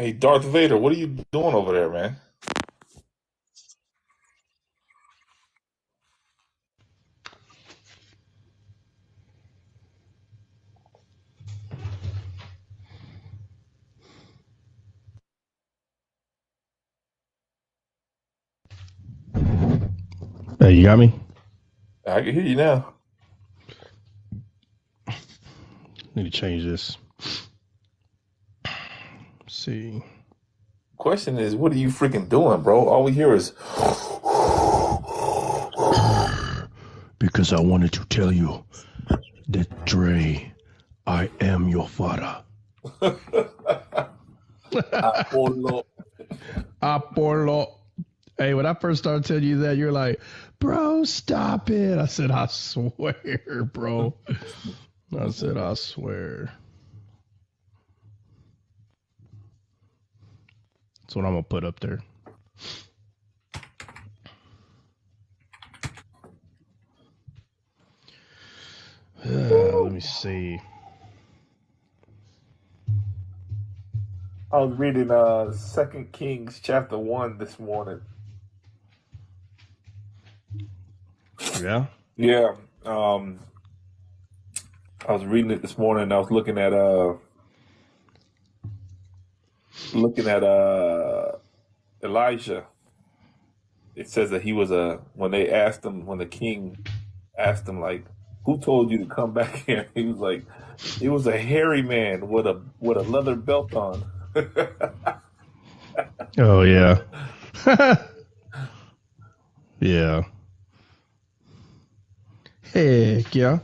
Hey, Darth Vader, what are you doing over there, man? Hey, you got me? I can hear you now. Need to change this. Let's see. Question is, what are you freaking doing, bro? All we hear is. Because I wanted to tell you that Dre, I am your father. Apollo. Apollo. Hey, when I first started telling you that, you're like, bro, stop it. I said, I swear, bro. I said, I swear. That's what I'm going to put up there. Let me see. I was reading Second Kings chapter 1 this morning. Yeah? Yeah, um, I was reading it this morning. And I was looking at Elijah. It says that he was when they asked him, when the king asked him, like, who told you to come back here? He was like, it was a hairy man with a leather belt on. Oh, yeah. Yeah. Heck yeah.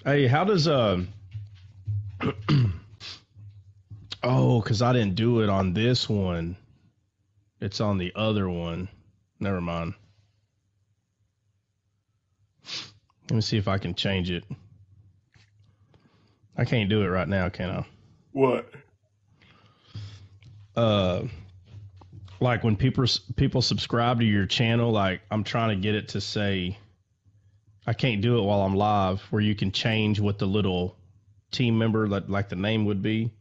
Hey, how does oh, because I didn't do it on this one. It's on the other one. Never mind. Let me see if I can change it. I can't do it right now, can I? What? Uh, like when people subscribe to your channel, like I'm trying to get it to say I can't do it while I'm live, where you can change what the little team member like the name would be.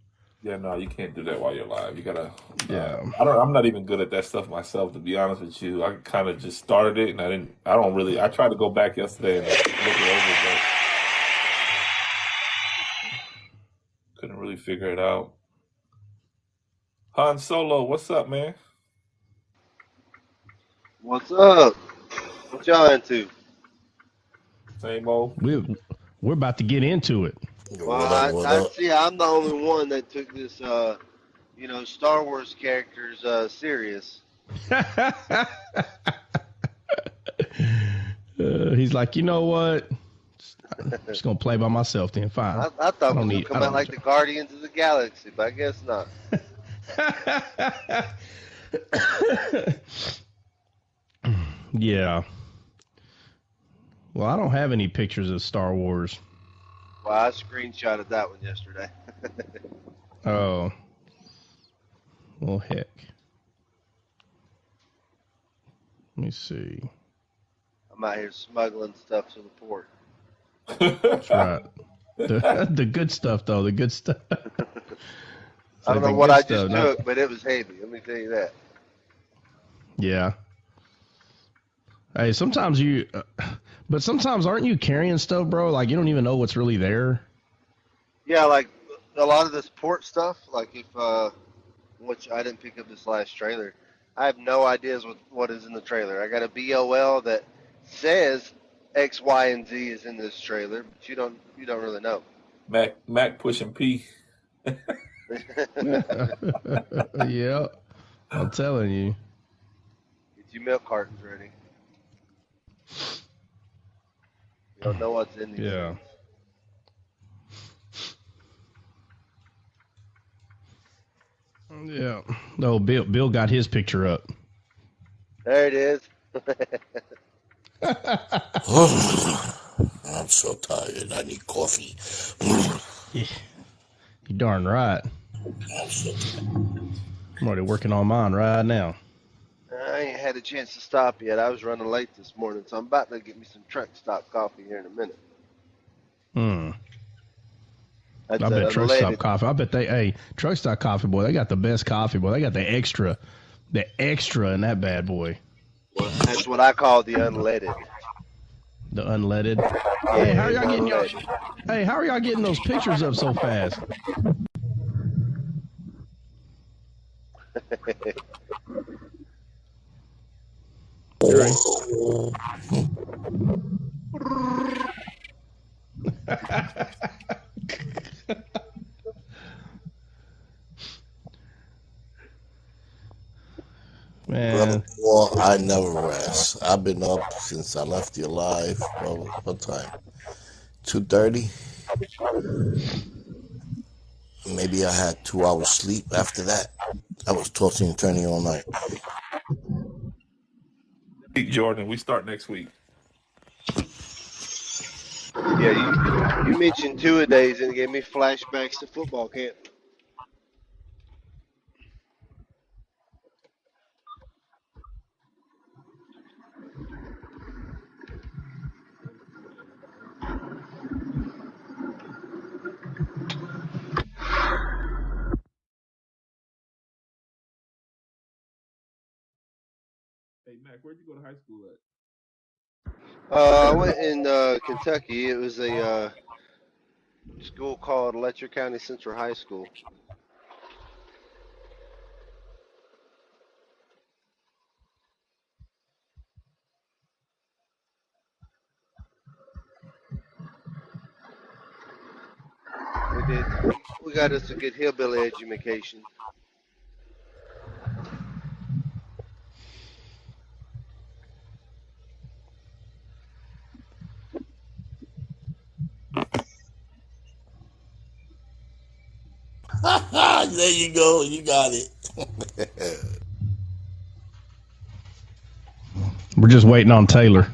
Yeah, no, you can't do that while you're live. You gotta. Yeah. I don't. I'm not even good at that stuff myself, to be honest with you. I kind of just started it, and I didn't. I don't really. I tried to go back yesterday and look it over, but couldn't really figure it out. Han Solo, what's up, man? What's up? What y'all into? Same old. We're about to get into it. Well, What up? What I up? see. I'm the only one that took this, Star Wars characters serious. He's like, you know what? I'm just gonna play by myself then. Fine. I I thought it don't was gonna need. I come out don't like need the Guardians of the Galaxy, but I guess not. Yeah. Well, I don't have any pictures of Star Wars. Well, I screenshotted that one yesterday. Oh, well, heck. Let me see. I'm out here smuggling stuff to the port. That's right. The good stuff, though. The good stuff. It's I don't like know the what good I stuff. just Not. took, but it was heavy. Let me tell you that. Yeah. Hey, sometimes but sometimes aren't you carrying stuff, bro? Like you don't even know what's really there. Yeah, like a lot of this port stuff. Like if which I didn't pick up this last trailer. I have no ideas what is in the trailer. I got a BOL that says X, Y, and Z is in this trailer, but you don't really know. Mac pushing P. Yeah, I'm telling you. Get your milk cartons ready. You don't know what's in these Yeah. things. Yeah. No, Bill got his picture up. There it is. I'm so tired. I need coffee. Yeah, you darn right. I'm so tired. I'm already working on mine right now. I ain't had a chance to stop yet. I was running late this morning, so I'm about to get me some truck stop coffee here in a minute. Hmm. I bet Truck Stop Coffee. I bet Truck Stop Coffee, boy, they got the best coffee, boy. They got the extra in that bad boy. That's what I call the unleaded. The unleaded. Yeah, Hey, how are y'all getting those pictures up so fast? Man. Well, I never rest. I've been up since I left you alive. Well, what time? 2:30. Maybe I had 2 hours sleep after that. I was tossing and turning all night. Jordan, we start next week. Yeah, you mentioned 2-a-days and it gave me flashbacks to football camp. Hey, Mac, where'd you go to high school at? I went in Kentucky. It was a school called Letcher County Central High School. We got us a good hillbilly education. There you go. You got it. We're just waiting on Taylor.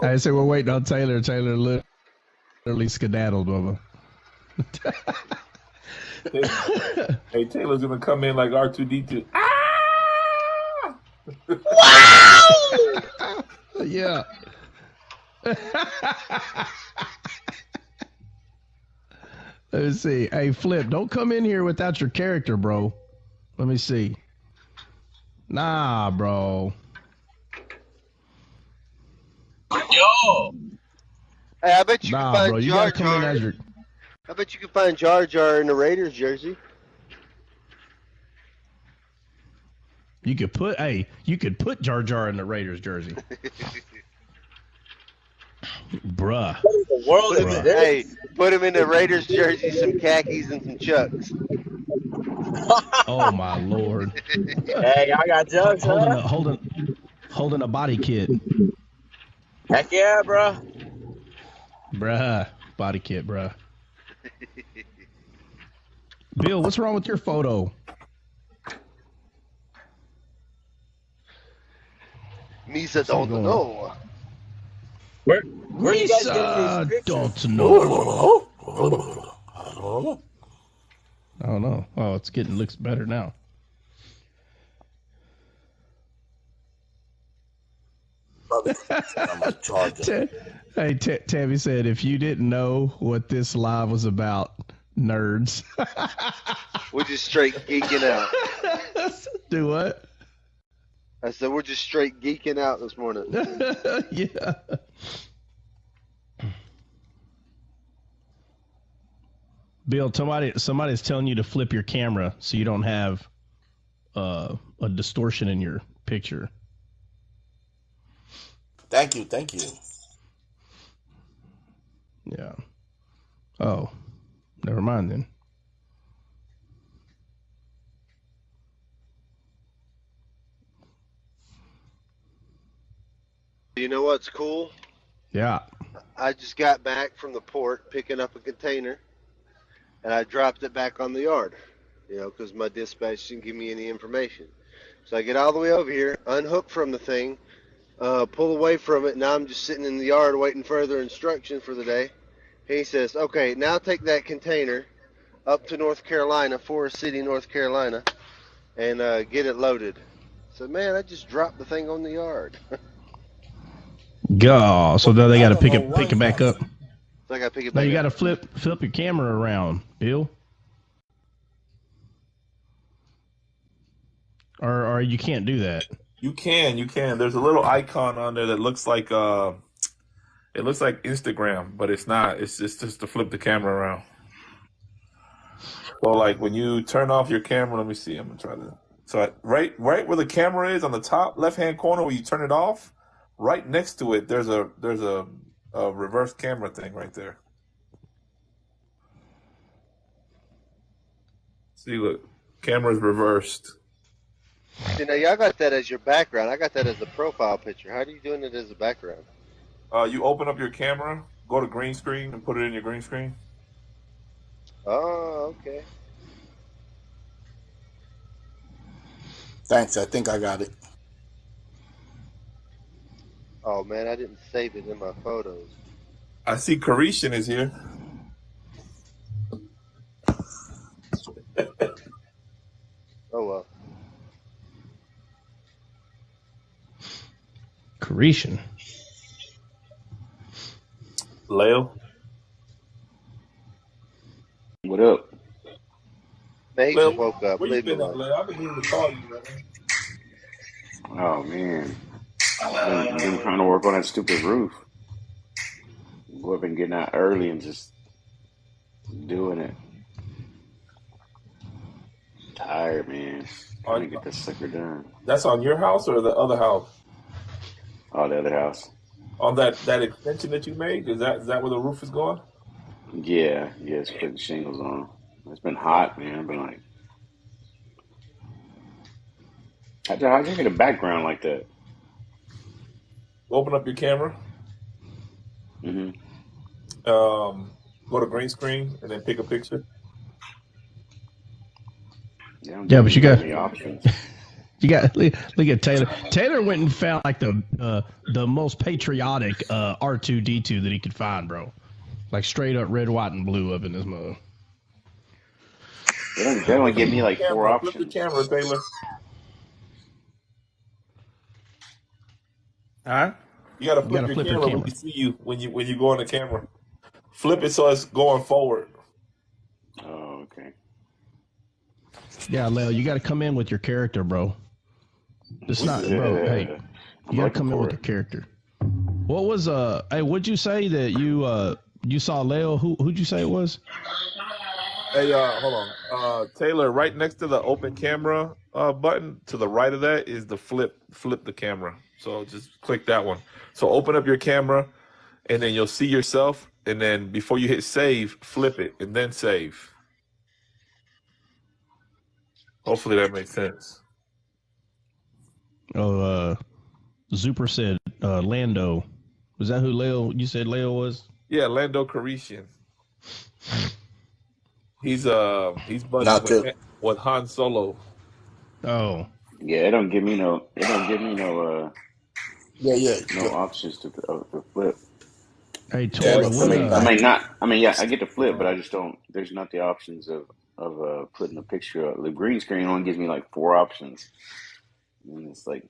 I said we're waiting on Taylor. Taylor literally skedaddled, Bubba. Hey, Taylor's gonna come in like R2D2. Ah! Wow! Yeah. Let me see. Hey, Flip, don't come in here without your character, bro. Let me see. Nah, bro. Yo. Hey, I bet you Nah, can find bro. You Jar gotta come in Jar. as your. I bet you can find Jar Jar in the Raiders jersey. You could put Jar Jar in the Raiders jersey. Bruh. What in the world is this? Hey, put him in the Raiders jersey, some khakis, and some chucks. Oh my lord. Hey, I got jugs, huh? Holding a body kit. Heck yeah, bro. Bruh. Body kit, bruh. Bill, what's wrong with your photo? Misa don't know. Where you guys getting these pictures? Don't know. I don't know. Oh, looks better now. I'm a charger. Hey, Tabby said, if you didn't know what this live was about, nerds. We're just straight geeking out. Do what? I said we're just straight geeking out this morning. Yeah. Bill, somebody's telling you to flip your camera so you don't have a distortion in your picture. Thank you. Yeah. Oh, never mind then. You know what's cool? Yeah. I just got back from the port picking up a container, and I dropped it back on the yard, because my dispatch didn't give me any information. So I get all the way over here, unhook from the thing, pull away from it. Now I'm just sitting in the yard waiting further instruction for the day. He says, okay, now take that container up to North Carolina, Forest City, North Carolina, and get it loaded. said, man, I just dropped the thing on the yard. God, so now they got to pick it back up. So I got to pick it Now back you got up. to flip your camera around, Bill. Or you can't do that. You can. There's a little icon on there that looks like it looks like Instagram, but it's not. It's just to flip the camera around. So like when you turn off your camera, let me see. I'm gonna try to. So right where the camera is on the top left hand corner where you turn it off, right next to it there's a reverse camera thing right there. See, look, camera's reversed. See, now y'all got that as your background. I got that as the profile picture. How are you doing it as a background? You open up your camera, go to green screen, and put it in your green screen. Oh, okay. Thanks. I think I got it. Oh man, I didn't save it in my photos. I see Carishan is here. Oh well. Carishan. Leo. What up? Man, he Leo, just woke up. where you Leave me been at, alone. Leo? I've been meaning to call you, man. Oh man, been trying to work on that stupid roof. Go up and getting out early and just doing it. Tired, man. Trying to get this sucker done. That's on your house or the other house? Oh, the other house. On that extension that you made? Is that where the roof is going? Yeah, it's putting shingles on. It's been hot, man. I've been like, how'd you get a background like that? Open up your camera. Mm-hmm. Go to green screen and then pick a picture. Yeah, but you got any options. You got look at Taylor. Taylor went and found like the most patriotic R2D2 that he could find, bro. Like straight up red, white, and blue up in this mode. They only give me like four options. Flip the camera, Taylor. Huh? You gotta flip your camera when we see you when you go on the camera. Flip it so it's going forward. Oh, okay. Yeah, Leo, you got to come in with your character, bro. It's not, bro. Hey, you got to come in with your character. What was Hey, what'd you say that you saw Leo? Who'd you say it was? Hey, hold on. Taylor, right next to the open camera button, to the right of that is the flip the camera. So just click that one. So open up your camera, and then you'll see yourself. And then before you hit save, flip it, and then save. Hopefully that makes sense. Oh, Zuper said Lando. Was that who Leo? You said Leo was? Yeah, Lando Calrissian. He's buddies with Han Solo. Oh. Yeah, it don't give me no. No options to flip. Hey, Tori, I get to flip, but I just don't. There's not the options of putting a picture up. The green screen only gives me like 4 options, and it's like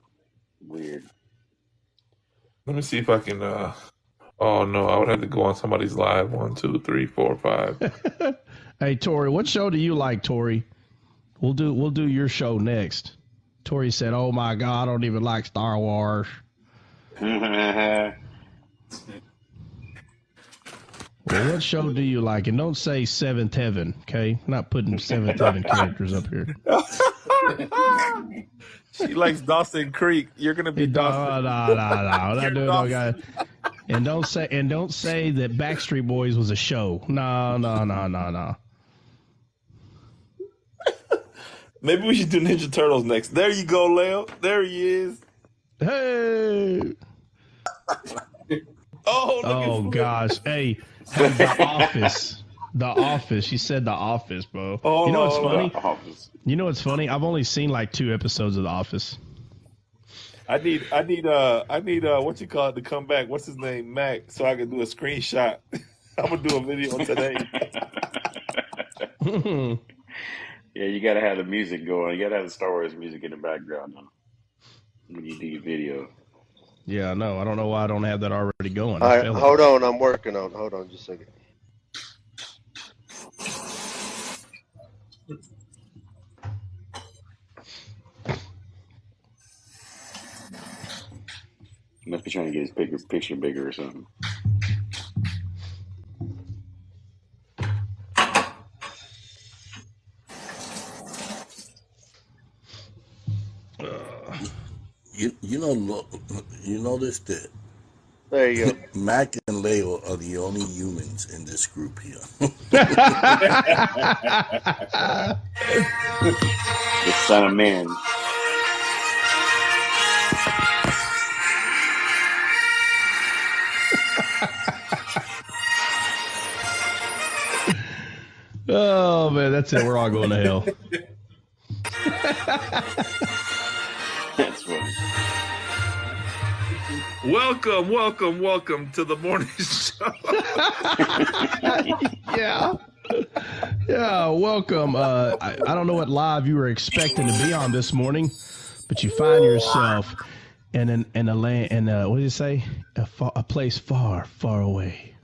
weird. Let me see if I can. Oh no, I would have to go on somebody's live. 1, 2, 3, 4, 5. Hey, Tori, what show do you like, Tori? We'll do your show next. Tori said, "Oh my God, I don't even like Star Wars." Well, what show do you like? And don't say Seventh Heaven, okay? I'm not putting Seventh Heaven characters up here. She likes Dawson Creek. You're gonna be Dawson. No. And don't say that Backstreet Boys was a show. No. Maybe we should do Ninja Turtles next. There you go, Leo. There he is. Hey. Oh gosh. Hey, The Office. The Office. She said The Office, bro. You know what's funny? You know what's funny? I've only seen like 2 episodes of The Office. I need what you call it to come back. What's his name? Mac, so I can do a screenshot. I'm gonna do a video today. Yeah, you gotta have the music going. You gotta have the Star Wars music in the background. when you do your video. Yeah, no, I don't know why I don't have that already going. All I right, feel hold it. on. I'm working on. Hold on, just a second. He must be trying to get his picture bigger or something. You notice that There you go. Mac and Leo are the only humans in this group here. The son of man. Oh man, that's it. We're all going to hell. That's funny. Welcome to the morning show. Yeah. Yeah, welcome. I don't know what live you were expecting to be on this morning, but you find yourself in a land, what did you say? A place far, far away.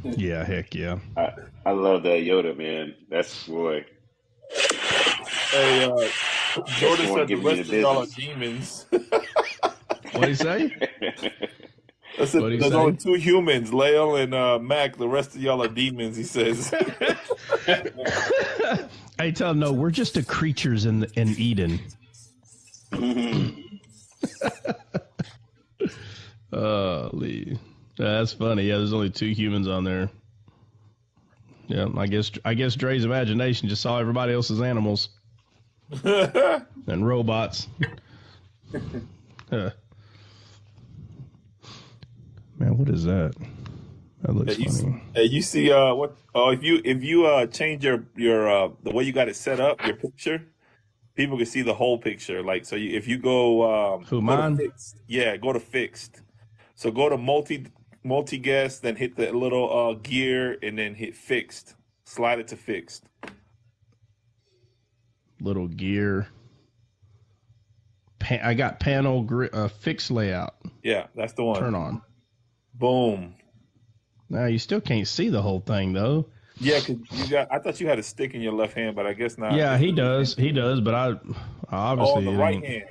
Yeah, heck yeah. I love that Yoda, man. That's boy. Hey, That's Jordan the one said the giving you rest the of y'all are business. demons. What did he say? I said What'd he there's say? only two humans, Leo and Mac. The rest of y'all are demons. He says. I tell him, no, we're just the creatures in Eden. Lee. That's funny. Yeah, there's only two humans on there. Yeah, I guess Dre's imagination just saw everybody else's animals and robots. Man, what is that? That looks funny. You see what? Oh, if you change your the way you got it set up, your picture, people can see the whole picture. Like so, if you go Who, go to mine? fixed, yeah, go to fixed. So go to multi guest, then hit the little gear, and then hit fixed. Slide it to fixed. Little gear. I got panel fixed layout. Yeah, that's the one. Turn on. Boom. Now you still can't see the whole thing though. Yeah, cause you got. I thought you had a stick in your left hand, but I guess not. Yeah, he does. He does, but I obviously Oh, the right hand.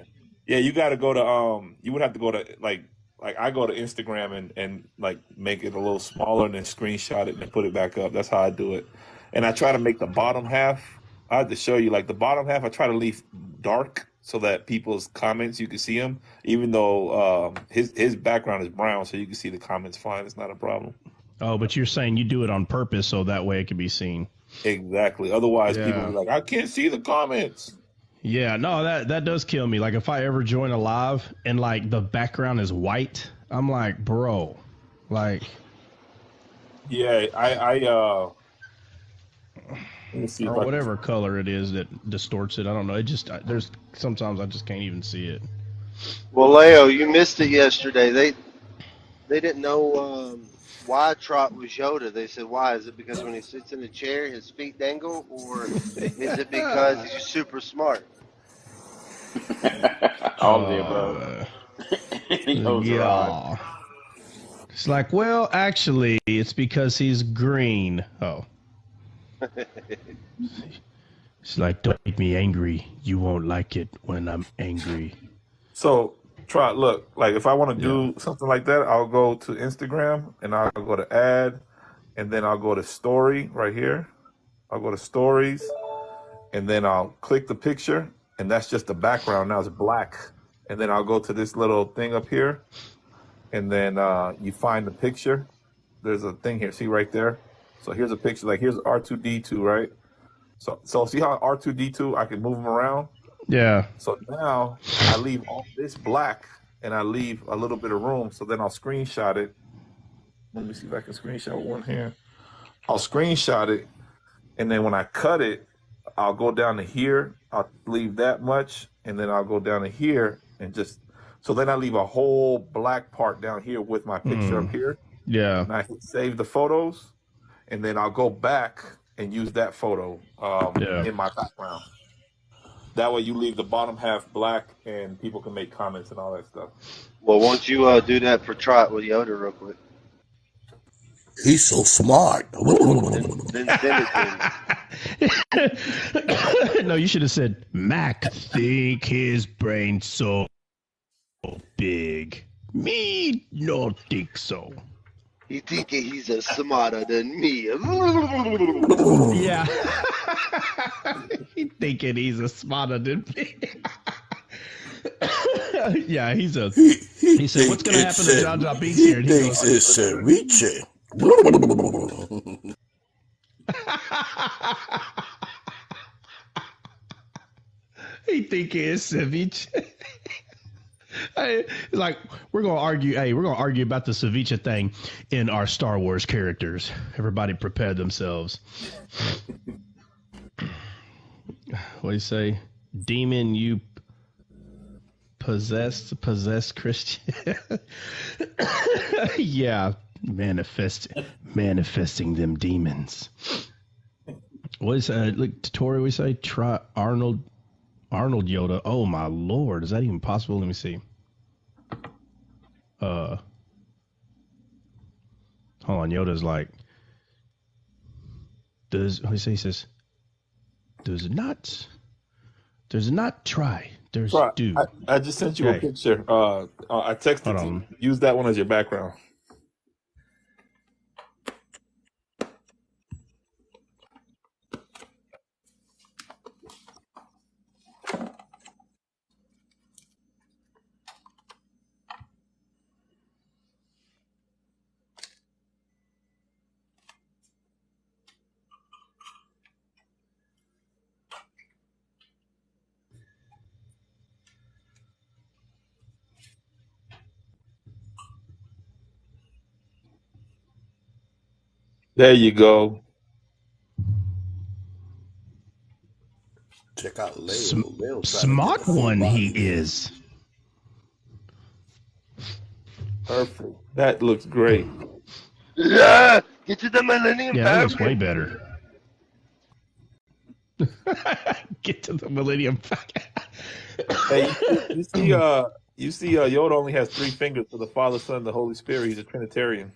Yeah, you got to go to You would have to go to like I go to Instagram and like make it a little smaller and then screenshot it and put it back up. That's how I do it. And I try to make the bottom half. I have to show you like the bottom half. I try to leave dark so that people's comments you can see them, even though his background is brown, so you can see the comments fine. It's not a problem. Oh, but you're saying you do it on purpose so that way it can be seen. Exactly. Otherwise, Yeah. people will be like, I can't see the comments. Yeah, no, that does kill me. Like if I ever join a live and like the background is white, I'm like, bro, like. Yeah, let me see Or if I whatever color it is that distorts it. I don't know. It just there's sometimes I just can't even see it. Well, Leo, you missed it yesterday. They didn't know why Trot was Yoda. They said, why? Is it because when he sits in a chair, his feet dangle? Or is it because he's super smart? All of the above. He holds a rod. Yeah. It's like, well, actually, it's because he's green. Oh. It's like, don't make me angry. You won't like it when I'm angry. So, Trot, look, like if I want to do something like that, I'll go to Instagram and I'll go to add, and then I'll go to story right here. I'll go to stories, and then I'll click the picture, and that's just the background. Now it's black. And then I'll go to this little thing up here, and then you find the picture. There's a thing here. See right there? So here's a picture. Like here's R2D2, right? So see how R2D2, I can move him around? Yeah. So now I leave all this black and I leave a little bit of room. So then I'll screenshot it. Let me see if I can screenshot with one hand. I'll screenshot it. And then when I cut it, I'll go down to here. I'll leave that much. And then I'll go down to here and just, so then I leave a whole black part down here with my picture up here. Yeah. And I hit save the photos. And then I'll go back and use that photo in my background. That way you leave the bottom half black and people can make comments and all that stuff. Well, won't you do that for Trot with Yoda real quick? He's so smart. Then send it to him. No, you should have said, Mac think his brain so big. Me not think so. He think he's a smarter than me. Yeah. He thinking he's a smarter than me. Yeah, he said, what's going to happen to John John Beats here? And He thinks it's ceviche. He think it's ceviche. Like, we're gonna argue about the ceviche thing in our Star Wars characters. Everybody prepare themselves. What do you say? Demon, you possessed Christian. Yeah, manifesting them demons. What is like Tori? We say try Arnold Yoda. Oh my lord, is that even possible? Let me see. Hold on. Yoda's like, he says, there's not try. There's Try. do. I just sent you a picture. I texted you. Use that one as your background. There you go. Check out Leo. Smart one he is. Perfect. That looks great. Yeah, get to the Millennium Yeah, that looks Falcon. way better. Get to the Millennium Falcon. Hey, you see, Yoda only has 3 fingers for the Father, Son, and the Holy Spirit. He's a Trinitarian.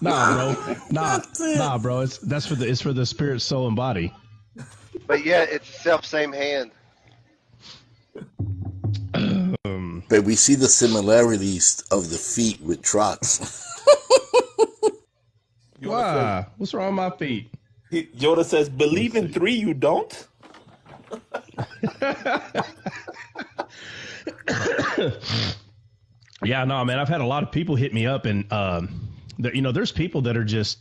Nah, bro. It's for the spirit, soul, and body. But yeah, it's same hand. But we see the similarities of the feet with Trots. Why? What's wrong with my feet? Yoda says, "Believe in 3, you don't." Yeah, no, man. I've had a lot of people hit me up, and there's people that are just,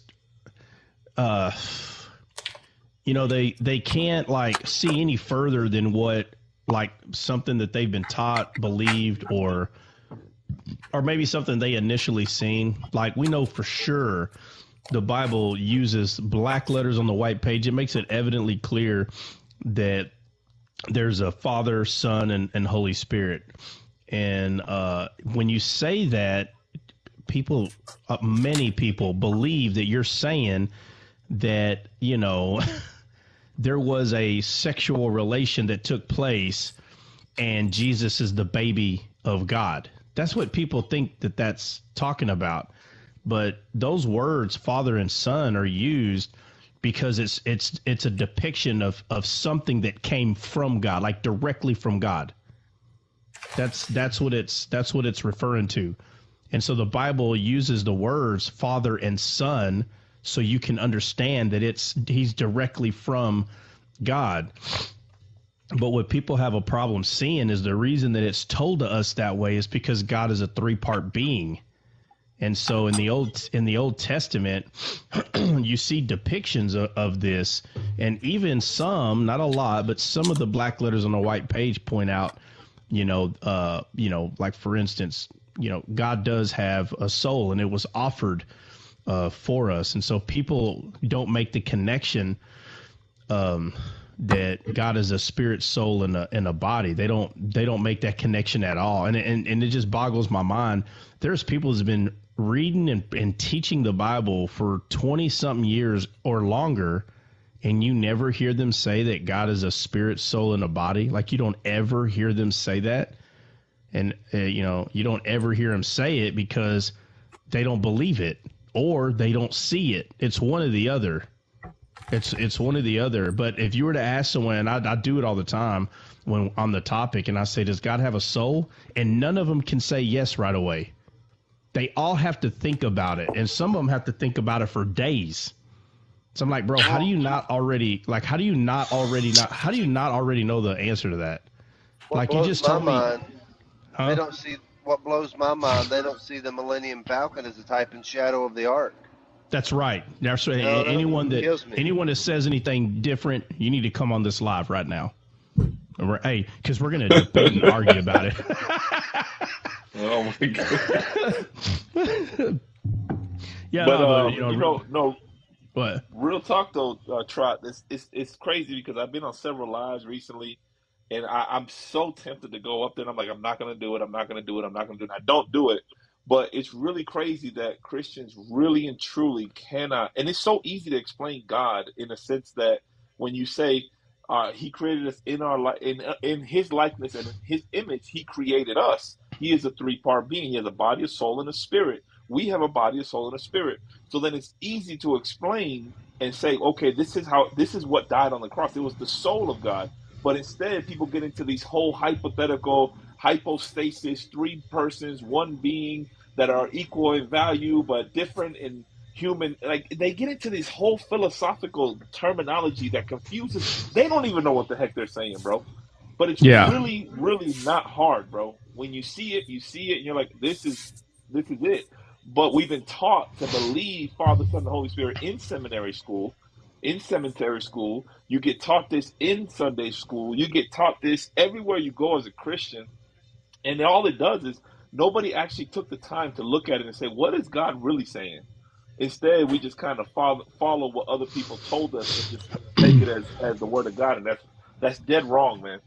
they can't like see any further than what like something that they've been taught, believed, or maybe something they initially seen. Like, we know for sure the Bible uses black letters on the white page. It makes it evidently clear that there's a Father, Son, and Holy Spirit. And when you say that, many people believe that you're saying that, there was a sexual relation that took place and Jesus is the baby of God. That's what people think that's talking about. But those words, Father and Son, are used because it's a depiction of something that came from God, like directly from God. That's what it's referring to. And so the Bible uses the words Father and Son so you can understand that he's directly from God. But what people have a problem seeing is the reason that it's told to us that way is because God is a 3-part being. And so in the Old Testament, you see depictions of this, and even some, not a lot, but some of the black letters on the white page point out, like for instance, God does have a soul, and it was offered for us. And so people don't make the connection that God is a spirit, soul, and a body. They don't make that connection at all. And it just boggles my mind. There's people who's been reading and teaching the Bible for 20 something years or longer, and you never hear them say that God is a spirit, soul, and a body. Like, you don't ever hear them say that. And, you don't ever hear them say it because they don't believe it or they don't see it. It's one or the other. It's one or the other. But if you were to ask someone, and I do it all the time when on the topic, and I say, does God have a soul? And none of them can say yes right away. They all have to think about it. And some of them have to think about it for days. So I'm like, bro, how do you not already know the answer to that? Like, you just told me. Huh? They don't see what blows my mind. They don't see the Millennium Falcon as a type and shadow of the Ark. That's right. That's right. No, anyone that that says anything different, you need to come on this live right now. Because we're going to debate and argue about it. Oh my god. Yeah, but no. What? Real talk though, Trot. It's crazy because I've been on several lives recently, and I'm so tempted to go up there. And I'm like, I'm not gonna do it. I'm not gonna do it. I'm not gonna do it. I don't do it. But it's really crazy that Christians really and truly cannot. And it's so easy to explain God in a sense that when you say He created us in His likeness and in His image, He created us. He is a three-part being. He has a body, a soul, and a spirit. We have a body, a soul, and a spirit. So then it's easy to explain and say, okay, this is what died on the cross. It was the soul of God. But instead, people get into these whole hypothetical hypostasis, three persons, one being that are equal in value but different in human. Like, they get into this whole philosophical terminology that confuses. They don't even know what the heck they're saying, bro. But it's really, really not hard, bro. When you see it, and you're like, this is it. But we've been taught to believe Father, Son, and the Holy Spirit in cemetery school. You get taught this in Sunday school. You get taught this everywhere you go as a Christian. And all it does is nobody actually took the time to look at it and say, what is God really saying? Instead, we just kind of follow what other people told us and just take it as the word of God. And that's dead wrong, man.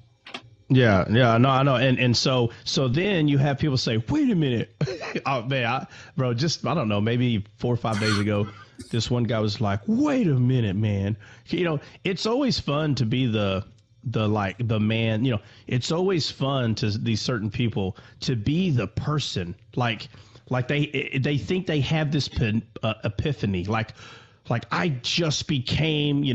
Yeah, no, I know, and so then you have people say, "Wait a minute, oh man, I don't know, maybe 4 or 5 days ago, this one guy was like, wait a minute, man, it's always fun to be the man, it's always fun to these certain people to be the person, like they think they have this epiphany, like I just became,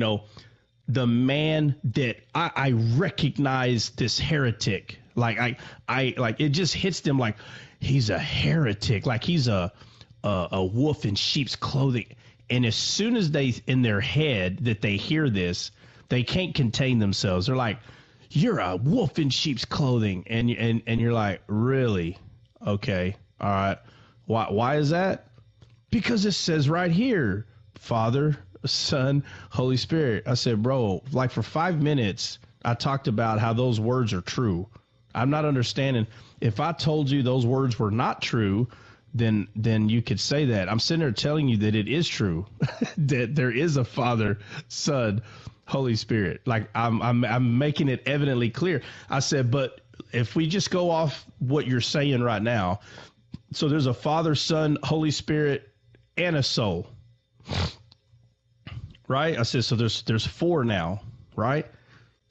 the man that I recognize this heretic. Like I like it just hits them like he's a heretic, like he's a wolf in sheep's clothing. And as soon as they in their head that they hear this, they can't contain themselves. They're like, "You're a wolf in sheep's clothing," and you're like, "Really? Okay, all right. Why is that? Because it says right here, Father, Son, Holy Spirit." I said, bro, like for 5 minutes, I talked about how those words are true. I'm not understanding. If I told you those words were not true, then you could say that. I'm sitting there telling you that it is true, that there is a Father, Son, Holy Spirit. Like I'm making it evidently clear. I said, but if we just go off what you're saying right now, so there's a Father, Son, Holy Spirit, and a soul. Right? I said, so there's 4 now, right?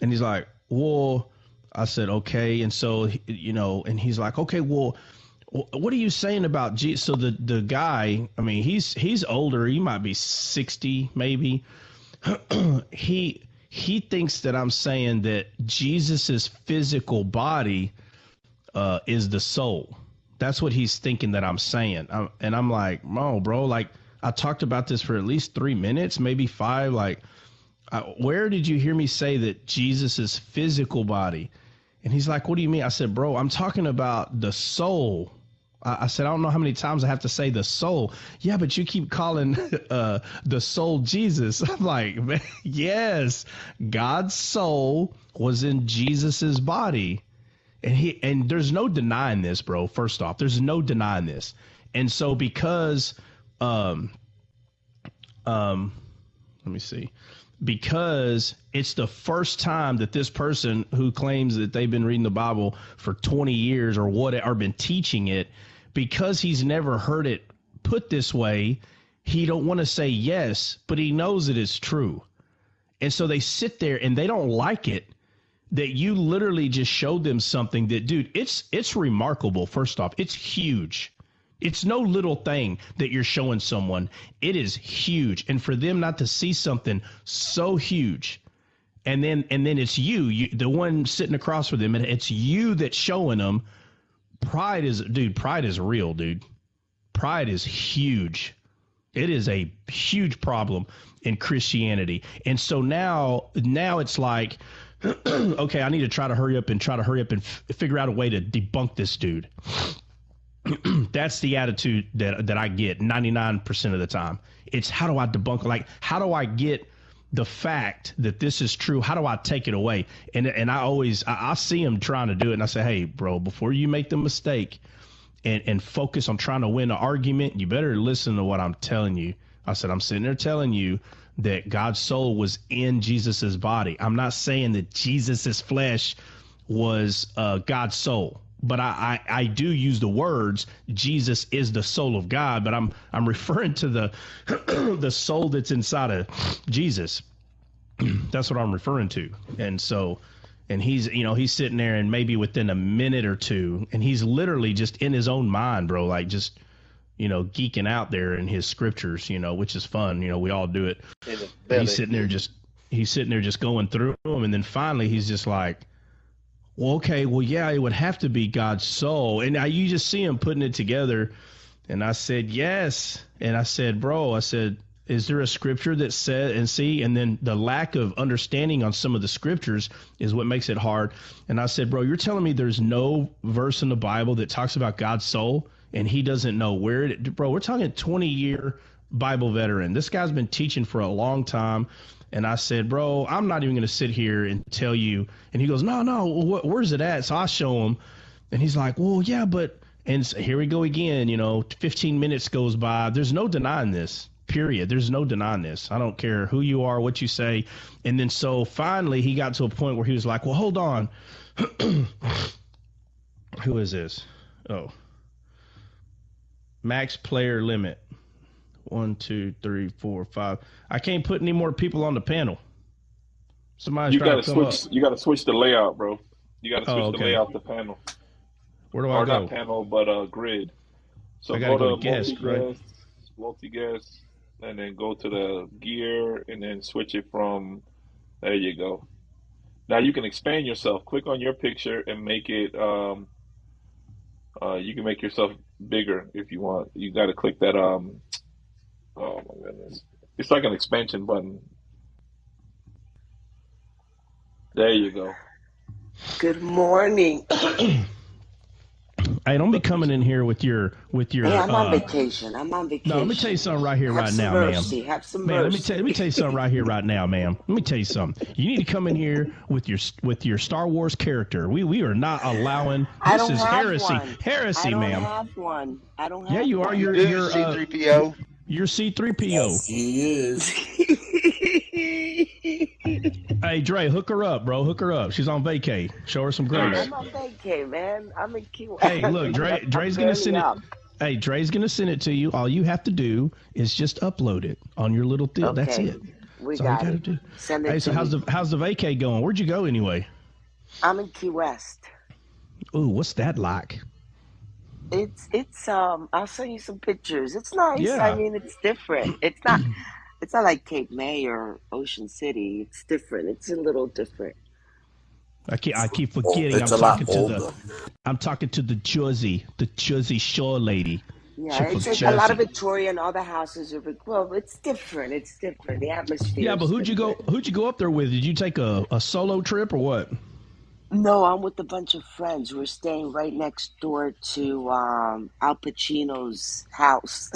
And he's like, well, I said, okay. And so, and he's like, okay, well, what are you saying about Jesus? So the guy, I mean, he's older. He might be 60, maybe. He thinks that I'm saying that Jesus's physical body is the soul. That's what he's thinking that I'm saying. And I'm like, no, bro, like, I talked about this for at least 3 minutes, maybe 5. Like, where did you hear me say that Jesus's physical body? And he's like, what do you mean? I said, bro, I'm talking about the soul. I said, I don't know how many times I have to say the soul. Yeah, but you keep calling the soul Jesus. I'm like, man, yes, God's soul was in Jesus's body. And there's no denying this, bro. First off, there's no denying this. And so because let me see. Because it's the first time that this person who claims that they've been reading the Bible for 20 years or been teaching it, because he's never heard it put this way, he don't want to say yes, but he knows it is true. And so they sit there and they don't like it that you literally just showed them something that, dude, it's remarkable. First off, it's huge. It's no little thing that you're showing someone. It is huge. And for them not to see something so huge, and then it's you, the one sitting across from them, and it's you that's showing them. Pride is real, dude. Pride is huge. It is a huge problem in Christianity. And so now it's like, okay, I need to try to hurry up and figure out a way to debunk this dude. That's the attitude that I get 99% of the time. It's how do I debunk? Like, how do I get the fact that this is true? How do I take it away? And I see him trying to do it, and I say, hey, bro, before you make the mistake and focus on trying to win an argument, you better listen to what I'm telling you. I said, I'm sitting there telling you that God's soul was in Jesus's body. I'm not saying that Jesus's flesh was God's soul, but I do use the words Jesus is the soul of God, but I'm referring to the the soul that's inside of Jesus. That's what I'm referring to. And so, and he's sitting there, and maybe within a minute or two, and he's literally just in his own mind, bro, like just geeking out there in his scriptures, which is fun. We all do it. He's sitting there just going through them, and then finally he's just like, well, okay, well, yeah, it would have to be God's soul. And you just see him putting it together. And I said, yes. And I said, bro, is there a scripture that said, and then the lack of understanding on some of the scriptures is what makes it hard. And I said, bro, you're telling me there's no verse in the Bible that talks about God's soul, and he doesn't know where bro, we're talking 20-year Bible veteran. This guy's been teaching for a long time. And I said, bro, I'm not even going to sit here and tell you. And he goes, no, where's it at? So I show him. And he's like, well, yeah, but, and so here we go again, 15 minutes goes by. There's no denying this, period. There's no denying this. I don't care who you are, what you say. And then so finally he got to a point where he was like, well, hold on. Who is this? Oh, max player limit. 1, 2, 3, 4, 5. I can't put any more people on the panel. Somebody's trying to come up. You got to switch the layout, bro. You got to switch the layout of the panel. Where do I go? Not panel, but grid. So I gotta go to guest, right? Multi-guest, and then go to the gear, and then switch it from. There you go. Now you can expand yourself. Click on your picture and make it. You can make yourself bigger if you want. You got to click that. Oh my goodness. It's like an expansion button. There you go. Good morning. Hey, don't be coming in here with your. Hey, I'm on vacation. I'm on vacation. No, let me tell you something right here, right now, ma'am. Have some Man, mercy. let me tell you something right here, right now, ma'am. Let me tell you something. You need to come in here with your Star Wars character. We are not allowing. This is heresy. Heresy, ma'am. I don't have one. Yeah, you are. You're C3PO. You're C3PO. He is. Hey, Dre, hook her up, bro. Hook her up. She's on vacay. Show her some grace. I'm on vacay, man. I'm in Key West. Hey, look, Dre's gonna send it. Hey, Dre's gonna send it to you. All you have to do is just upload it on your little thing. Okay. That's it. We That's all you got gotta it. do. Send it Hey, to so me. how's the vacay going? Where'd you go anyway? I'm in Key West. Ooh, what's that like? It's I'll send you some pictures. It's nice. Yeah. I mean, it's different. It's not like Cape May or Ocean City. It's different. It's a little different. I keep forgetting. It's a lot older. I'm talking to the Jersey Shore lady. Yeah, it's like a lot of Victorian. All the houses are well. It's different. It's different. The atmosphere. Yeah, but who'd you go up there with? Did you take a solo trip or what? No, I'm with a bunch of friends. We're staying right next door to Al Pacino's house.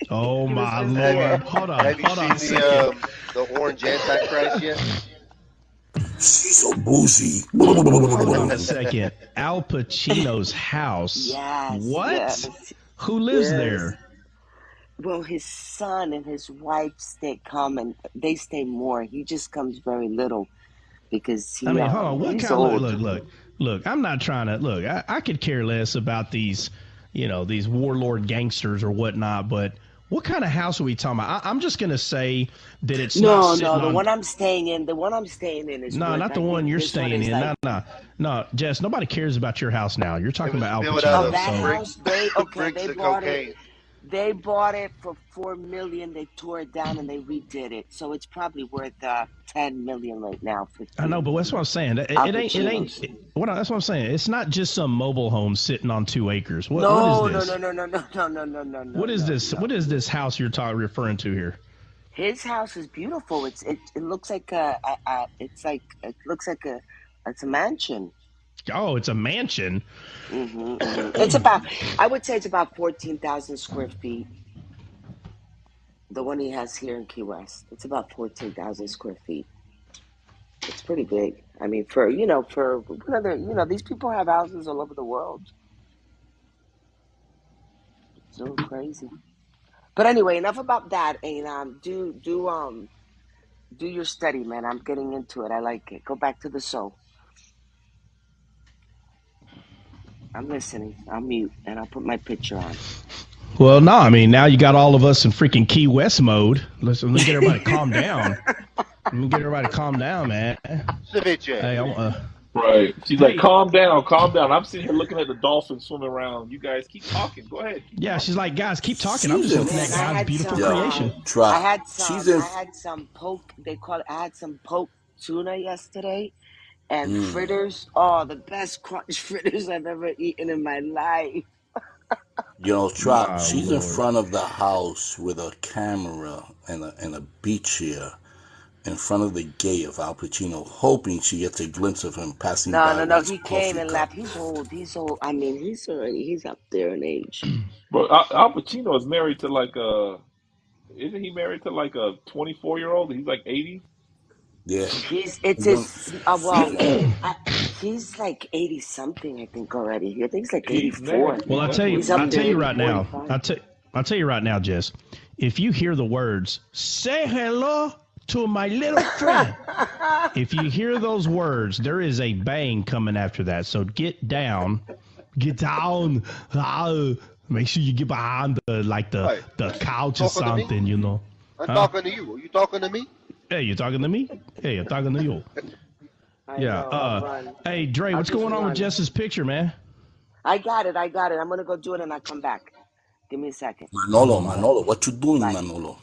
Oh my Lord! Hold on a second. The orange Antichrist yet? She's so boozy. Hold on a second. Al Pacino's house. Yes. What? Yes. Who lives Yes. there? Well, his son and his wife come and they stay more. He just comes very little because he. I mean, hold on. What he's kind old. of look? I'm not trying to look. I could care less about these, these warlord gangsters or whatnot. But What kind of house are we talking about? I'm just gonna say that it's not sitting No, the on. one I'm staying in, is No, worth, not I the one think you're this one staying is in. like, No, Jess. Nobody cares about your house now. You're It talking was about Al built out oh, Pacino. of that So house, they bricks of bought it. cocaine. They bought it for $4 million. They tore it down and they redid it. So it's probably worth $10 million right now, I know, 15. but that's what I'm saying. It Al ain't. It ain't. Pacino's. That's what I'm saying. It's not just some mobile home sitting on 2 acres. What is No, no, this? no, no, no, no, no, no, no, no, no, What is no, this? no. What is this house you're referring to here? His house is beautiful. It looks like it looks like it's a mansion. Oh, it's a mansion. It's about, I would say it's about 14,000 square feet. The one he has here in Key West, it's about 14,000 square feet. It's pretty big. I mean, for these people have houses all over the world. It's a little crazy. But anyway, enough about that. And do your study, man. I'm getting into it. I like it. Go back to the soul. I'm listening. I'll mute and I'll put my picture on. Well, no, I mean, now you got all of us in freaking Key West mode. Let me get everybody to calm down. Let me get everybody to calm down, man. Ceviche. Hey, Right. She's like, calm down, calm down. I'm sitting here looking at the dolphins swimming around. You guys keep talking. Go ahead. Keep yeah, talking. she's like, guys, keep talking. I'm just looking at Man, I God's had beautiful some. creation. I had some poke. They call it. I had some poke tuna yesterday, and fritters. Oh, the best crunch fritters I've ever eaten in my life. Trop, My she's in Lord. front of the house with a camera and a beach chair in front of the gate of Al Pacino, hoping she gets a glimpse of him passing by No. with his He came coffee and cup. left. He's old. I mean, he's up there in age. But Al Pacino is married to like isn't he married to like a 24-year-old? He's like 80. Yeah. It's his. He's like 80 something. I think already. I think he's like He's 84. nasty. Well, That's what He's he up I'll is. tell there, you 80, right now. 45. I'll tell you right now, Jess. If you hear the words, say hello to my little friend. If you hear those words, there is a bang coming after that. So get down. Get down. Make sure you get behind the couch or Talking to me? something, you know. I'm Huh? talking to you. Are you talking to me? Hey, you talking to me? Hey, I'm talking to you. I Yeah. know, I'll run. Hey, Dre, I'll what's just going on with run. Jess's picture, man? I got it. I'm gonna go do it and I'll come back. Give me a second. Manolo, what you doing, Bye. Manolo?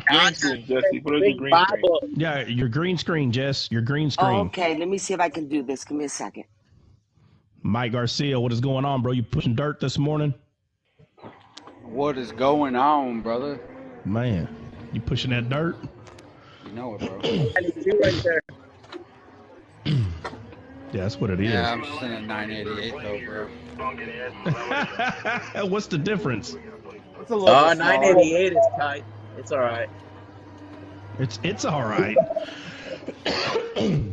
Green screen, Jesse. Put it in Big green screen. Bible. Yeah, your green screen, Jess. Your green Oh, screen. okay, let me see if I can do this. Give me a second. Mike Garcia, what is going on, bro? You pushing dirt this morning? What is going on, brother? Man, you pushing that dirt? You know it, bro. You right there. Yeah, that's what it is. Yeah, I'm just in a 988 though, bro. What's the difference? It's a little 988 is tight. It's all right. It's all right.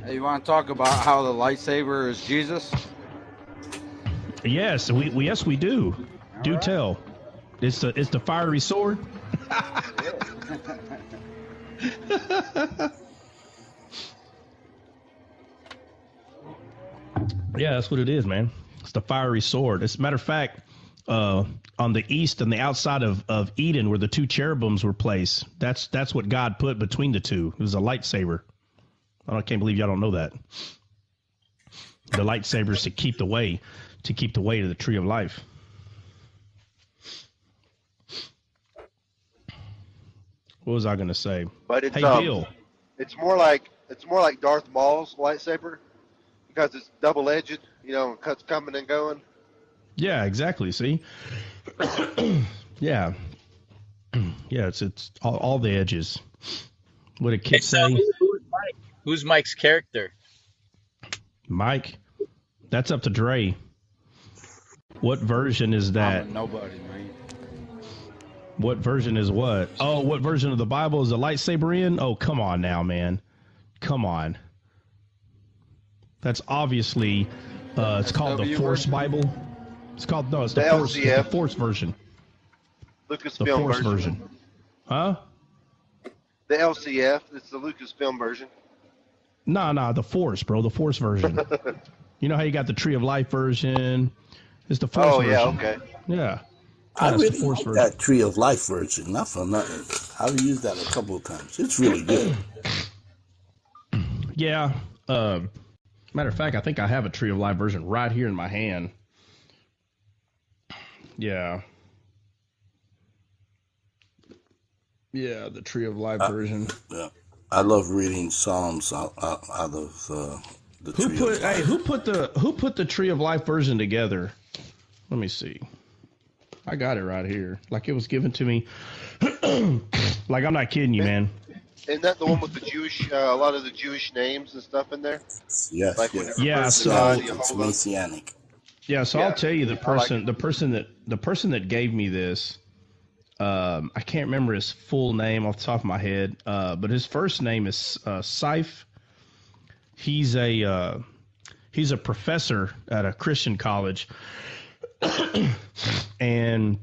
Hey, you want to talk about how the lightsaber is Jesus? Yes, we do. All Do right. tell. It's the fiery sword. Yeah, that's what it is, man. It's the fiery sword. As a matter of fact, on the east and the outside of Eden, where the 2 cherubims were placed, that's what God put between the 2. It was a lightsaber. I can't believe y'all don't know that. The lightsabers to keep the way to the tree of life. What was I gonna say? But it's Hey, Bill. it's more like Darth Maul's lightsaber because it's double edged. You know, cuts coming and going. Yeah, exactly. See. Yeah. Yeah, it's all the edges. What did Kit say? Who's Mike? Who's Mike's character? Mike, that's up to Dre. What version is that? I'm a nobody, man. What version is what? Oh, what version of the Bible is the lightsaber in? Oh, come on now, man. Come on. That's obviously it's called the SW Force version? Bible. It's called it's The Force. It's the LCF. Force version. The Lucasfilm Force version. version. Huh? The LCF. It's the Lucasfilm version. No, the Force, bro. The Force version. You know how you got the Tree of Life version? It's the Force Oh version. yeah, okay. Yeah. I Yeah, it's the really force like version. that Tree of Life version. Not for nothing. I've used that a couple of times. It's really good. Yeah. Matter of fact, I think I have a Tree of Life version right here in my hand. Yeah. Yeah, the Tree of Life version. Yeah. I love reading Psalms out of the Who Tree of put Life. who put the Tree of Life version together? Let me see. I got it right here. Like it was given to me. Like I'm not kidding you, man. Isn't that the one with the Jewish, a lot of the Jewish names and stuff in there? Yes, Like when it yes. Yeah, refers to God, so It's Jehovah. messianic. yeah, so I'll Yeah, tell you the I like it. person that gave me this. I can't remember his full name off the top of my head, but his first name is Saif. He's a professor at a Christian college, and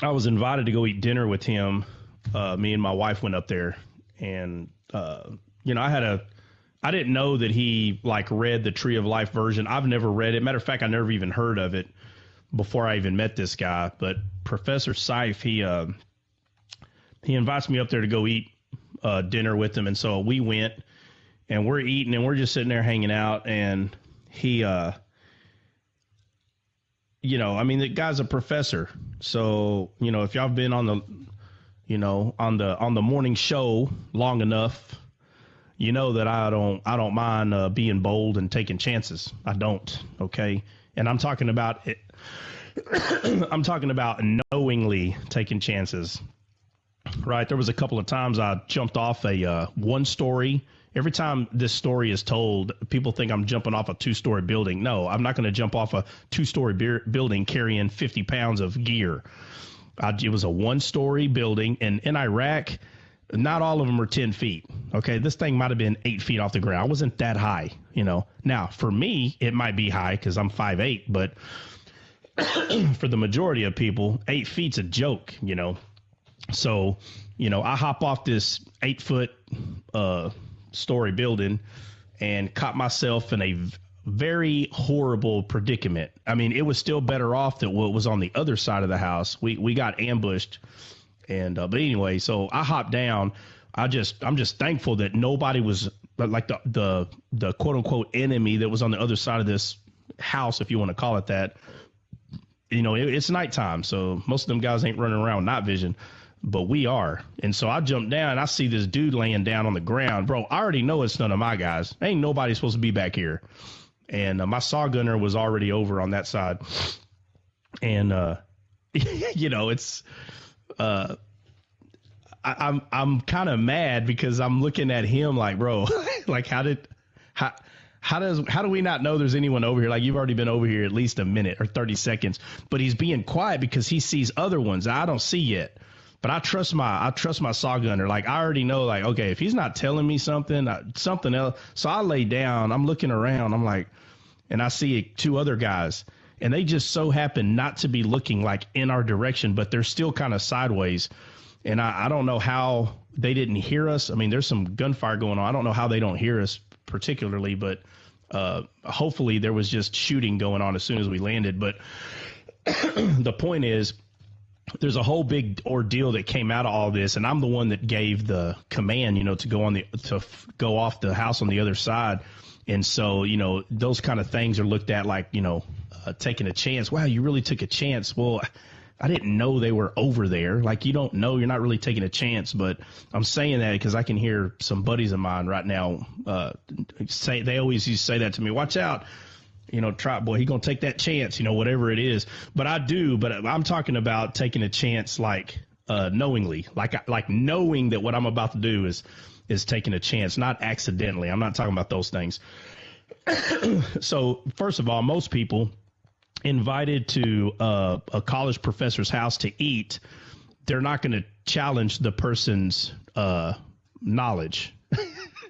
I was invited to go eat dinner with him. Me and my wife went up there, and I didn't know that he like read the Tree of Life version. I've never read it. Matter of fact, I never even heard of it before I even met this guy. But Professor Seif, he invites me up there to go eat dinner with him, and so we went, and we're eating, and we're just sitting there hanging out, and he, I mean, the guy's a professor, so if y'all been on the, on the morning show long enough, you know that I don't mind being bold and taking chances. I don't, okay, and I'm talking about it. I'm talking about knowingly taking chances, right? There was a couple of times I jumped off a one story. Every time this story is told, people think I'm jumping off a 2-story building. No, I'm not going to jump off a 2-story building carrying 50 pounds of gear. It was a 1-story building, and in Iraq, not all of them are 10 feet. Okay, this thing might have been 8 feet off the ground. I wasn't that high, Now, for me, it might be high because I'm 5'8", but for the majority of people, 8 feet's a joke, So, I hop off this 8-foot story building and caught myself in a very horrible predicament. I mean, it was still better off than what was on the other side of the house. We got ambushed, and but anyway, so I hopped down. I'm just thankful that nobody was like the quote unquote enemy that was on the other side of this house, if you want to call it that. It's nighttime, so most of them guys ain't running around with night vision, but we are. And so I jumped down, and I see this dude laying down on the ground. Bro, I already know it's none of my guys. Ain't nobody supposed to be back here. And my saw gunner was already over on that side. And, it's I'm kind of mad because I'm looking at him like, bro, like how do we not know there's anyone over here? Like, you've already been over here at least a minute or 30 seconds, but he's being quiet because he sees other ones I don't see yet. But I trust my saw gunner. Like, I already know, like, okay, if he's not telling me something else. So I lay down, I'm looking around, I'm like, and I see 2 other guys, and they just so happen not to be looking like in our direction, but they're still kind of sideways. And I don't know how they didn't hear us. I mean, there's some gunfire going on. I don't know how they don't hear us particularly, but hopefully there was just shooting going on as soon as we landed. But the point is, there's a whole big ordeal that came out of all this, and I'm the one that gave the command, to go off the house on the other side. And so, those kind of things are looked at like, taking a chance. Wow, you really took a chance. Well, I didn't know they were over there. Like, you don't know, you're not really taking a chance. But I'm saying that because I can hear some buddies of mine right now they always used to say that to me. Watch out. Trot boy, he gonna take that chance, whatever it is. But I do. But I'm talking about taking a chance, like knowingly, like knowing that what I'm about to do is taking a chance, not accidentally. I'm not talking about those things. So first of all, most people invited to a college professor's house to eat, they're not going to challenge the person's knowledge.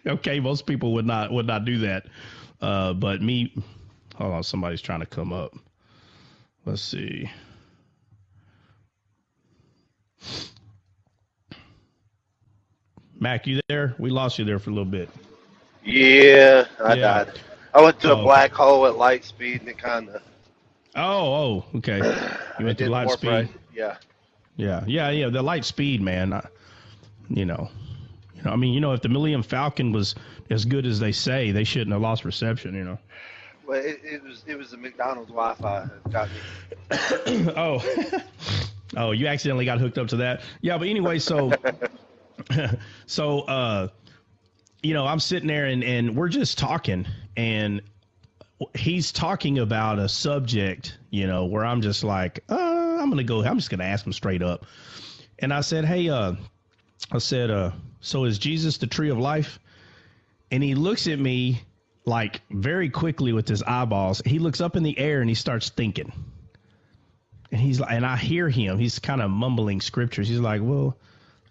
Okay, most people would not do that. But me. Hold on, somebody's trying to come up. Let's see. Mac, you there? We lost you there for a little bit. Yeah, I died. I went to a black hole at light speed, and it kind of. Oh, okay. You went to light speed. Yeah. Yeah. The light speed, man. I mean, if the Millennium Falcon was as good as they say, they shouldn't have lost reception. Well, it was the McDonald's Wi-Fi that got me. Oh, oh, you accidentally got hooked up to that. Yeah, but anyway, so I'm sitting there and we're just talking, and he's talking about a subject, where I'm just like, I'm just gonna ask him straight up. And I said, hey, so is Jesus the tree of life? And he looks at me like very quickly with his eyeballs. He looks up in the air and he starts thinking. And he's like, and I hear him. He's kind of mumbling scriptures. He's like, well,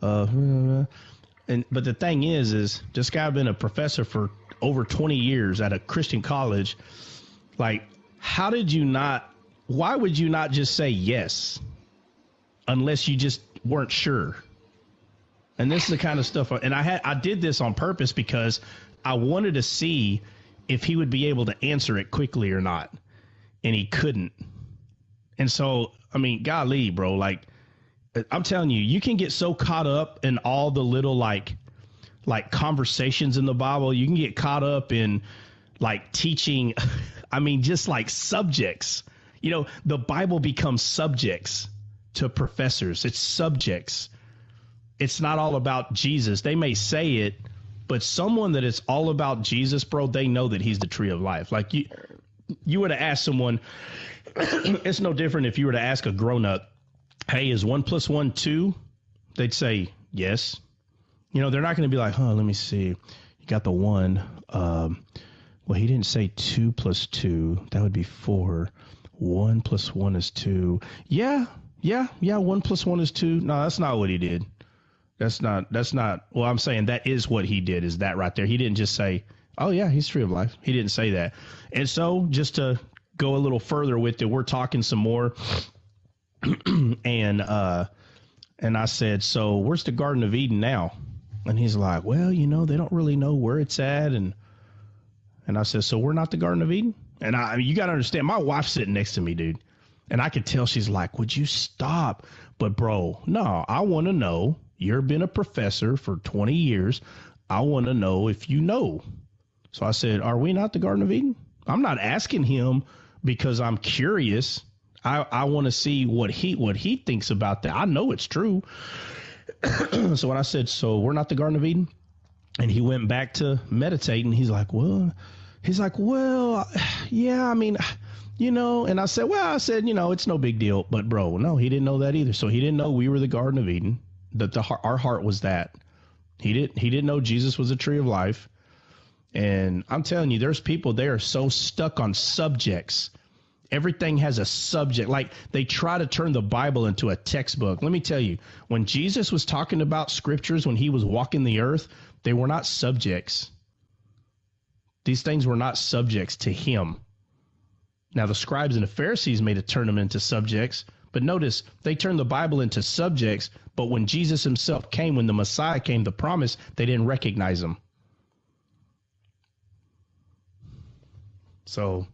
but the thing is this guy been a professor for over 20 years at a Christian college. Like, why would you not just say yes unless you just weren't sure? And this is the kind of stuff, and I did this on purpose because I wanted to see if he would be able to answer it quickly or not. And he couldn't. And so, I mean, golly, bro, like, I'm telling you, you can get so caught up in all the little like conversations in the Bible. You can get caught up in like teaching. I mean, just like subjects, the Bible becomes subjects to professors. It's subjects. It's not all about Jesus. They may say it, but someone that is all about Jesus, bro, they know that he's the tree of life. Like you were to ask someone, it's no different if you were to ask a grown up, hey, is 1 + 1 2? They'd say yes. They're not going to be like, let me see. You got the 1. Well, he didn't say 2 + 2. That would be 4. 1 + 1 is 2. Yeah. 1 + 1 is 2. No, that's not what he did. That's not, well, I'm saying that is what he did, is that right there. He didn't just say, oh yeah, he's tree of life. He didn't say that. And so just to go a little further with it, we're talking some more. And I said, so where's the Garden of Eden now? And he's like, well, they don't really know where it's at. And I said, so we're not the Garden of Eden? And I mean, you got to understand, my wife's sitting next to me, dude. And I could tell she's like, would you stop? But bro, no, I want to know. You've been a professor for 20 years. I want to know if you know. So I said, are we not the Garden of Eden? I'm not asking him because I'm curious. I want to see what he thinks about that. I know it's true. So when I said, so we're not the Garden of Eden? And he went back to meditating. He's like, well, yeah, I mean, and I said, it's no big deal. But bro, no, he didn't know that either. So he didn't know we were the Garden of Eden. That our heart was that. He didn't know Jesus was a tree of life. And I'm telling you, there's people, they are so stuck on subjects. Everything has a subject. Like, they try to turn the Bible into a textbook. Let me tell you, when Jesus was talking about scriptures, when he was walking the earth, they were not subjects. These things were not subjects to him. Now, the scribes and the Pharisees made it turn them into subjects. But notice, they turned the Bible into subjects, but when Jesus himself came, when the Messiah came, the promise, they didn't recognize him. So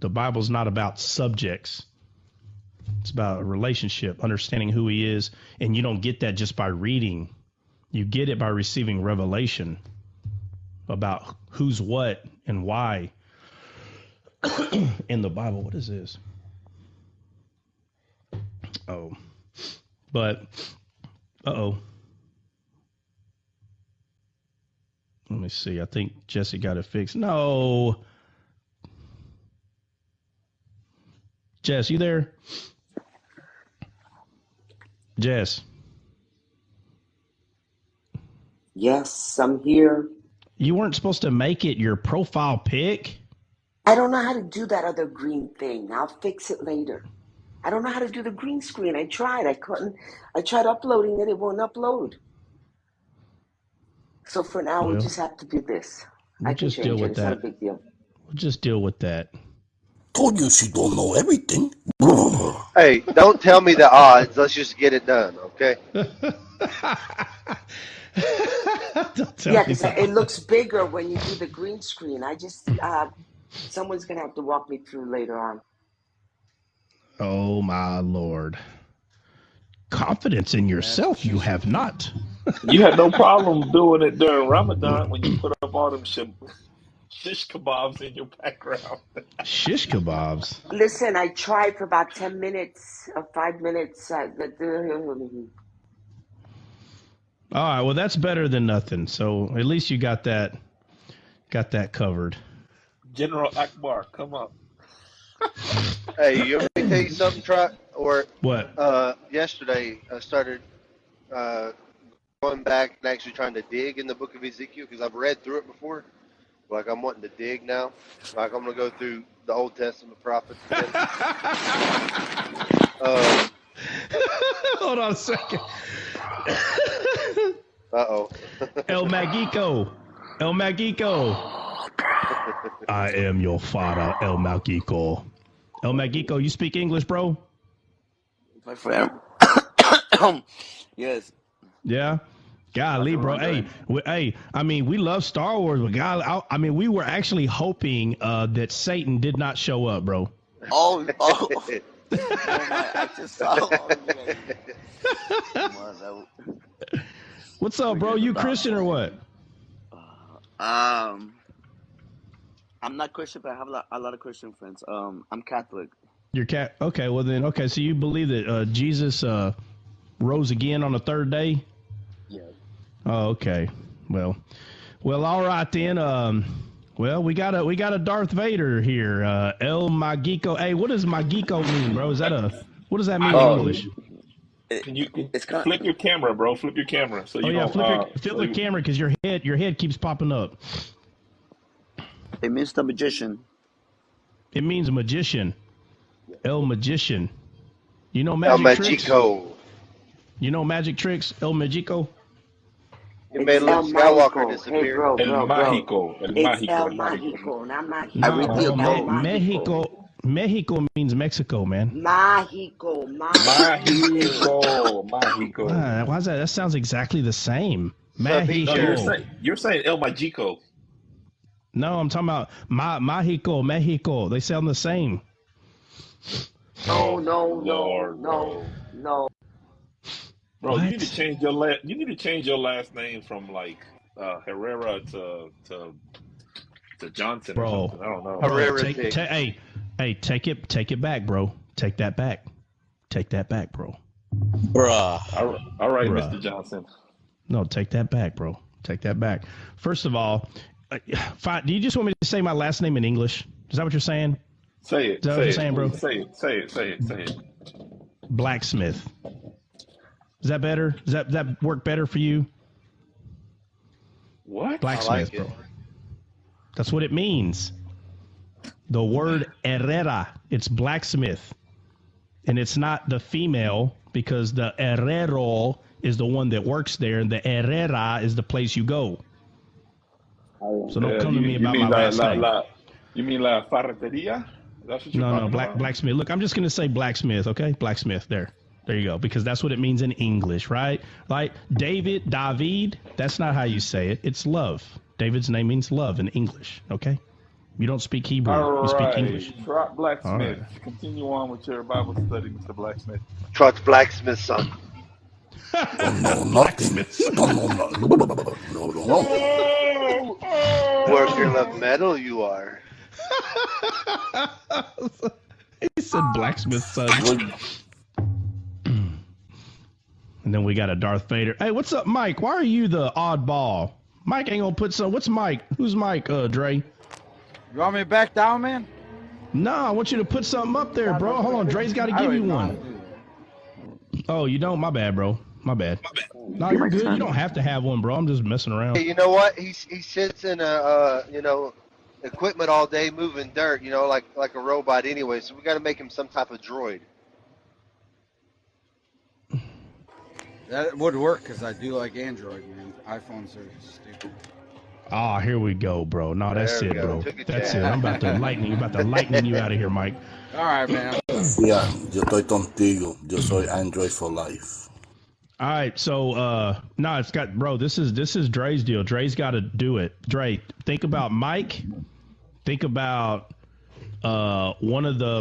the Bible's not about subjects. It's about a relationship, understanding who he is. And you don't get that just by reading. You get it by receiving revelation about who's what and why in the Bible. What is this? Oh, but, uh-oh. Let me see. I think Jesse got it fixed. No. Jess, you there? Jess. Yes, I'm here. You weren't supposed to make it your profile pic? I don't know how to do that other green thing. I'll fix it later. I don't know how to do the green screen. I tried. I couldn't. I tried uploading it. It won't upload. So for now, we just have to do this. I can just deal change it. with It's that. not a big deal. We'll just deal with that. Told you she don't know everything. Hey, don't tell me the odds. Let's just get it done, okay? Yeah, because it looks bigger when you do the green screen. I just, someone's going to have to walk me through later on. Oh my Lord. Confidence in yourself you have not. You had no problem doing it during Ramadan when you put up all them shish kebabs in your background. Shish kebabs. Listen, I tried for about 10 minutes or 5 minutes. All right, well that's better than nothing. So at least you got that covered. General Akbar, come up. Hey, you want me to tell you something, Trot? Or What? yesterday I started going back and actually trying to dig in the book of Ezekiel because I've read through it before. Like I'm wanting to dig now. Like I'm gonna go through the Old Testament prophets again. Hold on a second. Uh-oh. El Magico. I am your father, El Magico. El Magico, you speak English, bro? My friend. Yes. Yeah. Golly, bro. Hey, I mean, we love Star Wars, but God, I mean, we were actually hoping that Satan did not show up, bro. Oh my! I just saw. What's up, bro? You Christian or what? I'm not Christian, but I have a lot of Christian friends. I'm Catholic. You're Okay, well then, okay. So you believe that Jesus rose again on the third day? Yeah. Oh, okay. Well, all right then. Well, we got a Darth Vader here. El Magico. Hey, what does Magico mean, bro? What does that mean in English? Can you flip your camera, bro? Flip your camera. So you flip your camera because your head keeps popping up. It means the magician. It means magician. El Magician. You know magic tricks? El Magico. You know magic tricks? El Magico? You made Luke Skywalker disappear. Hey, bro. El Mágico. It's El Mágico, not Mágico. Mexico means Mexico, man. Mágico. Why is that? That sounds exactly the same. Mexico. No, you're saying El Magico. No, I'm talking about Mexico. They sound the same. No. Bro, what? you need to change your last name from like Herrera to Johnson, bro, or something. I don't know. Herrera. Take it back, bro. Take that back. Take that back, bro. Bruh. All right, Bruh. Mr. Johnson. No, take that back, bro. Take that back. First of all, do you just want me to say my last name in English? Is that what you're saying? Say it. Is that what you're saying, bro? Say it. Blacksmith. Is that better? Does that work better for you? What? Blacksmith, bro. That's what it means. The word herrera, it's blacksmith. And it's not the female because the herrero is the one that works there and the herrera is the place you go. So don't come to me about my last name. You mean la ferreteria? That's what you're talking about? Blacksmith. Look, I'm just going to say blacksmith, okay? Blacksmith, there you go, because that's what it means in English, right? Like David, that's not how you say it. It's love. David's name means love in English, okay? You don't speak Hebrew. You speak English. Trot Blacksmith. Right. Continue on with your Bible study, Mr. Blacksmith. Trot's Blacksmith, son. Blacksmith. No. Worker of metal, you are. He said blacksmith, son. And then we got a Darth Vader. Hey, what's up, Mike? Why are you the oddball? Mike ain't gonna put some. What's Mike? Who's Mike, Dre? You want me to back down, man? No, I want you to put something up there, bro. Hold on, Dre's got to give you one. Oh, you don't? My bad, bro. My bad. No, you're good. You don't have to have one, bro. I'm just messing around. Hey, you know what? He sits in equipment all day moving dirt, like a robot anyway. So we got to make him some type of droid. That would work because I do like Android, man. iPhones are stupid. Oh, here we go, bro. No, that's it, bro. That's it. I'm about to lightning you out of here, Mike. All right, man. Yeah, yo estoy contigo. Yo soy Android for life. All right, so no, it's got, bro. This is Dre's deal. Dre's got to do it. Dre, think about Mike. Think about one of the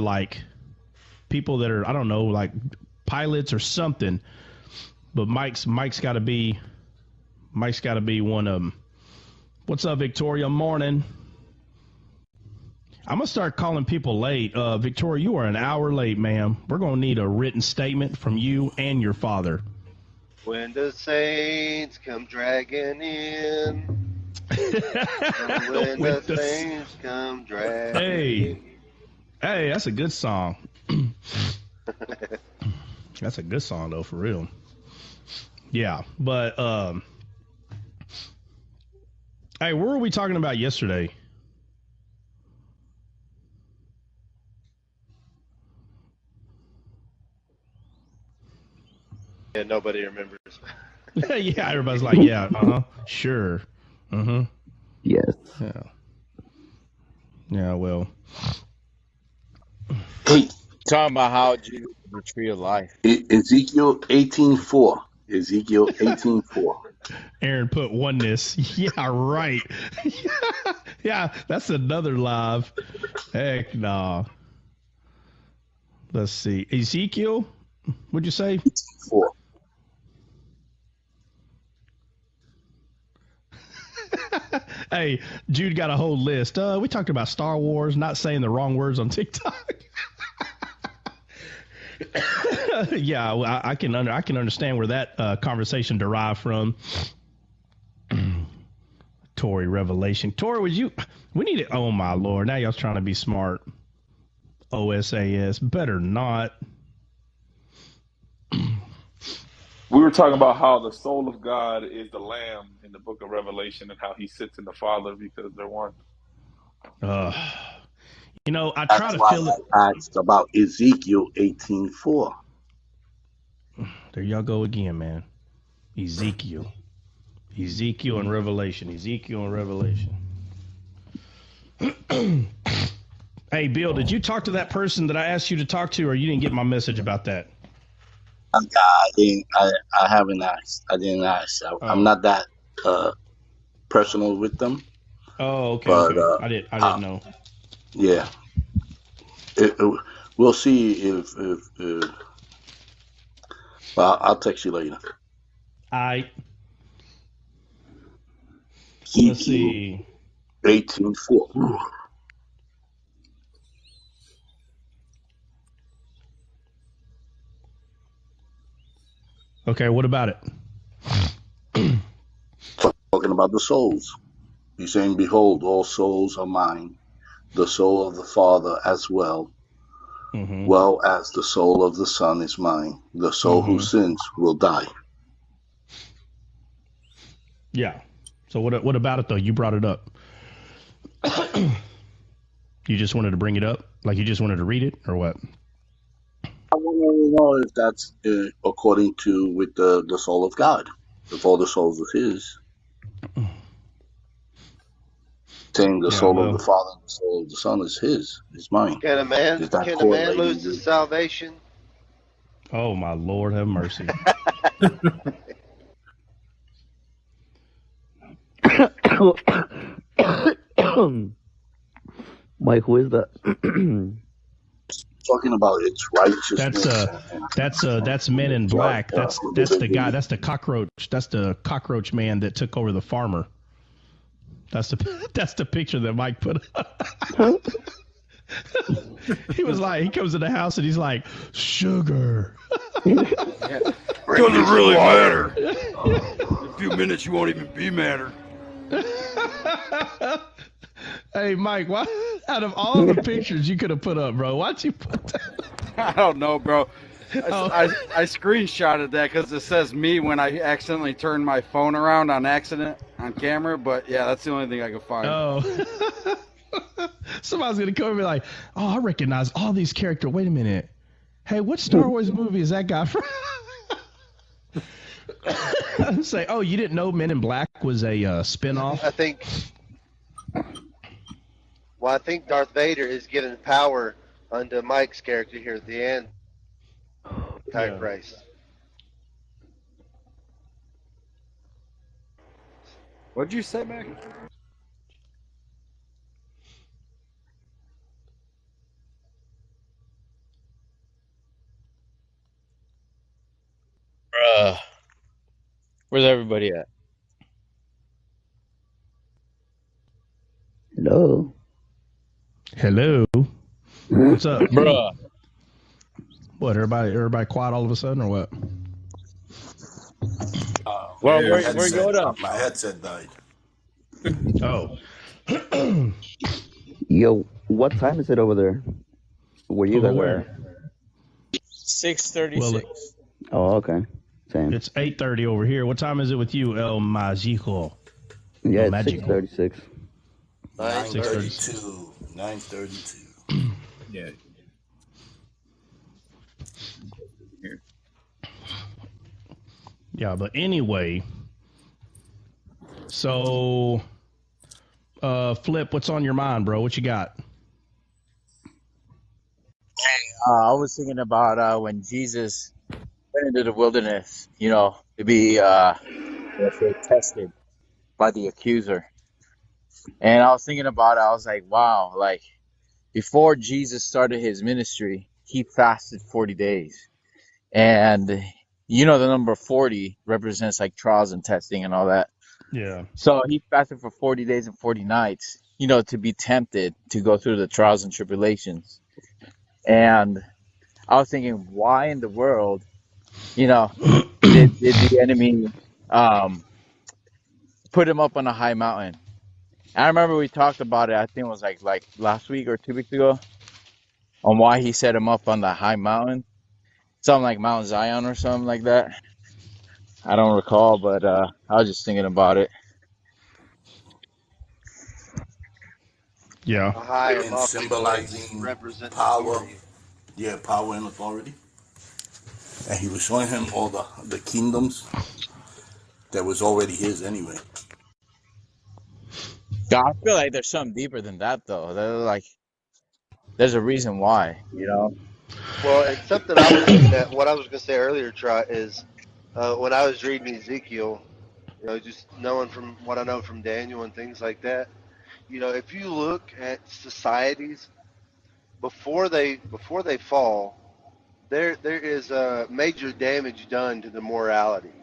people that are, I don't know, like pilots or something. But Mike's got to be one of them. What's up, Victoria? Morning. I'm gonna start calling people late. Victoria, you are an hour late, ma'am. We're gonna need a written statement from you and your father. When the saints come dragging in. When the saints come dragging in. Hey, that's a good song. That's a good song, though, for real. Yeah, but, hey, what were we talking about yesterday? Yeah, nobody remembers. Yeah, everybody's like, yeah, sure. Yes. Yeah. Yeah, well. Hey, Talking about how Jesus is the tree of life. Ezekiel 18:4. Ezekiel 18:4. Aaron put oneness. Yeah, right. Yeah, that's another live. Heck no. Let's see. Ezekiel, what'd you say? 4. Hey, Jude got a whole list. We talked about Star Wars, not saying the wrong words on TikTok. Yeah, well, I can understand where that conversation derived from. Tory Revelation. Tory, we need it. Oh my Lord. Now y'all's trying to be smart. OSAS. Better not. We were talking about how the soul of God is the Lamb in the book of Revelation and how he sits in the Father because they're one. You know, I try That's to why feel it. I asked about Ezekiel 18:4. There y'all go again, man. Ezekiel and Revelation. Ezekiel and Revelation. Hey, Bill, did you talk to that person that I asked you to talk to, or you didn't get my message about that? I haven't asked. I didn't ask. I'm not that personal with them. Oh, okay, But, okay. I didn't know. Yeah. We'll see if well, I'll text you later. Let's see. 18:4. Okay, what about it? Talking about the souls. He's saying, behold, all souls are mine, the soul of the Father as well, well as the soul of the Son is mine. The soul who sins will die. Yeah. So what about it, though? You brought it up. You just wanted to bring it up? Like you just wanted to read it, or what? I want to know if that's according to with the soul of God. If all the souls are his. Saying the soul of the Father and the soul of the Son is his, is mine. Can a man lose his salvation? Oh my Lord, have mercy. Mike, who is that? Talking about its righteousness. That's Men in Black. That's the guy. That's the cockroach. That's the cockroach man that took over the farmer. That's the picture that Mike put up. He was like, he comes to the house and he's like, sugar. Doesn't really matter. In a few minutes, you won't even be madder. Hey, Mike, why, out of all the pictures you could have put up, bro, why'd you put that? I don't know, bro. I screenshotted that because it says me when I accidentally turned my phone around on accident on camera. But yeah, that's the only thing I could find. Oh. Somebody's going to come and be like, oh, I recognize all these characters. Wait a minute. Hey, what Star Wars movie is that guy from? Say, oh, you didn't know Men in Black was a spinoff? I think Darth Vader is given power unto Mike's character here at the end. Antichrist. What'd you say, Mac? Where's everybody at? Hello. Hello. What's up? Bruh. What, everybody quiet all of a sudden or what? Well, My where headset, you go? my headset died. Oh. Yo, what time is it over there? Where you Over guys are where? at? 6:36. Oh, okay. Same. It's 8:30 over here. What time is it with you, El Magico? Yeah, El it's Magico. 6:36. 9:32. 9:32. Yeah. Yeah, but anyway, so Flip, what's on your mind, bro? What you got? I was thinking about when Jesus went into the wilderness, to be let's say tested by the accuser. And I was thinking about it, I was like, wow, like before Jesus started his ministry, he fasted 40 days. And the number 40 represents like trials and testing and all that. Yeah. So he fasted for 40 days and 40 nights, to be tempted to go through the trials and tribulations. And I was thinking, why in the world, did the enemy put him up on a high mountain? I remember we talked about it, I think it was like last week or 2 weeks ago, on why he set him up on the high mountain. Something like Mount Zion or something like that. I don't recall, but I was just thinking about it. Yeah. A high and And lofty place symbolizing representing power. authority. Yeah, power and authority. And he was showing him all the kingdoms that was already his anyway. Yeah, I feel like there's something deeper than that, though. There's a reason why, Well, and something I was looking at, what I was going to say earlier, Trot, is when I was reading Ezekiel, just knowing from what I know from Daniel and things like that, if you look at societies before they fall, there is major damage done to the morality,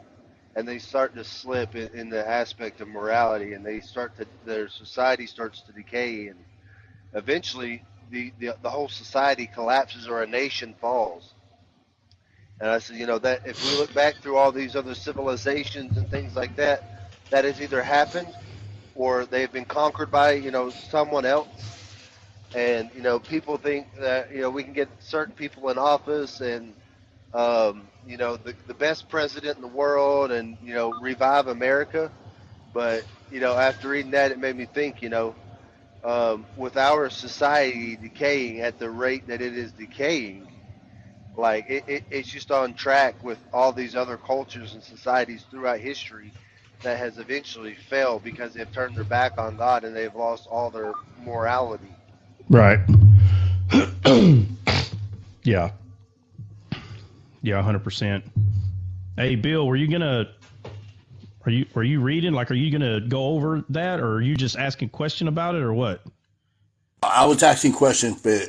and they start to slip in the aspect of morality, and their society starts to decay, and eventually the whole society collapses or a nation falls. And I said, that if we look back through all these other civilizations and things like that, that has either happened or they've been conquered by, someone else. And, people think that, we can get certain people in office and, the best president in the world and, revive America. But, after reading that, it made me think, with our society decaying at the rate that it is decaying, like it's just on track with all these other cultures and societies throughout history that has eventually failed because they've turned their back on God and they've lost all their morality. Right. Yeah. Yeah, 100%. Hey, Bill, are you reading? Like, are you gonna go over that, or are you just asking a question about it, or what? I was asking questions, but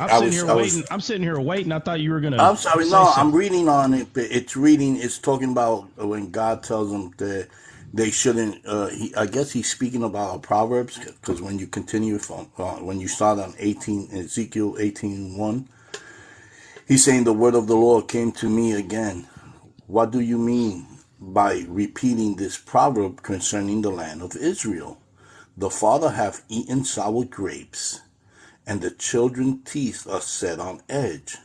I'm sitting here waiting. I thought you were gonna I'm sorry. say No, I'm something. reading on it, but it's talking about when God tells them that they shouldn't. I guess he's speaking about Proverbs, because when you continue from when you start on Ezekiel 18:1, he's saying the word of the Lord came to me again. What do you mean by repeating this proverb concerning the land of Israel? The father hath eaten sour grapes, and the children's teeth are set on edge.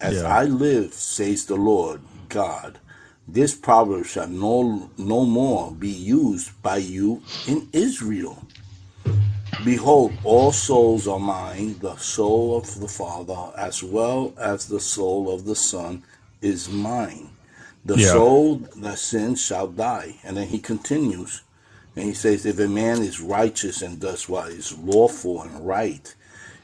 As Yeah. I live, says the Lord God, this proverb shall no more be used by you in Israel. Behold, all souls are mine, the soul of the Father, as well as the soul of the Son, is mine. The Yeah. soul that sins shall die. And then he continues, and he says, if a man is righteous and does what is lawful and right,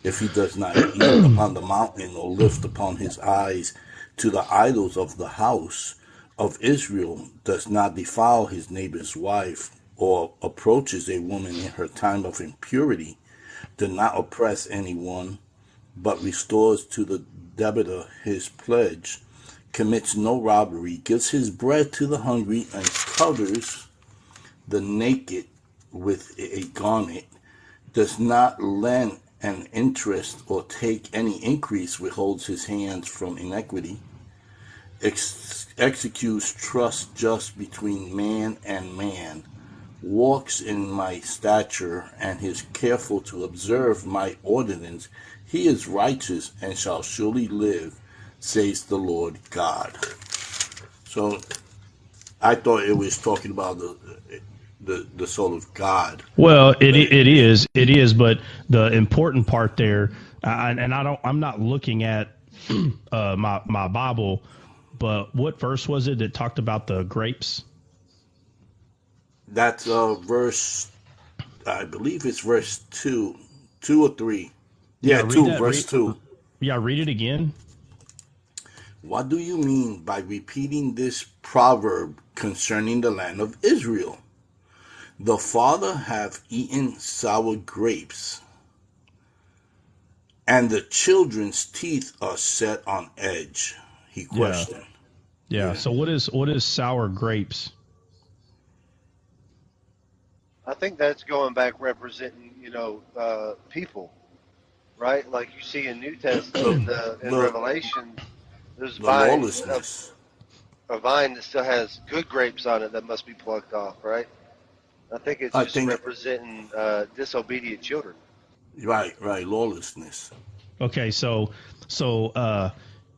if he does not eat upon the mountain or lift upon his eyes to the idols of the house of Israel, does not defile his neighbor's wife, or approaches a woman in her time of impurity, does not oppress anyone, but restores to the debtor his pledge, commits no robbery, gives his bread to the hungry, and covers the naked with a garment, does not lend an interest or take any increase, withholds his hands from iniquity, executes trust just between man and man, walks in my stature, and is careful to observe my ordinance, he is righteous and shall surely live, says the Lord God. So I thought it was talking about the soul of God. Well, it is, but the important part there, I'm not looking at my Bible, but what verse was it that talked about the grapes? That's verse, I believe it's verse 2 or 3. Yeah, 2, verse 2. Yeah, read it again. What do you mean by repeating this proverb concerning the land of Israel? The father hath eaten sour grapes, and the children's teeth are set on edge. He questioned. Yeah. So what is sour grapes? I think that's going back representing, people, right? Like you see in New Testament, in Revelation, there's lawlessness. A vine that still has good grapes on it that must be plucked off, right? I think it's representing disobedient children. Right, lawlessness. Okay, so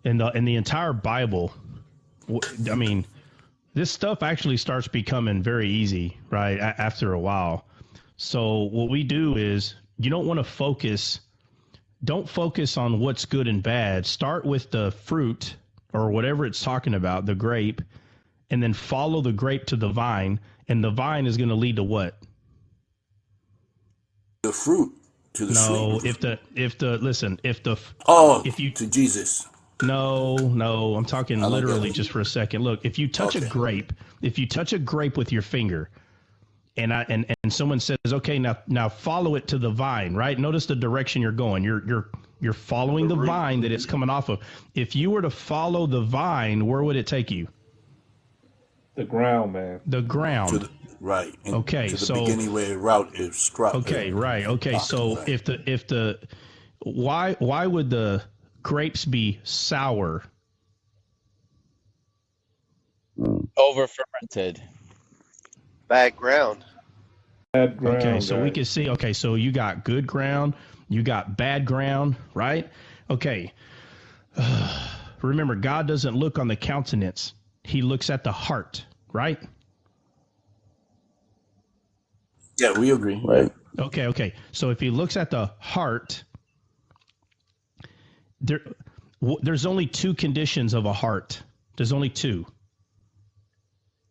in the entire Bible, I mean, this stuff actually starts becoming very easy, right, after a while. So what we do is you don't want to focus on what's good and bad. Start with the fruit or whatever it's talking about, the grape, and then follow the grape to the vine, and the vine is going to lead to what? The fruit to the to Jesus. No, I'm talking literally just for a second. Look, if you touch a grape with your finger, and someone says, okay, now follow it to the vine, right? Notice the direction you're going. You're following the vine that it's coming off of. If you were to follow the vine, where would it take you? The ground, man. The ground. Right. Okay. To the beginning where the route is struck. Okay. Right. Okay. So if the why would the grapes be sour? Over fermented. Bad ground. Okay. So we can see. Okay. So you got good ground. You got bad ground. Right. Okay. Remember, God doesn't look on the countenance. He looks at the heart, right? Yeah, we agree. Right. Okay. So if he looks at the heart, there's only two conditions of a heart. There's only two.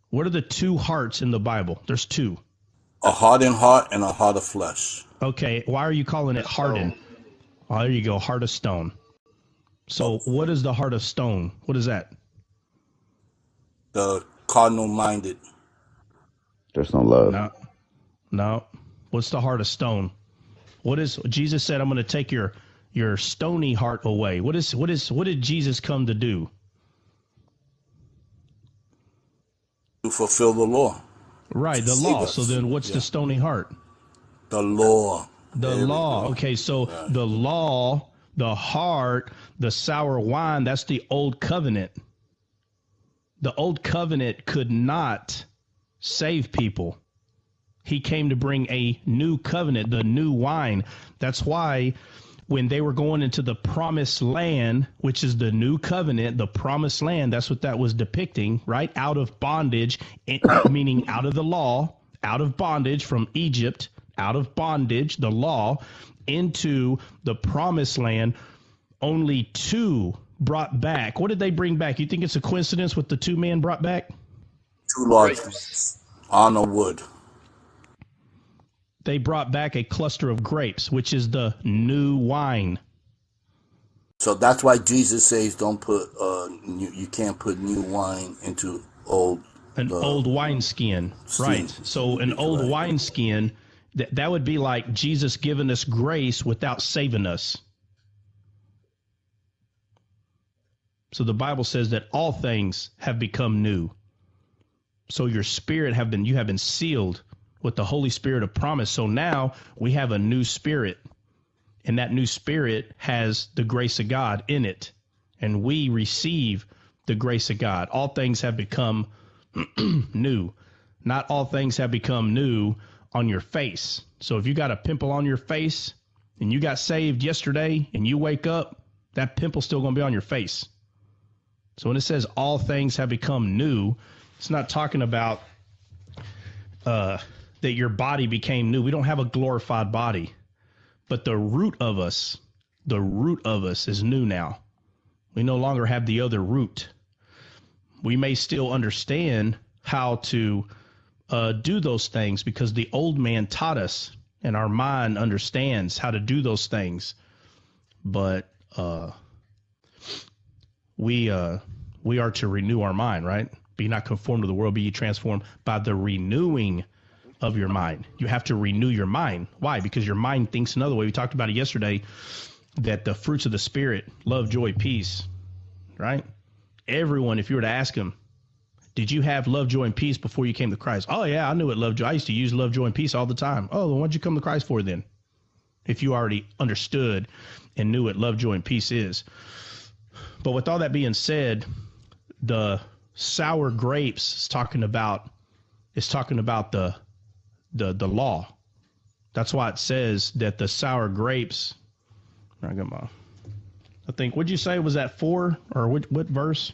What are the two hearts in the Bible? There's two. A hardened heart and a heart of flesh. Okay, why are you calling it hardened? Oh, there you go, heart of stone. So what is the heart of stone? What is that? The carnal-minded. There's no love. No. What's the heart of stone? What is Jesus said? I'm going to take your stony heart away. What did Jesus come to do? To fulfill the law. Right, the law. So then, what's the stony heart? The law. The law. Okay, so the law, the heart, the sour wine. That's the old covenant. The old covenant could not save people. He came to bring a new covenant, the new wine. That's why when they were going into the promised land, which is the new covenant, the promised land, that's what that was depicting, right? Out of bondage, meaning out of the law, out of bondage from Egypt, out of bondage, the law, into the promised land, only two brought back. What did they bring back? You think it's a coincidence what the two men brought back? Two large ones on a wood. They brought back a cluster of grapes, which is the new wine. So that's why Jesus says don't put you can't put new wine into old wineskin, right? So an old wineskin, that would be like Jesus giving us grace without saving us. So the Bible says that all things have become new. So your spirit you have been sealed with the Holy Spirit of promise. So now we have a new spirit, and that new spirit has the grace of God in it. And we receive the grace of God. All things have become new. Not all things have become new on your face. So if you got a pimple on your face and you got saved yesterday and you wake up, that pimple's still going to be on your face. So when it says all things have become new, it's not talking about that your body became new. We don't have a glorified body, but the root of us is new now. We no longer have the other root. We may still understand how to do those things because the old man taught us and our mind understands how to do those things. But we are to renew our mind, right? Be not conformed to the world, be ye transformed by the renewing of your mind. You have to renew your mind. Why? Because your mind thinks another way. We talked about it yesterday, that the fruits of the Spirit, love, joy, peace, right? Everyone, if you were to ask them, did you have love, joy, and peace before you came to Christ? Oh, yeah, I knew what love, joy. I used to use love, joy, and peace all the time. Oh, then what'd you come to Christ for then? If you already understood and knew what love, joy, and peace is. But with all that being said, the sour grapes is talking about the law. That's why it says that the sour grapes. I think, what'd you say? Was that 4 or what verse?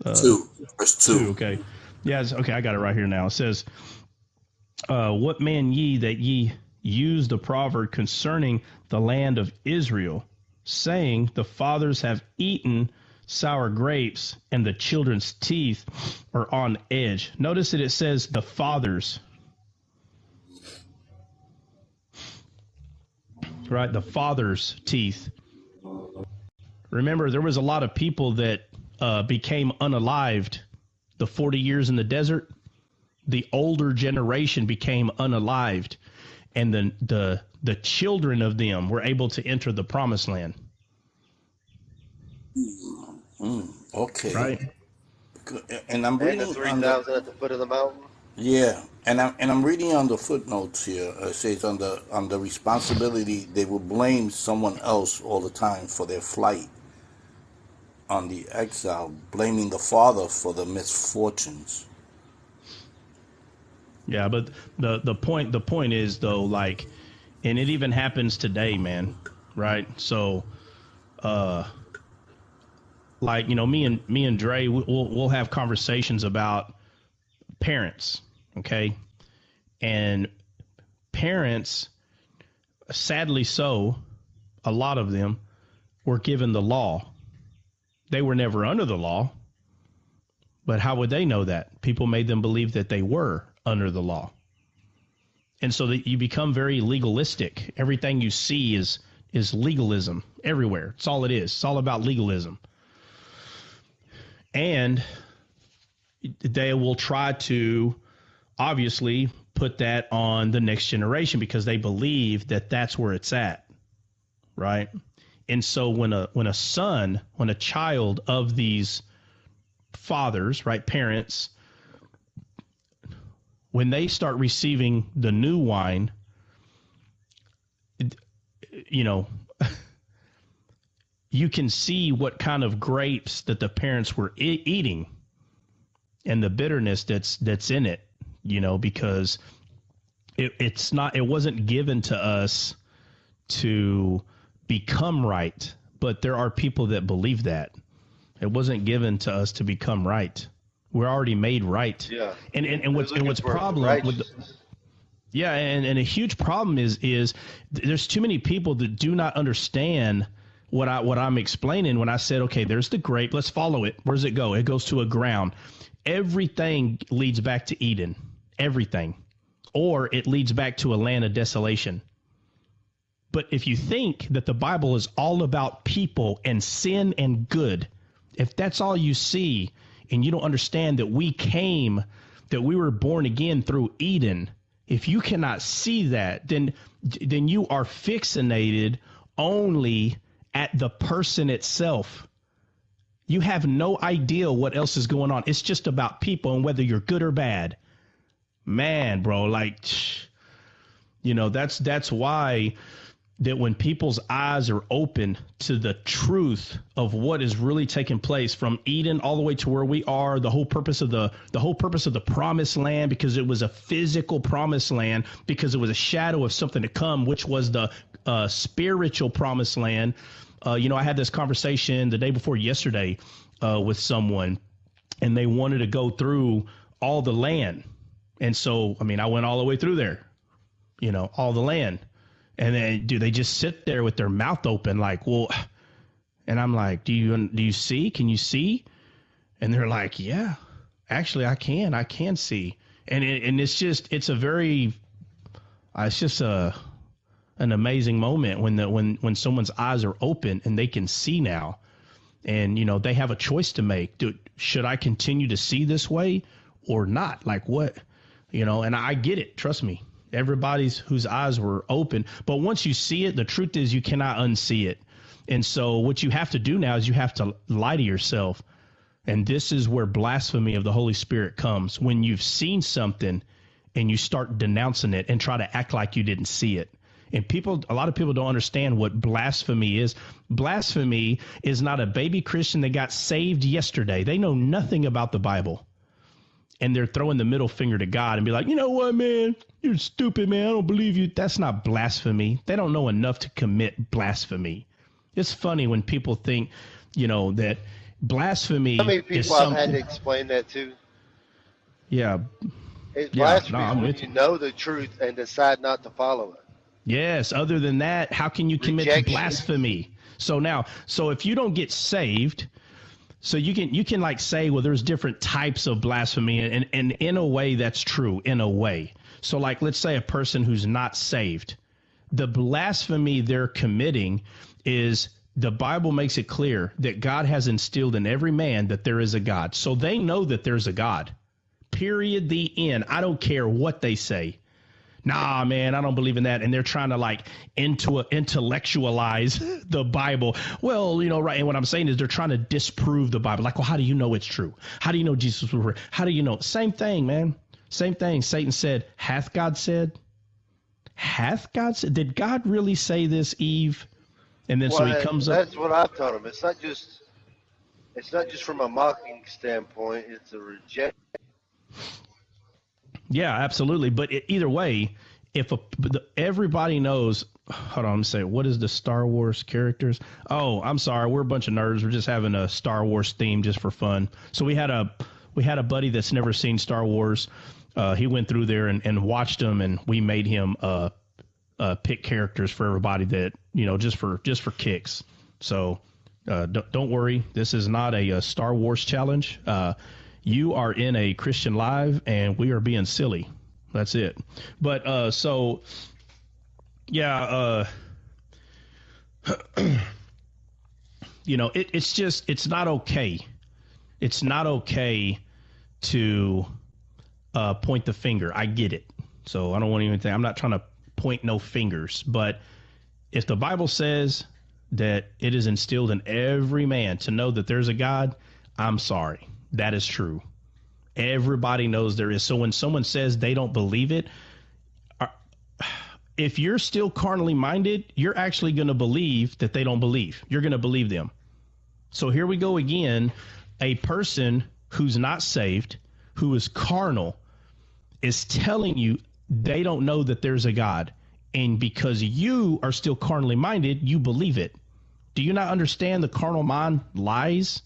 2, verse 2. Okay. Yeah. Okay. I got it right here now. It says, what man ye that ye use the proverb concerning the land of Israel, saying the fathers have eaten sour grapes and the children's teeth are on edge. Notice that it says the fathers, right? The fathers' teeth. Remember, there was a lot of people that became unalived the 40 years in the desert. The older generation became unalived, and the children of them were able to enter the promised land. Okay. Right. And I'm reading and the 3,000 at the foot of the mountain. Yeah, and I'm reading on the footnotes here. It says on the responsibility, they will blame someone else all the time for their flight on the exile, blaming the father for the misfortunes. Yeah, but the point is though, like, and it even happens today, man. Right. So, like, you know, me and Dre, we'll have conversations about parents. Okay. And parents, sadly so, a lot of them were given the law. They were never under the law. But how would they know that? People made them believe that they were under the law. And so that you become very legalistic. Everything you see is legalism everywhere. It's all it is. It's all about legalism. And they will try to obviously put that on the next generation because they believe that that's where it's at, right? And so when a child of these fathers, right, parents, when they start receiving the new wine, you know, you can see what kind of grapes that the parents were eating and the bitterness that's in it, you know, because it wasn't given to us to become right, but there are people that believe that. It wasn't given to us to become right. We're already made right. Yeah. And what's problem with and a huge problem is there's too many people that do not understand what I'm explaining when I said, okay, there's the grape, let's follow it. Where does it go? It goes to a ground. Everything leads back to Eden. Everything. Or it leads back to a land of desolation. But if you think that the Bible is all about people and sin and good, if that's all you see and you don't understand that we were born again through Eden, if you cannot see that, then you are fixated only at the person itself. You have no idea what else is going on. It's just about people and whether you're good or bad. Man, bro, like, that's why that when people's eyes are open to the truth of what is really taking place from Eden all the way to where we are, the whole purpose of the promised land, because it was a physical promised land, because it was a shadow of something to come, which was the spiritual promised land. I had this conversation the day before yesterday with someone, and they wanted to go through all the land. And so, I went all the way through there, all the land. And then they just sit there with their mouth open like, well, and I'm like, do you see? Can you see? And they're like, yeah, actually I can see. And it's just an amazing moment when someone's eyes are open and they can see now, and they have a choice to make. Should I continue to see this way or not? Like what, and I get it. Trust me, everybody's whose eyes were open. But once you see it, the truth is you cannot unsee it. And so what you have to do now is you have to lie to yourself. And this is where blasphemy of the Holy Spirit comes, when you've seen something and you start denouncing it and try to act like you didn't see it. And a lot of people don't understand what blasphemy is. Blasphemy is not a baby Christian that got saved yesterday. They know nothing about the Bible. And they're throwing the middle finger to God and be like, you know what, man, you're stupid, man. I don't believe you. That's not blasphemy. They don't know enough to commit blasphemy. It's funny when people think, that blasphemy. How many people I've had to explain that to? Yeah. Blasphemy when you know the truth and decide not to follow it. Yes. Other than that, how can you commit blasphemy? So if you don't get saved, so you can like say, well, there's different types of blasphemy, and in a way that's true, in a way. So like, let's say a person who's not saved, the blasphemy they're committing is, the Bible makes it clear that God has instilled in every man that there is a God. So they know that there's a God. Period. The end. I don't care what they say. Nah, man, I don't believe in that. And they're trying to like intellectualize the Bible. Well, right. And what I'm saying is they're trying to disprove the Bible. Like, well, how do you know it's true? How do you know Jesus was real? How do you know? Same thing, man. Same thing. Satan said, hath God said? Hath God said? Did God really say this, Eve? And then so he comes up. That's what I've taught him. It's not just from a mocking standpoint. It's a rejection. Yeah, absolutely. But either way, everybody knows. Hold on, I'm saying, what is the Star Wars characters? Oh, I'm sorry, we're a bunch of nerds. We're just having a Star Wars theme just for fun. So we had a buddy that's never seen Star Wars. He went through there and watched them, and we made him pick characters for everybody that just for kicks. So don't worry, this is not a Star Wars challenge. You are in a Christian Live, and we are being silly. That's it. But yeah, it's not okay. It's not okay to point the finger. I get it. So I don't want to even think. I'm not trying to point no fingers. But if the Bible says that it is instilled in every man to know that there's a God, I'm sorry. That is true. Everybody knows there is. So when someone says they don't believe it, if you're still carnally minded, you're actually going to believe that they don't believe. You're going to believe them. So here we go again. A person who's not saved, who is carnal, is telling you they don't know that there's a God. And because you are still carnally minded, you believe it. Do you not understand the carnal mind lies?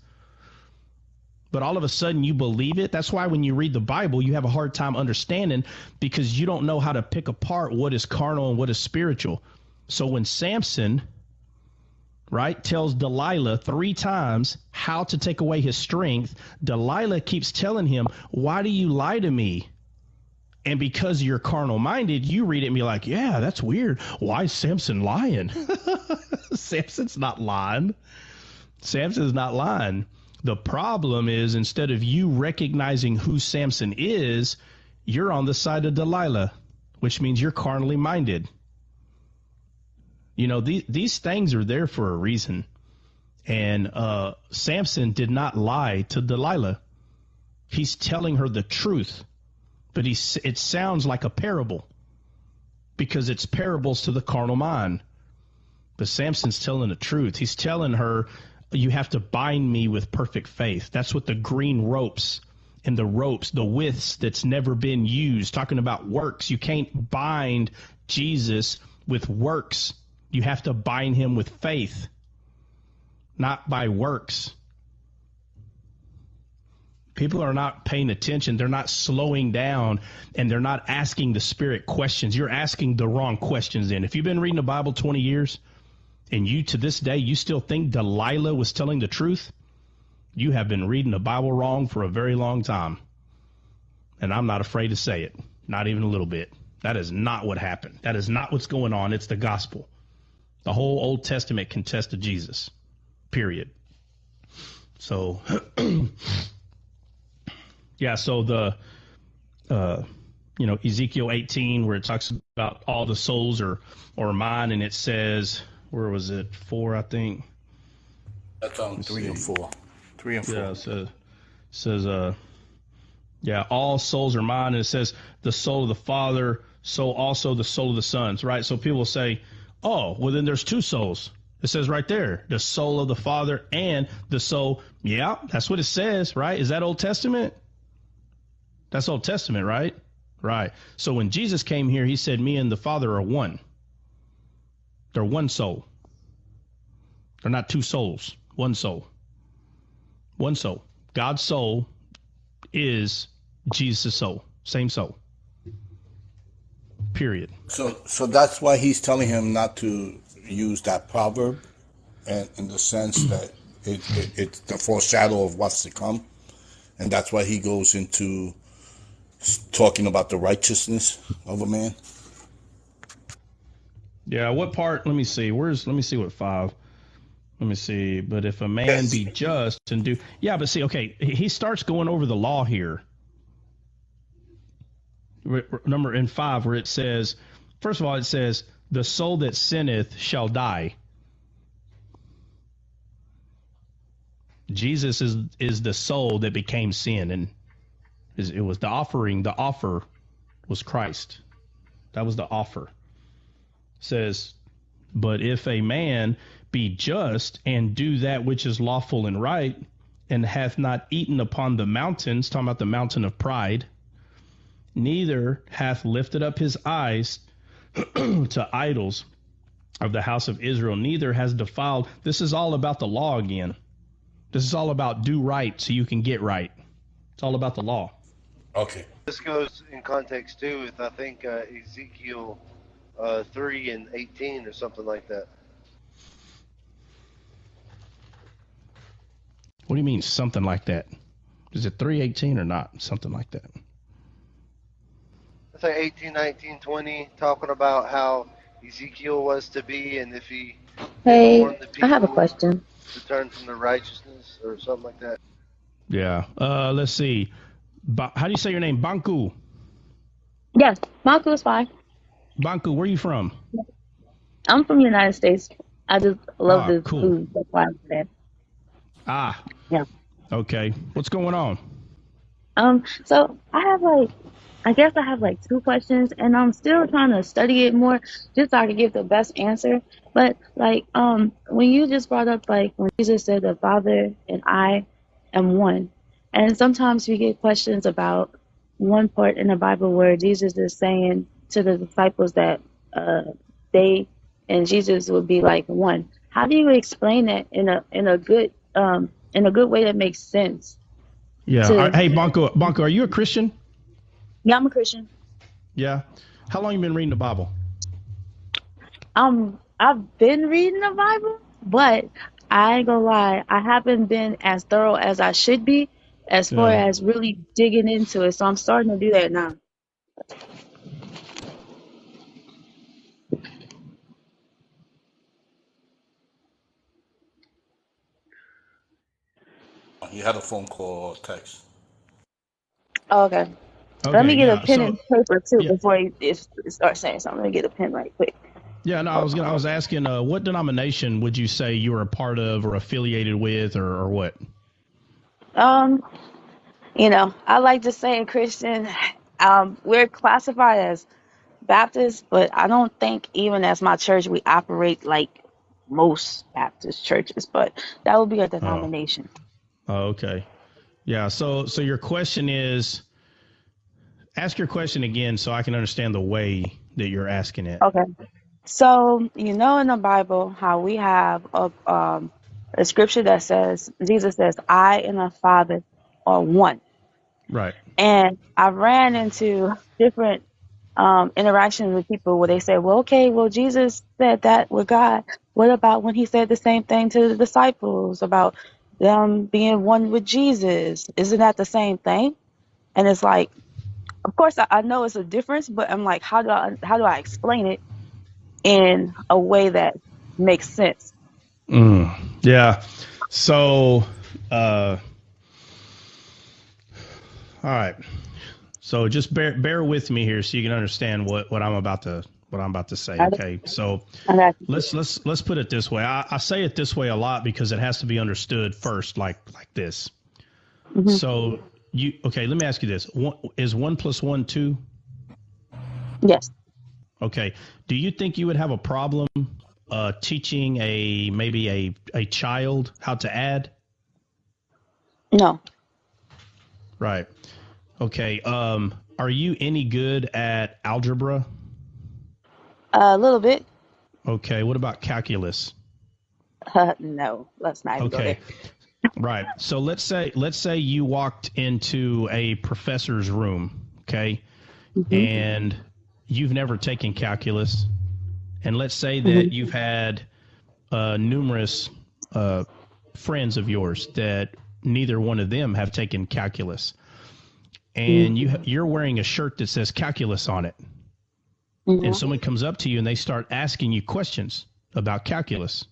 But all of a sudden you believe it. That's why when you read the Bible, you have a hard time understanding, because you don't know how to pick apart what is carnal and what is spiritual. So when Samson, right, tells Delilah 3 times how to take away his strength, Delilah keeps telling him, why do you lie to me? And because you're carnal minded, you read it and be like, yeah, that's weird. Why is Samson lying? Samson's not lying. Samson's not lying. The problem is, instead of you recognizing who Samson is, you're on the side of Delilah, which means you're carnally minded. These things are there for a reason. And Samson did not lie to Delilah. He's telling her the truth, but it sounds like a parable because it's parables to the carnal mind. But Samson's telling the truth. He's telling her, you have to bind me with perfect faith. That's what the green ropes and the ropes, the withs that's never been used, talking about works. You can't bind Jesus with works. You have to bind him with faith, not by works. People are not paying attention. They're not slowing down, and they're not asking the Spirit questions. You're asking the wrong questions then. If you've been reading the Bible 20 years, and you to this day, you still think Delilah was telling the truth, you have been reading the Bible wrong for a very long time. And I'm not afraid to say it, not even a little bit. That is not what happened. That is not what's going on. It's the gospel. The whole Old Testament contests to Jesus, period. So, yeah, so the, Ezekiel 18, where it talks about all the souls are mine, and it says, where was it? 4, I think. That's on 3 and 4. 3 and 4. Yeah, it says, all souls are mine. And it says, the soul of the Father, so also the soul of the sons, right? So people will say, oh, well, then there's 2 souls. It says right there, the soul of the Father and the soul. Yeah, that's what it says, right? Is that Old Testament? That's Old Testament, right? Right. So when Jesus came here, he said, me and the Father are one. They're one soul. They're not 2 souls. One soul. One soul. God's soul is Jesus' soul. Same soul. Period. So that's why he's telling him not to use that proverb, and in the sense that it's the foreshadow of what's to come, and that's why he goes into talking about the righteousness of a man. Yeah, what part? Let me see. Let me see what 5. Let me see. But if a man be just and do. Yeah, but see, okay, he starts going over the law here. Number in 5, where it says, first of all, it says, the soul that sinneth shall die. Jesus is the soul that became sin, and it was the offering. The offer was Christ. That was the offer. It says, but if a man be just and do that which is lawful and right, and hath not eaten upon the mountains, talking about the mountain of pride, neither hath lifted up his eyes to idols of the house of Israel, neither has defiled. This is all about the law again. This is all about do right so you can get right. It's all about the law. Okay. This goes in context too with, I think, Ezekiel 3 and 18 or something like that. What do you mean something like that? Is it 3:18 or not? Something like that. It's like 18, 19, 20, talking about how Ezekiel was to be, and if he Hey, I have a question. to turn from the righteousness or something like that. Yeah. Let's see. How do you say your name? Banku. Yes, Marco is fine. Banku, where are you from? I'm from the United States. I just love the cool. food. That's why I'm there. Yeah. Okay. What's going on? So I guess I have 2 questions, and I'm still trying to study it more just so I can give the best answer. But when you just brought up when Jesus said the Father and I am one, and sometimes we get questions about one part in the Bible where Jesus is saying to the disciples that they and Jesus would be one. How do you explain that in a good way that makes sense? Yeah. Hey, Banku, are you a Christian? Yeah, I'm a Christian. Yeah. How long you been reading the Bible? I've been reading the Bible, but I ain't gonna lie, I haven't been as thorough as I should be as far as really digging into it. So I'm starting to do that now. He had a phone call or text. Oh, okay. Let me get a pen and paper too before it starts saying something. Let me get a pen right quick. Yeah, no, I was asking, what denomination would you say you were a part of or affiliated with or what? Um, I like to say in Christian, we're classified as Baptist, but I don't think even as my church we operate like most Baptist churches, but that would be a Oh, denomination. okay. Yeah. So your question is, ask your question again so I can understand the way that you're asking it. Okay. So, in the Bible, how we have a scripture that says, Jesus says, I and the Father are one. Right. And I ran into different interactions with people where they say, well, okay, well, Jesus said that with God. What about when he said the same thing to the disciples about them being one with Jesus? Isn't that the same thing? And it's like, of course, I know it's a difference, but I'm like, how do I explain it in a way that makes sense? Yeah. So, all right. So just bear with me here so you can understand what I'm about to say. I, Okay. So I got you. let's put it this way. I say it this way a lot because it has to be understood first, like this. Hmm. So let me ask you this. Is 1 + 1 2? Yes. Okay. Do you think you would have a problem teaching maybe a child how to add? No. Right. Okay. Are you any good at algebra? A little bit. Okay. What about calculus? No. Let's not even go there. Okay. Right. So let's say you walked into a professor's room, okay, Hmm. and you've never taken calculus, and let's say Hmm. that you've had numerous friends of yours that neither one of them have taken calculus, and you're wearing a shirt that says calculus on it, and Hmm. someone comes up to you and they start asking you questions about calculus.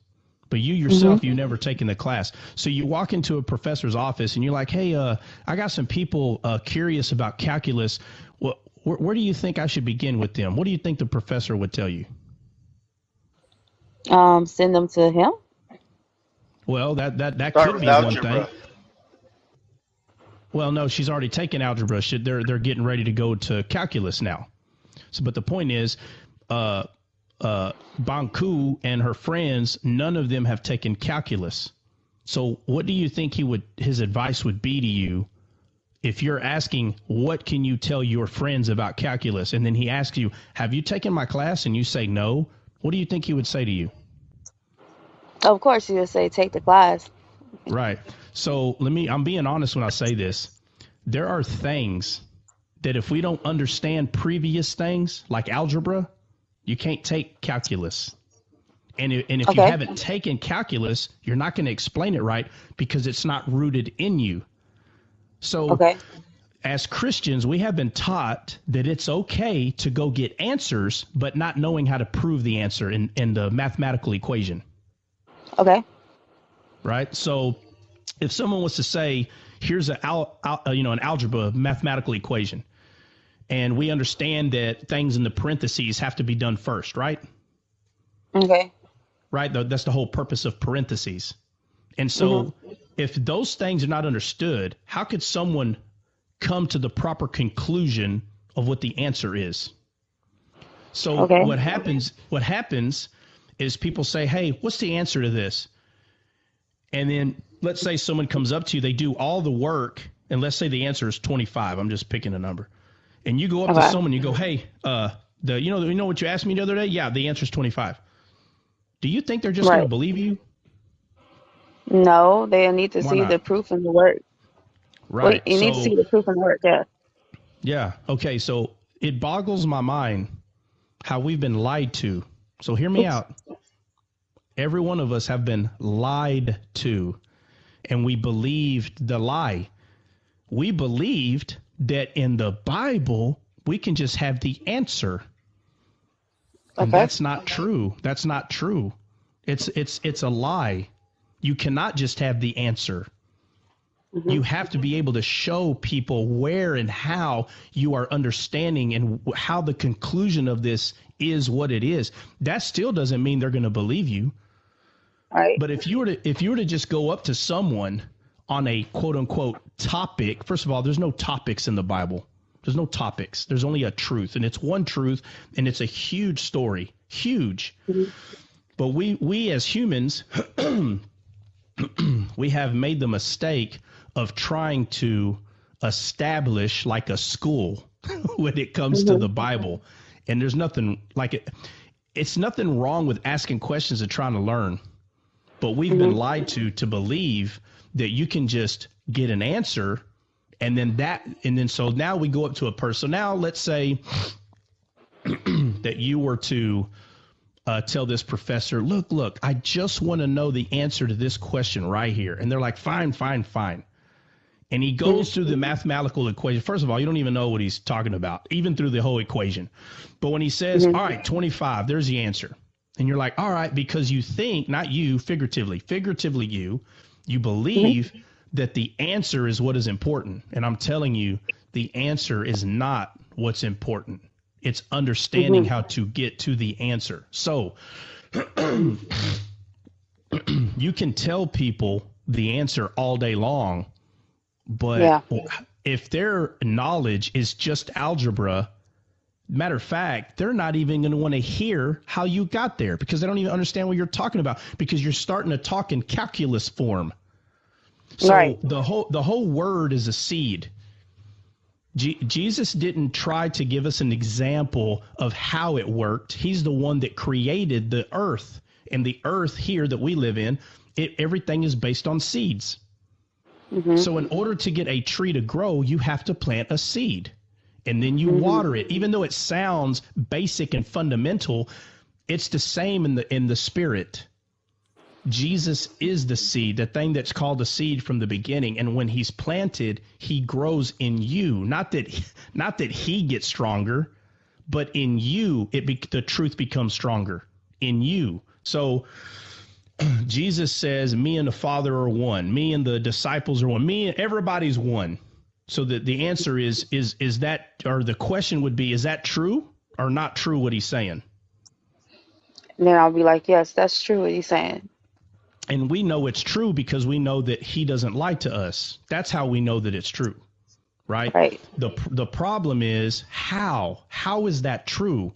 But you Hmm. yourself, you never taken the class. So you walk into a professor's office and you're like, hey, I got some people curious about calculus. Where do you think I should begin with them? What do you think the professor would tell you? Send them to him. Well, that Start could with be one thing. algebra. Well, no, she's already taken algebra. They're getting ready to go to calculus now. So, but the point is, Banku and her friends, none of them have taken calculus. So what do you think his advice would be to you if you're asking, what can you tell your friends about calculus? And then he asks you, have you taken my class? And you say no. What do you think he would say to you? Of course, you would say take the class. Right. So I'm being honest when I say this. There are things that if we don't understand previous things like algebra, you can't take calculus. And if you Okay. haven't taken calculus, you're not going to explain it right because it's not rooted in you. So Okay. as Christians, we have been taught that it's okay to go get answers, but not knowing how to prove the answer in the mathematical equation. Okay. Right. So if someone was to say, here's an algebra mathematical equation, and we understand that things in the parentheses have to be done first, right? Okay. Right? That's the whole purpose of parentheses. And so if those things are not understood, how could someone come to the proper conclusion of what the answer is? So Okay. what happens is people say, hey, what's the answer to this? And then let's say someone comes up to you, they do all the work, and let's say the answer is 25. I'm just picking a number. And you go up to Okay. someone, you go, hey, you know what you asked me the other day? Yeah, the answer is 25. Do you think they're just going to Right. believe you? No, they need to Why see not? the proof in the work. Well, Right. you need to see So, the proof in the work. Yeah. yeah. Okay. So it boggles my mind how we've been lied to. So hear me Oops. out. Every one of us have been lied to, and we believed the lie. We believed that in the Bible, we can just have the answer. And Okay. that's not true. That's not true. It's a lie. You cannot just have the answer. You have to be able to show people where and how you are understanding and how the conclusion of this is what it is. That still doesn't mean they're going to believe you. Right. But if you were to just go up to someone on a quote unquote topic, first of all, there's no topics in the Bible. There's no topics. There's only a truth, and it's one truth, and it's a huge story, huge. Mm-hmm. But we as humans, we have made the mistake of trying to establish like a school when it comes to the Bible. And there's nothing like it. It's nothing wrong with asking questions and trying to learn. But we've been lied to believe that you can just get an answer. And then so now we go up to a person. So now let's say that you were to tell this professor, look, I just want to know the answer to this question right here. And they're like, fine. And he goes through the mathematical equation. First of all, you don't even know what he's talking about, even through the whole equation. But when he says, all right, 25, there's the answer. And you're like, all right, because you think, not you, figuratively you believe that the answer is what is important. And I'm telling you, the answer is not what's important. It's understanding how to get to the answer. So you can tell people the answer all day long, but if their knowledge is just algebra, matter of fact, they're not even going to want to hear how you got there because they don't even understand what you're talking about because you're starting to talk in calculus form. So the whole word is a seed. Jesus didn't try to give us an example of how it worked. He's the one that created the earth, and the earth here that we live in, everything is based on seeds. So in order to get a tree to grow, you have to plant a seed, and then you water it. Even though it sounds basic and fundamental, it's the same in the spirit. Jesus is the seed, the thing that's called a seed from the beginning. And when he's planted, he grows in you. Not that he gets stronger, but in you, the truth becomes stronger in you. So Jesus says, me and the Father are one. Me and the disciples are one. Me and everybody's one. So the answer is that, or the question would be, is that true or not true what he's saying? And then I'll be like, yes, that's true what he's saying. And we know it's true because we know that he doesn't lie to us. That's how we know that it's true, right? Right. The problem is how is that true?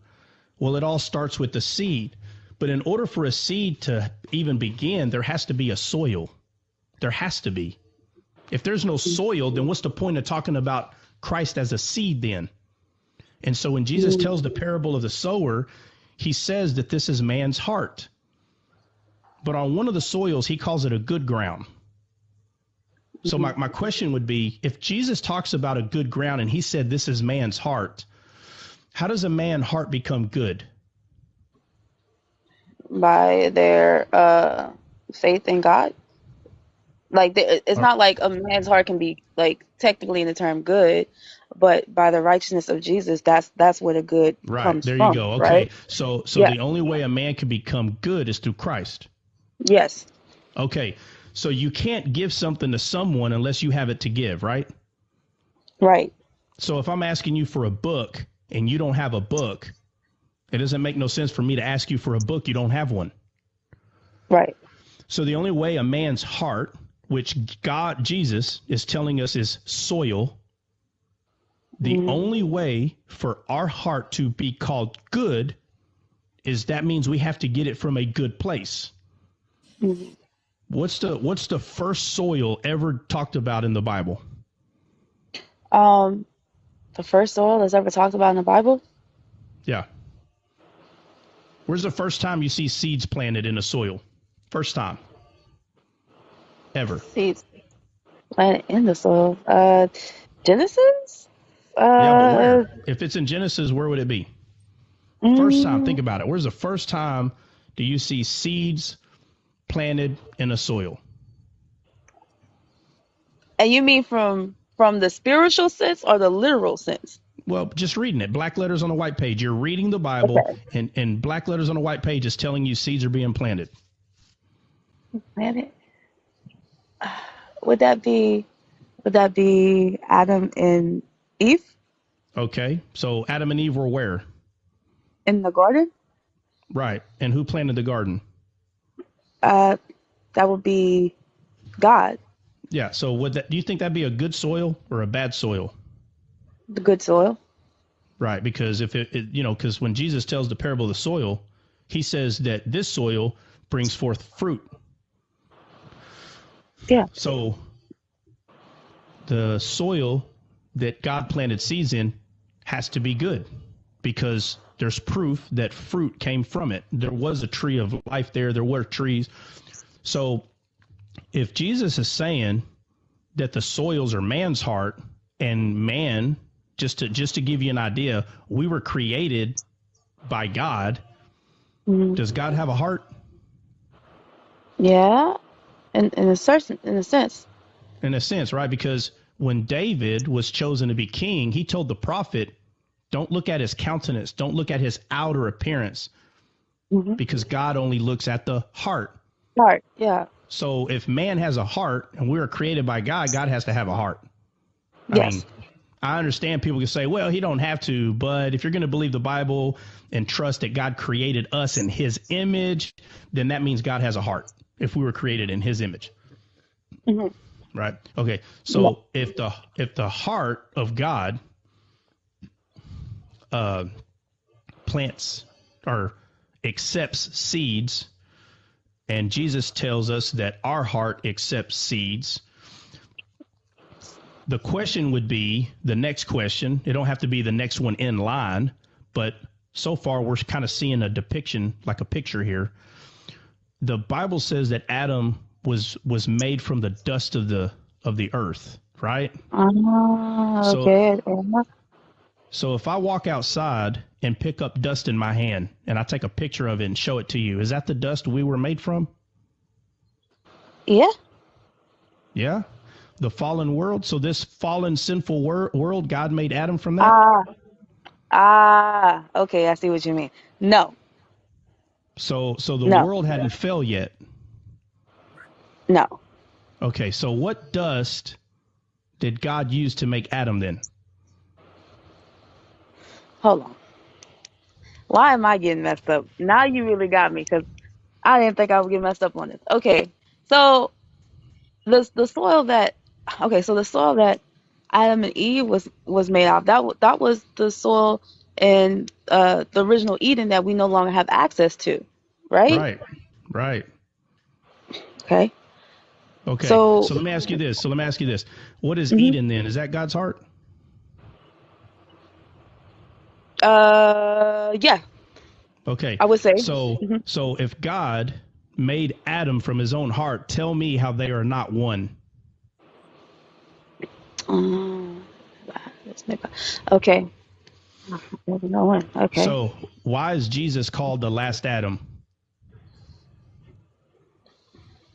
Well, it all starts with the seed. But in order for a seed to even begin, there has to be a soil. There has to be. If there's no soil, then what's the point of talking about Christ as a seed then? And so when Jesus tells the parable of the sower, he says that this is man's heart. But on one of the soils, he calls it a good ground. So my question would be, if Jesus talks about a good ground and he said this is man's heart, how does a man's heart become good? By their faith in God. Like it's not like a man's heart can be like technically in the term good, but by the righteousness of Jesus, that's where the good comes there from. You go. Okay. Right? So the only way a man can become good is through Christ. Yes. Okay. So you can't give something to someone unless you have it to give, right? Right. So if I'm asking you for a book and you don't have a book, it doesn't make no sense for me to ask you for a book. You don't have one. Right. So the only way a man's heart, which Jesus is telling us is soil, the only way for our heart to be called good is that means we have to get it from a good place. What's the first soil ever talked about in the Bible? The first soil that's ever talked about in the Bible? Yeah. Where's the first time you see seeds planted in a soil? First time. Ever. Seeds planted in the soil. Genesis? Yeah, but where? If it's in Genesis, where would it be? First time, think about it. Where's the first time do you see seeds planted in a soil? And you mean from the spiritual sense or the literal sense? Well, just reading it. Black letters on a white page. You're reading the Bible, and black letters on a white page is telling you seeds are being planted. Planted? Would that be Would that be Adam and Eve Okay, so Adam and Eve were where? in the garden? Right. And who planted the garden? That would be God, Yeah. So do you think that'd be a good soil or a bad soil? the good soil. Right. Because if because when Jesus tells the parable of the soil, he says that this soil brings forth fruit. Yeah. So the soil that God planted seeds in has to be good, because there's proof that fruit came from it. There was a tree of life there. There were trees. So if Jesus is saying that the soils are man's heart, and man, just to give you an idea, we were created by God. Mm-hmm. Does God have a heart? Yeah, in a sense. In a sense, right? Because when David was chosen to be king, he told the prophet, don't look at his countenance, don't look at his outer appearance, Mm-hmm. because God only looks at the heart. Heart, yeah. So if man has a heart and we are created by God, God has to have a heart. Yes. I understand people can say, well, he don't have to, but if you're going to believe the Bible and trust that God created us in his image, then that means God has a heart if we were created in his image. Mm-hmm. Right. Okay. So if the heart of God plants or accepts seeds, and Jesus tells us that our heart accepts seeds, the question would be, the next question, it don't have to be the next one in line, but so far we're kind of seeing a depiction, like a picture here. The Bible says that Adam was made from the dust of the earth, right? Okay. So if I walk outside and pick up dust in my hand and I take a picture of it and show it to you, is that the dust we were made from? Yeah. Yeah. The fallen world. So this fallen, sinful world, God made Adam from that? Okay, I see what you mean. No. So the No. world hadn't fell yet. No. Okay, so what dust did God use to make Adam then? Hold on. Why am I getting messed up? Now you really got me, because I didn't think I would get messed up on this. Okay, so the soil that Adam and Eve was made of, that was the soil in the original Eden that we no longer have access to, right? Right. Okay. Okay. So So let me ask you this. What is mhm. Eden then? Is that God's heart? Yeah, Okay. I would say. So if God made Adam from his own heart, tell me how they are not one. Okay. Okay. So why is Jesus called the last Adam?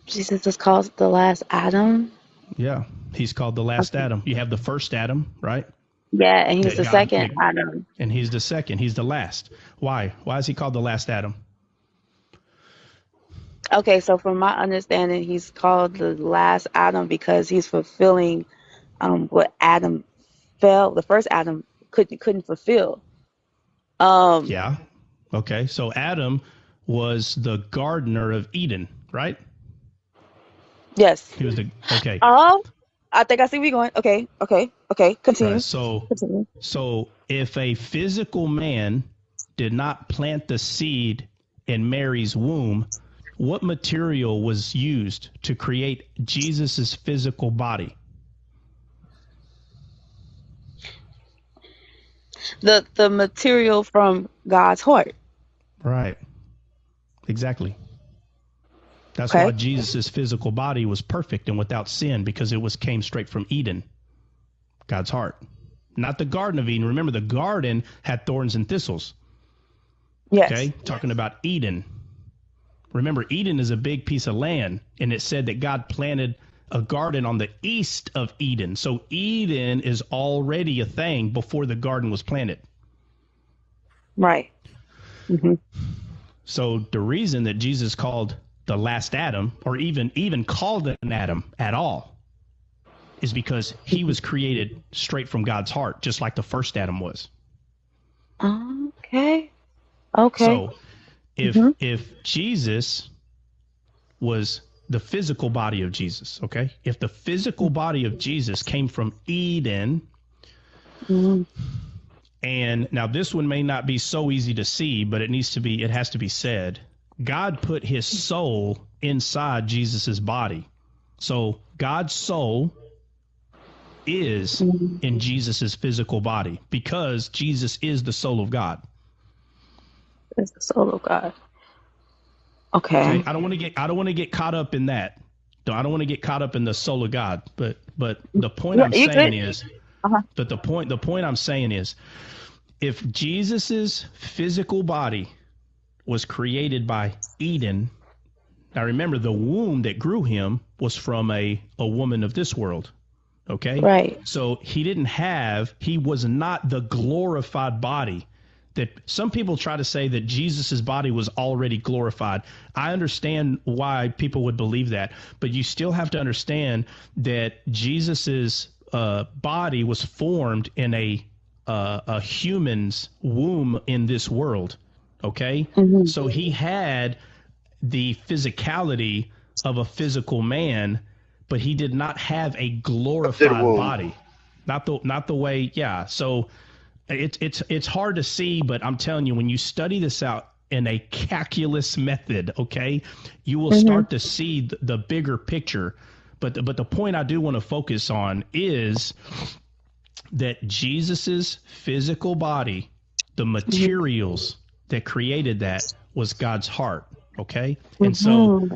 Jesus is called the last Adam. Yeah, he's called the last Adam. You have the first Adam, right? Yeah, and he's the second Adam. And he's the second. He's the last. Why? Why is he called the last Adam? Okay, so from my understanding, he's called the last Adam because he's fulfilling what Adam the first Adam couldn't fulfill. Yeah. Okay, so Adam was the gardener of Eden, right? Yes. He was okay. I think I see where you're going. Okay. Continue. Right, so if a physical man did not plant the seed in Mary's womb, what material was used to create Jesus's physical body? The material from God's heart. Right. Exactly. That's why Jesus' physical body was perfect and without sin, because it came straight from Eden, God's heart. Not the Garden of Eden. Remember, the garden had thorns and thistles. Yes. Okay, talking about Eden. Remember, Eden is a big piece of land, and it said that God planted a garden on the east of Eden. So Eden is already a thing before the garden was planted. Right. Mm-hmm. So the reason that Jesus called the last Adam, or even called an Adam at all, is because he was created straight from God's heart, just like the first Adam was. Okay. So if Jesus was the physical body of Jesus, okay? If the physical body of Jesus came from Eden, and now this one may not be so easy to see, but it has to be said. God put his soul inside Jesus's body. So God's soul is in Jesus's physical body because Jesus is the soul of God. It's the soul of God. Okay. I don't want to get caught up in that. I don't want to get caught up in the soul of God. But the point I'm saying is, but the point I'm saying is, if Jesus's physical body was created by Eden, now remember the womb that grew him was from a woman of this world. Okay. Right. So he was not the glorified body that some people try to say that Jesus's body was already glorified. I understand why people would believe that, but you still have to understand that Jesus's body was formed in a human's womb in this world. Okay. So he had the physicality of a physical man, but he did not have a glorified body. Not the way. Yeah. So it's hard to see, but I'm telling you, when you study this out in a calculus method, okay, you will start to see the bigger picture. But the point I do want to focus on is that Jesus's physical body, the materials that created that was God's heart. Okay. And so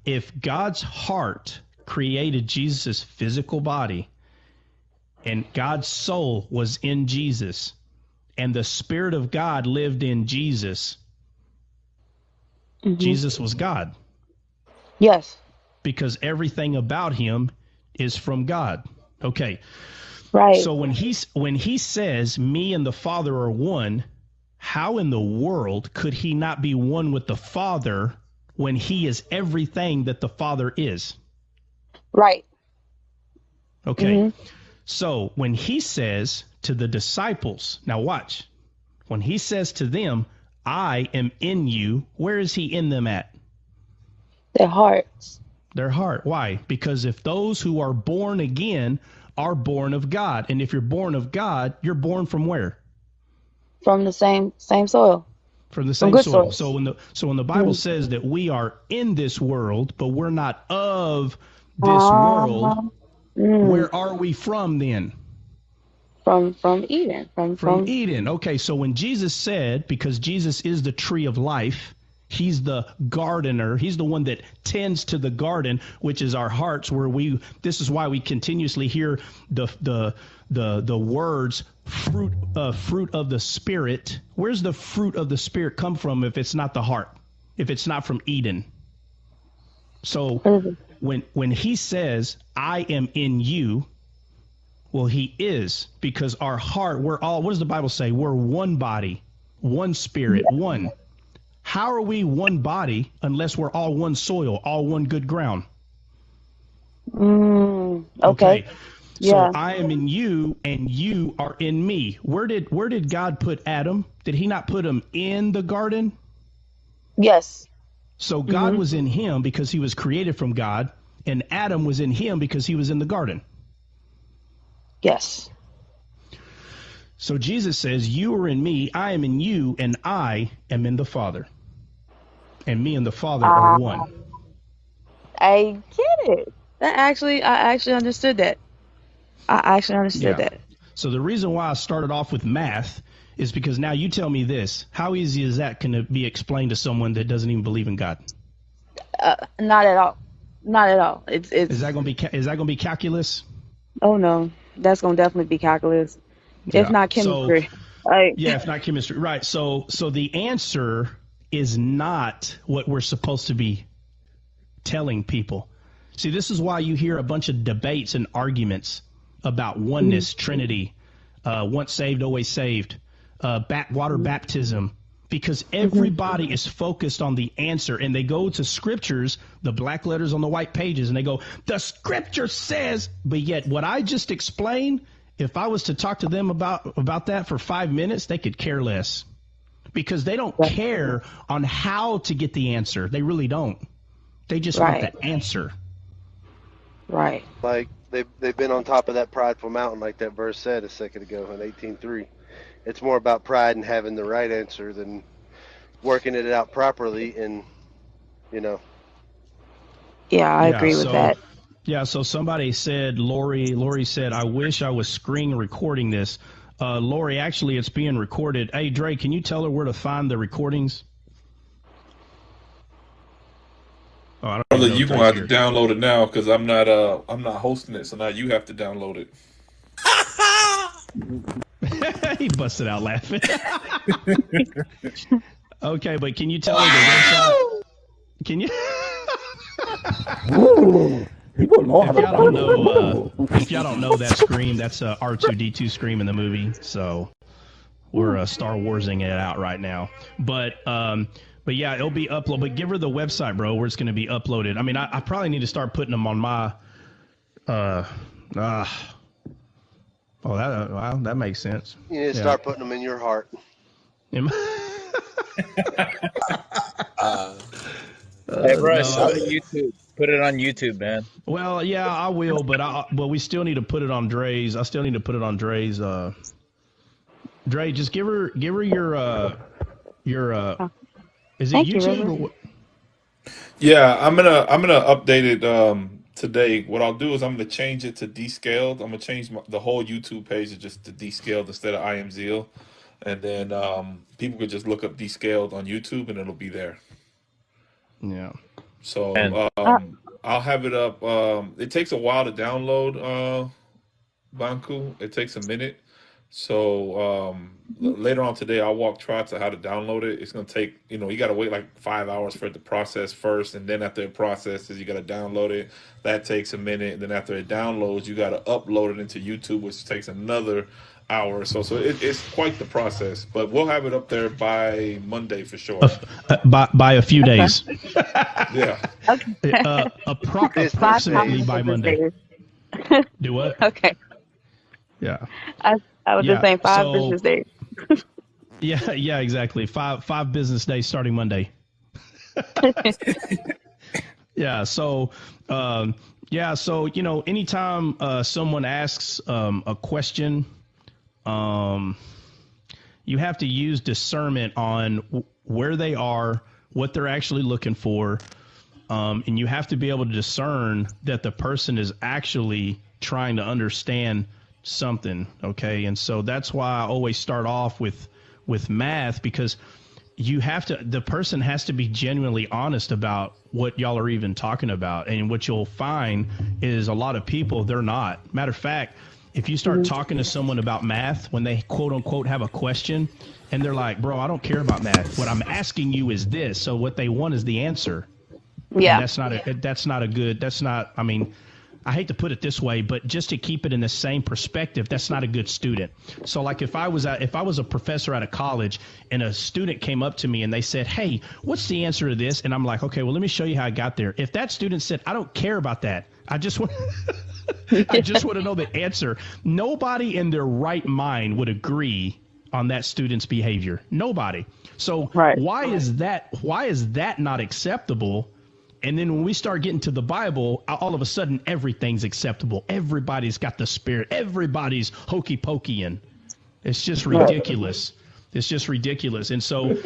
if God's heart created Jesus's physical body, and God's soul was in Jesus, and the Spirit of God lived in Jesus, Jesus was God. Yes. Because everything about him is from God. Okay. Right. So when he says, me and the Father are one, how in the world could he not be one with the Father when he is everything that the Father is? Right. Okay. So when he says to the disciples, now watch, when he says to them, I am in you, where is he in them at? Their hearts. Their heart. Why? Because if those who are born again are born of God, and if you're born of God, you're born from where? From the same soil. From the same soil. Source. So when the Bible says that we are in this world, but we're not of this world, where are we from then? From Eden. From Eden. Okay, so when Jesus said, because Jesus is the tree of life, he's the gardener, he's the one that tends to the garden, which is our hearts, this is why we continuously hear the words fruit of the Spirit. Where's the fruit of the Spirit come from if it's not the heart? If it's not from Eden? So when he says, I am in you, well, he is, because our heart, what does the Bible say? We're one body, one spirit, one. How are we one body unless we're all one soil, all one good ground? Okay. So I am in you and you are in me. Where did God put Adam? Did he not put him in the garden? Yes. So God was in him because he was created from God, and Adam was in him because he was in the garden. Yes. So Jesus says, you are in me, I am in you, and I am in the Father. And me and the Father are one. I get it. I actually understood that. I actually understood that. So the reason why I started off with math is because now you tell me this. How easy is that can be explained to someone that doesn't even believe in God? Not at all. Not at all. It's Is that going to be calculus? Oh no, that's going to definitely be calculus. Yeah. If not chemistry. If not chemistry. Right. So the answer is not what we're supposed to be telling people. See, this is why you hear a bunch of debates and arguments about oneness, Trinity, once saved, always saved, water baptism, because everybody is focused on the answer, and they go to scriptures, the black letters on the white pages, and they go, the scripture says, but yet what I just explained, if I was to talk to them about that for 5 minutes, they could care less, because they don't care on how to get the answer. They really don't. They just want the answer. Right. Like they've been on top of that prideful mountain, like that verse said a second ago in 18:3. It's more about pride and having the right answer than working it out properly, and Yeah, I agree with that. Yeah, so somebody said, Lori said, I wish I was screen recording this. Lori, actually, it's being recorded. Hey, Dre, can you tell her where to find the recordings? Oh, I don't Brother, even know you if gonna Dre's have to here. download it now because I'm not hosting it, so now you have to download it. He busted out laughing. Okay, but can you tell her the website? Can you? People know how If y'all don't know, to. if y'all don't know that scream, that's R2D2 scream in the movie. So we're Star Warsing it out right now. But yeah, it'll be uploaded. But give her the website, bro, where it's going to be uploaded. I mean, I probably need to start putting them on my. That makes sense. you need to start putting them in your heart. Hey, Russ, No, YouTube. Put it on YouTube, man. well, yeah, I will, but we still need to put it on Dre's. I still need to put it on Dre's. Dre, just give her your is it Thank you, YouTube River. or what? Yeah, I'm gonna update it today. What I'll do is I'm gonna change it to Descaled. I'm gonna change the whole YouTube page to just to Descaled instead of I Am Zeal, and then people could just look up Descaled on YouTube and it'll be there. Yeah. So And I'll have it up. It takes a while to download Banku. It takes a minute. So later on today, I'll walk Trots on how to download it. It's gonna take, you got to wait like 5 hours for it to process first, and then after it processes, you got to download it. That takes a minute, and then after it downloads, you got to upload it into YouTube, which takes another hour or so. So it's quite the process, but we'll have it up there by Monday for sure. By a few days. Yeah. Approximately by Monday. Do what? Okay. Yeah. I was just saying 5 business days. Yeah, exactly. Five business days starting Monday. Yeah. So, anytime someone asks a question, you have to use discernment on where they are, what they're actually looking for, and you have to be able to discern that the person is actually trying to understand something. Okay. And so that's why I always start off with math, because the person has to be genuinely honest about what y'all are even talking about. And what you'll find is a lot of people, they're not. Matter of fact, if you start talking to someone about math when they quote unquote have a question and they're like, bro, I don't care about math. What I'm asking you is this. So what they want is the answer. Yeah. And I hate to put it this way, but just to keep it in the same perspective, that's not a good student. So like if I was a professor at a college and a student came up to me and they said, hey, what's the answer to this? And I'm like, okay, well, let me show you how I got there. If that student said, I don't care about that, I just want to know the answer. Nobody in their right mind would agree on that student's behavior. Nobody. So why is that not acceptable? And then when we start getting to the Bible, all of a sudden everything's acceptable. Everybody's got the Spirit. Everybody's hokey pokeying. It's just ridiculous. It's just ridiculous. And so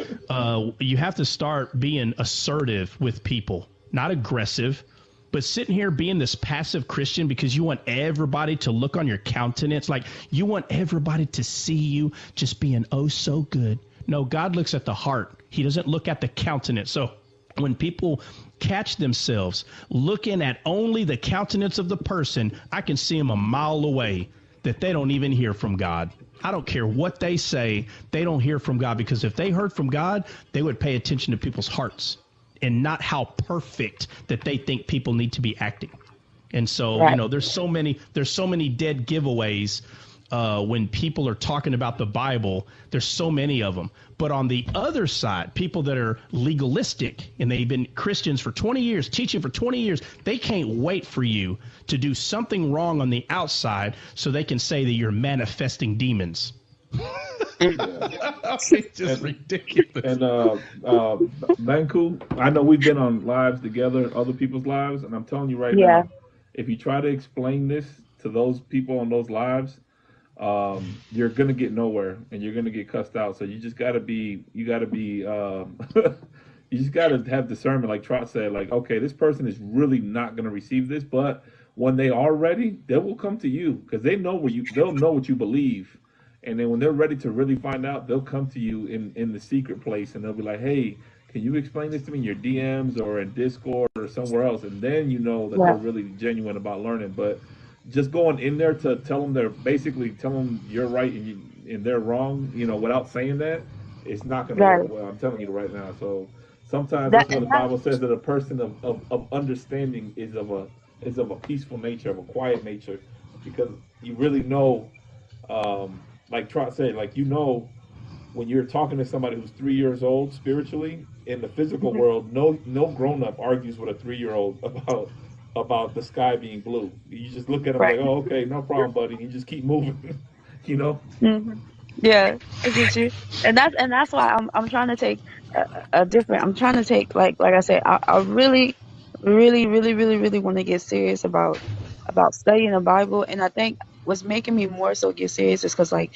you have to start being assertive with people, not aggressive, but sitting here being this passive Christian because you want everybody to look on your countenance. Like you want everybody to see you just being oh so good. No, God looks at the heart. He doesn't look at the countenance. So when people catch themselves looking at only the countenance of the person, I can see them a mile away that they don't even hear from God. I don't care what they say. They don't hear from God, because if they heard from God, they would pay attention to people's hearts and not how perfect that they think people need to be acting. And so, there's so many dead giveaways when people are talking about the Bible, there's so many of them. But on the other side, people that are legalistic and they've been Christians for 20 years, teaching for 20 years, they can't wait for you to do something wrong on the outside so they can say that you're manifesting demons. It's just ridiculous. And Banku, I know we've been on lives together, other people's lives, and I'm telling you right now, if you try to explain this to those people on those lives, you're gonna get nowhere, and you're gonna get cussed out. So you just gotta be, you just gotta have discernment. Like Trot said, like, okay, this person is really not gonna receive this, but when they are ready, they will come to you because they'll know what you believe. And then when they're ready to really find out, they'll come to you in the secret place, and they'll be like, "Hey, can you explain this to me in your DMs or in Discord or somewhere else?" And then you know that they're really genuine about learning. But just going in there to tell them you're right and they're wrong, without saying that, it's not going to work well. I'm telling you right now. So sometimes that's what the Bible says, that a person of understanding is of a peaceful nature, of a quiet nature, because you really know. Like Trot said, when you're talking to somebody who's 3 years old spiritually, in the physical world, no grown up argues with a 3-year-old about the sky being blue. You just look at them like, oh, okay, no problem, buddy. And you just keep moving, Yeah, I get you, and that's why I'm trying to take a different. I'm trying to take like I said, I really, really, really, really, really want to get serious about studying the Bible, and I think what's making me more so get serious is because I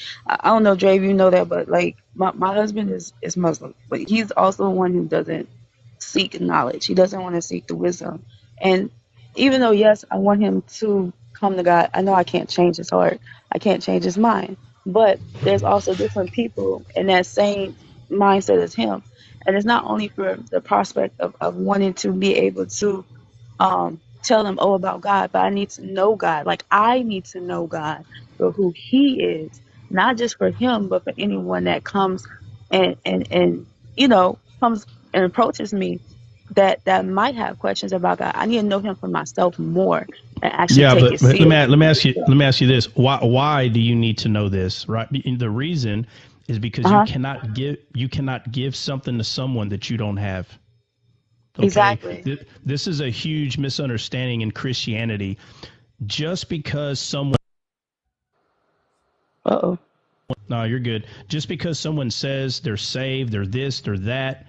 don't know, Dre, if you know that, but my husband is Muslim, but he's also one who doesn't seek knowledge. He doesn't want to seek the wisdom, and even though yes, I want him to come to God, I know I can't change his heart, I can't change his mind. But there's also different people in that same mindset as him. And it's not only for the prospect of wanting to be able to tell them, about God, but I need to know God. Like, I need to know God for who he is, not just for him, but for anyone that comes and comes and approaches me that might have questions about God. I need to know him for myself more and actually take it seriously. Let me ask you this. Why do you need to know this? Right. The reason is because you cannot give something to someone that you don't have. Okay? Exactly. This is a huge misunderstanding in Christianity. Just because someone. No, you're good. Just because someone says they're saved, they're this, they're that,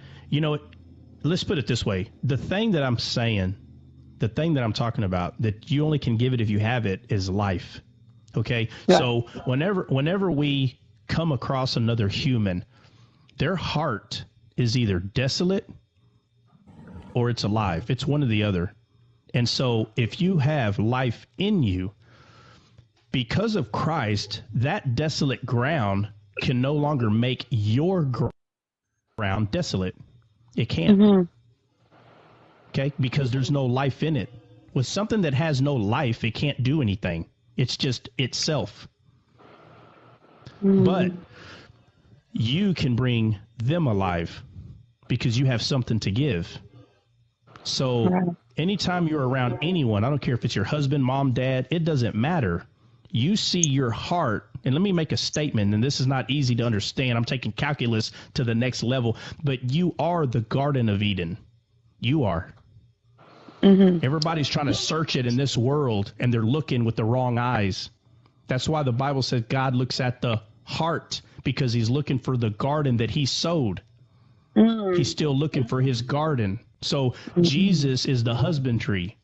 let's put it this way. The thing that I'm saying, the thing that I'm talking about, that you only can give it if you have it, is life. Okay? Yeah. So whenever we come across another human, their heart is either desolate or it's alive. It's one or the other. And so if you have life in you, because of Christ, that desolate ground can no longer make your ground desolate. It can't. Mm-hmm. Okay? Because there's no life in it. With something that has no life, it can't do anything. It's just itself. Mm-hmm. But you can bring them alive because you have something to give. So anytime you're around anyone, I don't care if it's your husband, mom, dad, it doesn't matter. You see your heart. And let me make a statement, and this is not easy to understand. I'm taking calculus to the next level, but you are the Garden of Eden. You are. Mm-hmm. Everybody's trying to search it in this world, and they're looking with the wrong eyes. That's why the Bible says God looks at the heart, because he's looking for the garden that he sowed. Mm-hmm. He's still looking for his garden. So Jesus is the husbandry.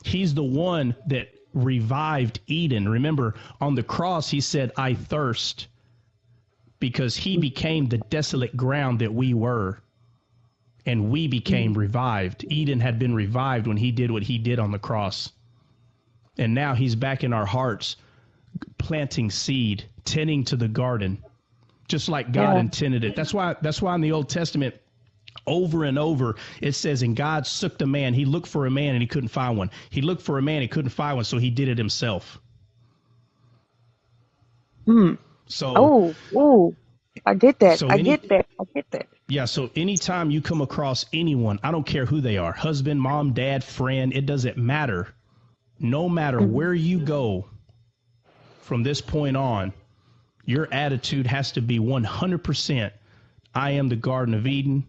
He's the one that revived Eden. Remember, on the cross, he said, I thirst, because he became the desolate ground that we were, and we became revived. Eden had been revived when he did what he did on the cross. And now he's back in our hearts, planting seed, tending to the garden, just like God intended it. That's why in the Old Testament, over and over, it says, and God sooked a man. He looked for a man and he couldn't find one. He looked for a man, he couldn't find one, so he did it himself. So, I get that. I get that. Yeah. So anytime you come across anyone, I don't care who they are, husband, mom, dad, friend, it doesn't matter. No matter where you go, from this point on, your attitude has to be 100%. I am the Garden of Eden,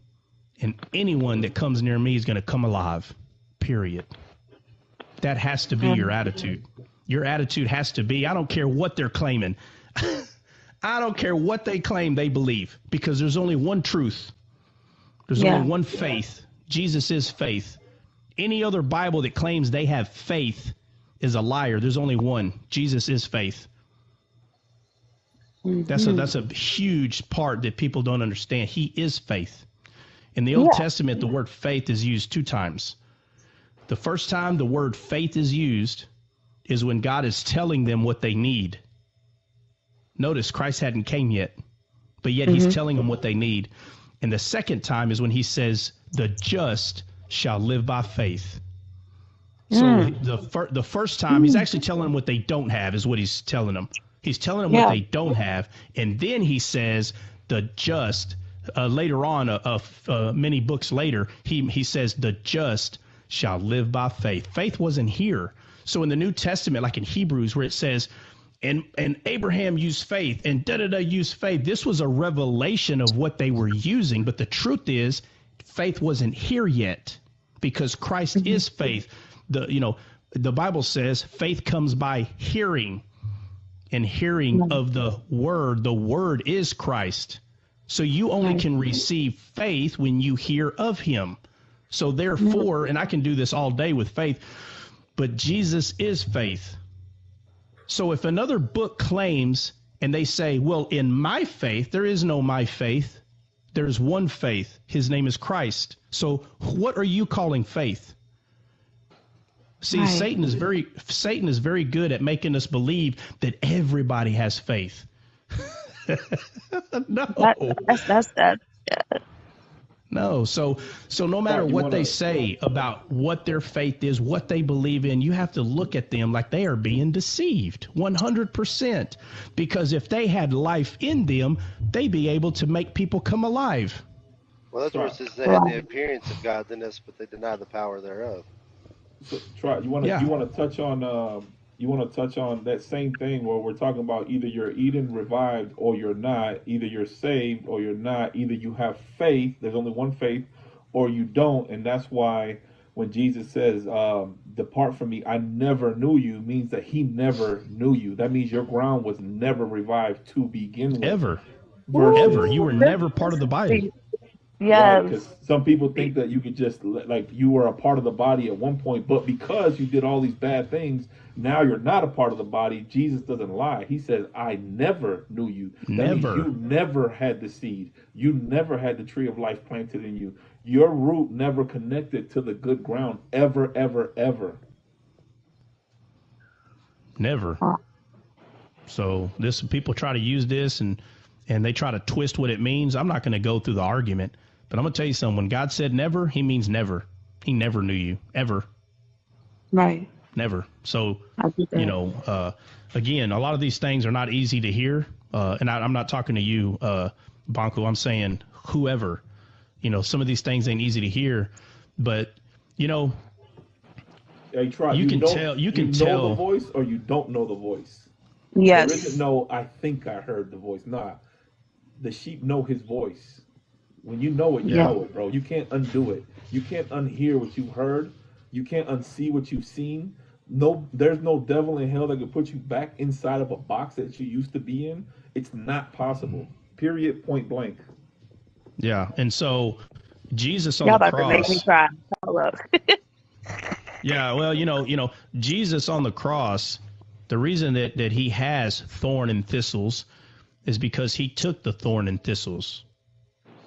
and anyone that comes near me is going to come alive, period. That has to be your attitude. Your attitude has to be, I don't care what they're claiming. I don't care what they claim they believe, because there's only one truth. There's only one faith. Jesus is faith. Any other Bible that claims they have faith is a liar. There's only one. Jesus is faith. That's a huge part that people don't understand. He is faith. In the Old Testament, the word faith is used 2 times. The first time the word faith is used is when God is telling them what they need. Notice Christ hadn't came yet, but yet he's telling them what they need. And the second time is when he says, the just shall live by faith. So the first time he's actually telling them what they don't have is what he's telling them. He's telling them what they don't have. And then he says the just, later on, many books later, he says the just shall live by faith. Faith wasn't here. So in the New Testament, like in Hebrews, where it says, and Abraham used faith and used faith. This was a revelation of what they were using. But the truth is, faith wasn't here yet, because Christ is faith. The Bible says faith comes by hearing, and hearing of the word. The word is Christ. So you only can receive faith when you hear of him. So therefore, and I can do this all day with faith, but Jesus is faith. So if another book claims and they say, well, in my faith, there is no my faith. There's one faith. His name is Christ. So what are you calling faith? See, Satan is very good at making us believe that everybody has faith. No. That's that. No. So no matter what they say about what their faith is, what they believe in, you have to look at them like they are being deceived 100%. Because if they had life in them, they'd be able to make people come alive. Well, that's where it says they had the appearance of godliness, but they deny the power thereof. So, you want to touch on that same thing where we're talking about either you're Eden revived or you're not, either you're saved or you're not, either you have faith, there's only one faith, or you don't. And that's why when Jesus says, depart from me, I never knew you, means that he never knew you. That means your ground was never revived to begin with. Ever. You were never part of the body. Yes. Because some people think that you could just, like, you were a part of the body at one point, but because you did all these bad things, now you're not a part of the body. Jesus doesn't lie. He says, I never knew you. Never. You never had the seed. You never had the tree of life planted in you. Your root never connected to the good ground, ever, ever, ever. Never. So people try to use this and they try to twist what it means. I'm not going to go through the argument. But I'm going to tell you something. When God said never, he means never. He never knew you, ever. Right. Never. So, again, a lot of these things are not easy to hear. And I'm not talking to you, Banco. I'm saying whoever. Some of these things ain't easy to hear. But, hey, try. You can tell the voice or you don't know the voice. Yes. There isn't no, I think I heard the voice. Nah. The sheep know his voice. When you know it, you know it, bro. You can't undo it. You can't unhear what you heard. You can't unsee what you've seen. No, there's no devil in hell that could put you back inside of a box that you used to be in. It's not possible. Period. Point blank. Yeah, and so Jesus on the cross. Y'all about to make me cry. Oh, look. Yeah, well, Jesus on the cross. The reason that he has thorn and thistles is because he took the thorn and thistles.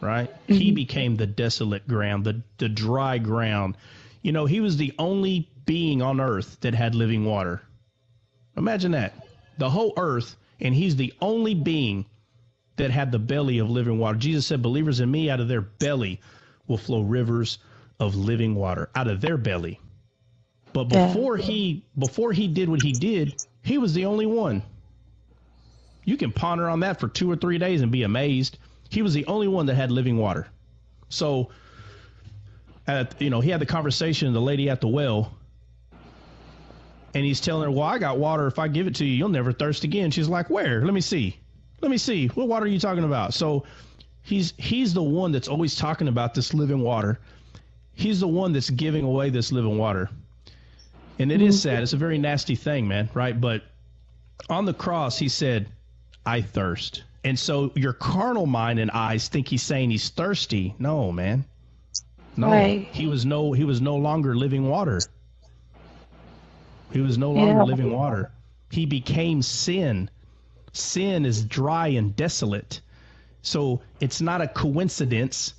Right? Mm-hmm. He became the desolate ground, the dry ground. He was the only being on earth that had living water. Imagine that. The whole earth, and he's the only being that had the belly of living water. Jesus said, believers in me, out of their belly will flow rivers of living water, out of their belly. But before he did what he did, he was the only one. You can ponder on that for 2 or 3 days and be amazed. He was the only one that had living water. So, he had the conversation with the lady at the well. And he's telling her, well, I got water. If I give it to you, you'll never thirst again. She's like, where? Let me see. What water are you talking about? So he's the one that's always talking about this living water. He's the one that's giving away this living water. And it is sad. It's a very nasty thing, man, right? But on the cross, he said, I thirst. And so your carnal mind and eyes think he's saying he's thirsty. No, man. No. Right. He was no longer living water. He was no longer living water. He became sin. Sin is dry and desolate. So it's not a coincidence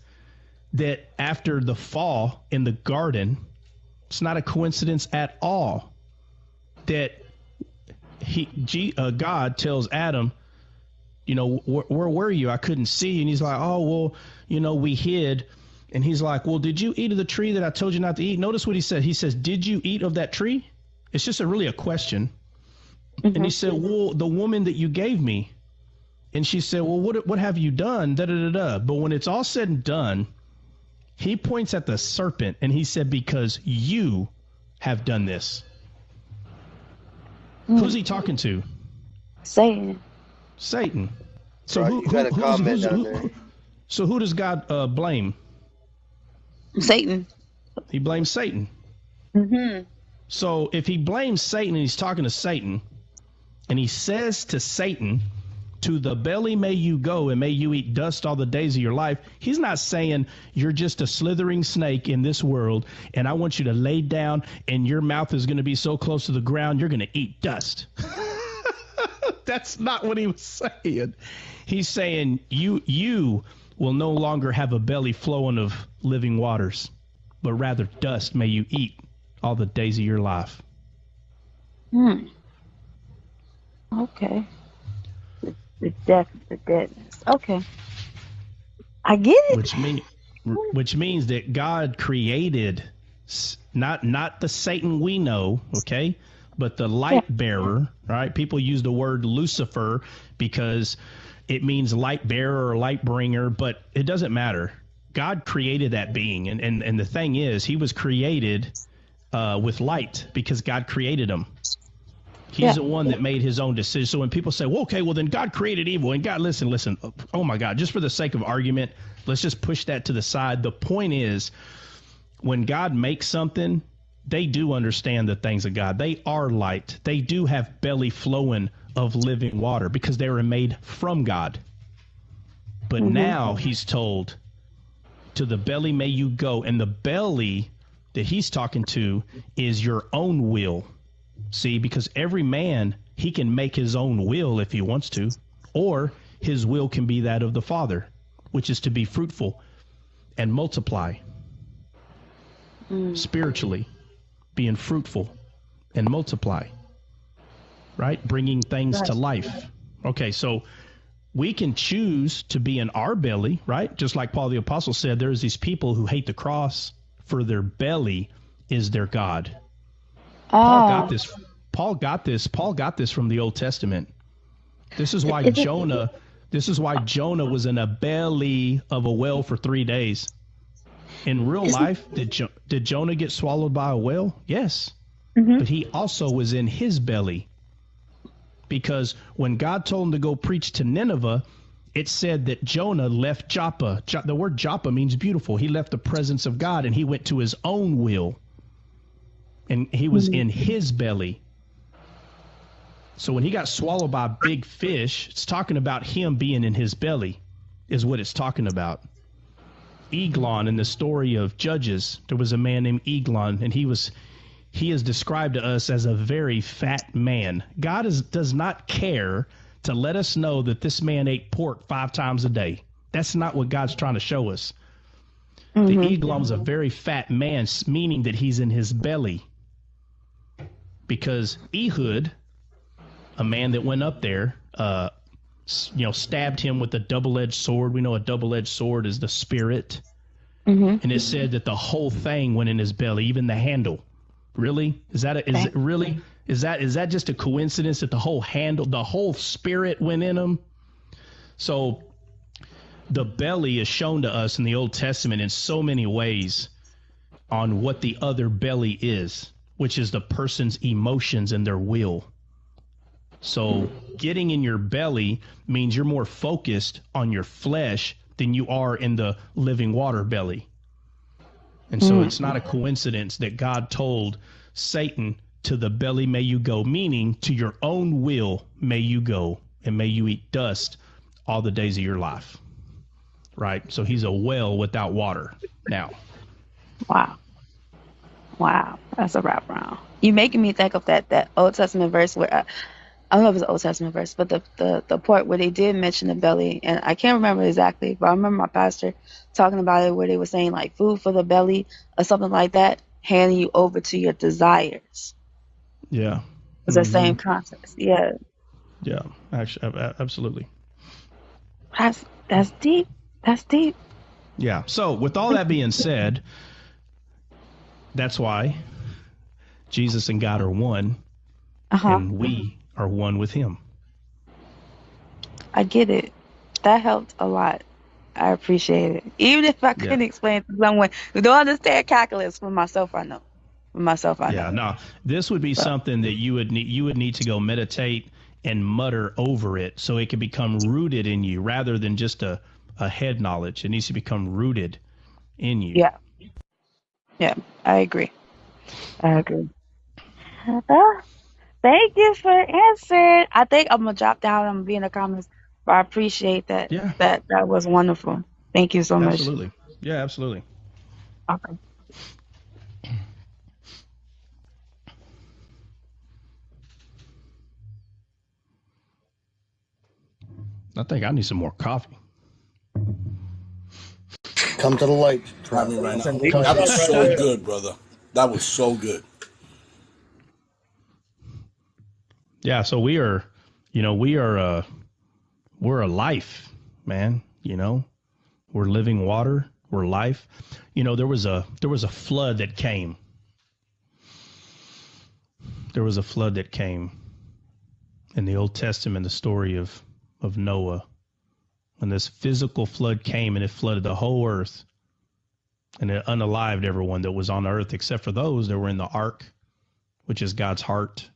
that after the fall in the garden, it's not a coincidence at all that God tells Adam, you know, where were you? I couldn't see you. And he's like, oh, well, you know, we hid. And he's like, well, did you eat of the tree that I told you not to eat? Notice what he said. He says, did you eat of that tree? It's just really a question. Mm-hmm. And he said, well, the woman that you gave me. And she said, well, what have you done? Da, da, da, da. But when it's all said and done, he points at the serpent and he said, because you have done this. Who's he talking to? Satan. So right, who does God blame? Satan. He blames Satan. Mm-hmm. So if he blames Satan and he's talking to Satan, and he says to Satan, to the belly may you go and may you eat dust all the days of your life. He's not saying you're just a slithering snake in this world and I want you to lay down and your mouth is going to be so close to the ground you're going to eat dust. That's not what he was saying. He's saying you will no longer have a belly flowing of living waters, but rather dust may you eat all the days of your life. Okay. The deadness. Okay. I get it. Which means that God created not the Satan we know, okay, but the light bearer, right? People use the word Lucifer because it means light bearer or light bringer, but it doesn't matter. God created that being, and the thing is, he was created with light because God created him. He's the one that made his own decision. So when people say, well, okay, well, then God created evil. And God, listen. Oh, my God, just for the sake of argument, let's just push that to the side. The point is, when God makes something, they do understand the things of God. They are light. They do have belly flowing of living water because they were made from God. But now he's told, to the belly may you go. And the belly that he's talking to is your own will. See, because every man, he can make his own will if he wants to, or his will can be that of the Father, which is to be fruitful and multiply spiritually, being fruitful and multiply, right? Bringing things to life. Okay, so we can choose to be in our belly, right? Just like Paul the Apostle said, there's these people who hate the cross, for their belly is their God. Paul got this from the Old Testament. This is why Jonah was in a belly of a whale for 3 days. In real life, did Jonah get swallowed by a whale? Yes. But he also was in his belly. Because when God told him to go preach to Nineveh, it said that Jonah left Joppa. The word Joppa means beautiful. He left the presence of God and he went to his own will. And he was in his belly. So when he got swallowed by a big fish, it's talking about him being in his belly is what it's talking about. Eglon, in the story of Judges, there was a man named Eglon, and he is described to us as a very fat man. God does not care to let us know that this man ate pork 5 times a day. That's not what God's trying to show us. The Eglon was a very fat man, meaning that he's in his belly. Because Ehud, a man that went up there, stabbed him with a double-edged sword. We know a double-edged sword is the spirit. And it said that the whole thing went in his belly, even the handle. Really? Is that just a coincidence that the whole handle, the whole spirit went in him? So the belly is shown to us in the Old Testament in so many ways on what the other belly is. which is the person's emotions and their will. So getting in your belly means you're more focused on your flesh than you are in the living water belly. And so it's not a coincidence that God told Satan, to the belly may you go, meaning to your own will may you go, and may you eat dust all the days of your life. Right? So he's a well without water now. Wow. Wow. That's a wrap around. You making me think of that Old Testament verse where I don't know if it's an Old Testament verse, but the part where they did mention the belly, and I can't remember exactly, but I remember my pastor talking about it where they were saying like food for the belly or something like that, handing you over to your desires. Yeah. It's the same context. Yeah. Yeah. Actually, absolutely. That's deep. That's deep. Yeah. So with all that being said, that's why Jesus and God are one, and we are one with him. I get it. That helped a lot. I appreciate it. Even if I couldn't explain it to someone who don't understand calculus, for myself, I know. For myself, I know. Yeah, no, this would be something that you would need to go meditate and mutter over it so it can become rooted in you rather than just a head knowledge. It needs to become rooted in you. Yeah. Yeah, I agree. Thank you for answering. I think I'm going to drop down. I'm going to be in the comments. But I appreciate that. Yeah. That was wonderful. Thank you so much. Absolutely. Yeah, absolutely. Okay. I think I need some more coffee. Come to the light. Try me right now. That was so good, brother. That was so good. Yeah, so we're a life, man. We're living water. We're life. There was a flood that came. There was a flood that came in the Old Testament, the story of Noah. When this physical flood came and it flooded the whole earth, and it unalived everyone that was on earth except for those that were in the ark, which is God's heart.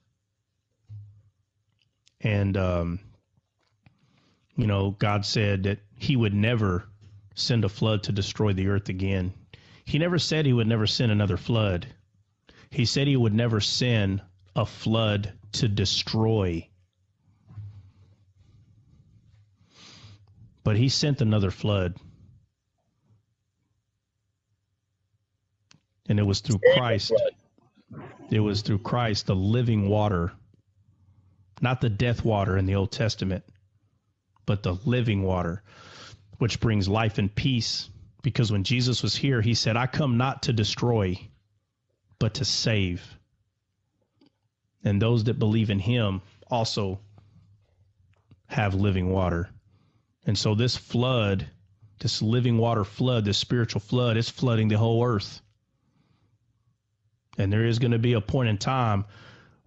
And, God said that he would never send a flood to destroy the earth again. He never said he would never send another flood. He said he would never send a flood to destroy. But he sent another flood. And it was through Christ. It was through Christ, the living water. Not the death water in the Old Testament, but the living water, which brings life and peace. Because when Jesus was here, he said, I come not to destroy, but to save. And those that believe in him also have living water. And so this flood, this living water flood, this spiritual flood, is flooding the whole earth. And there is going to be a point in time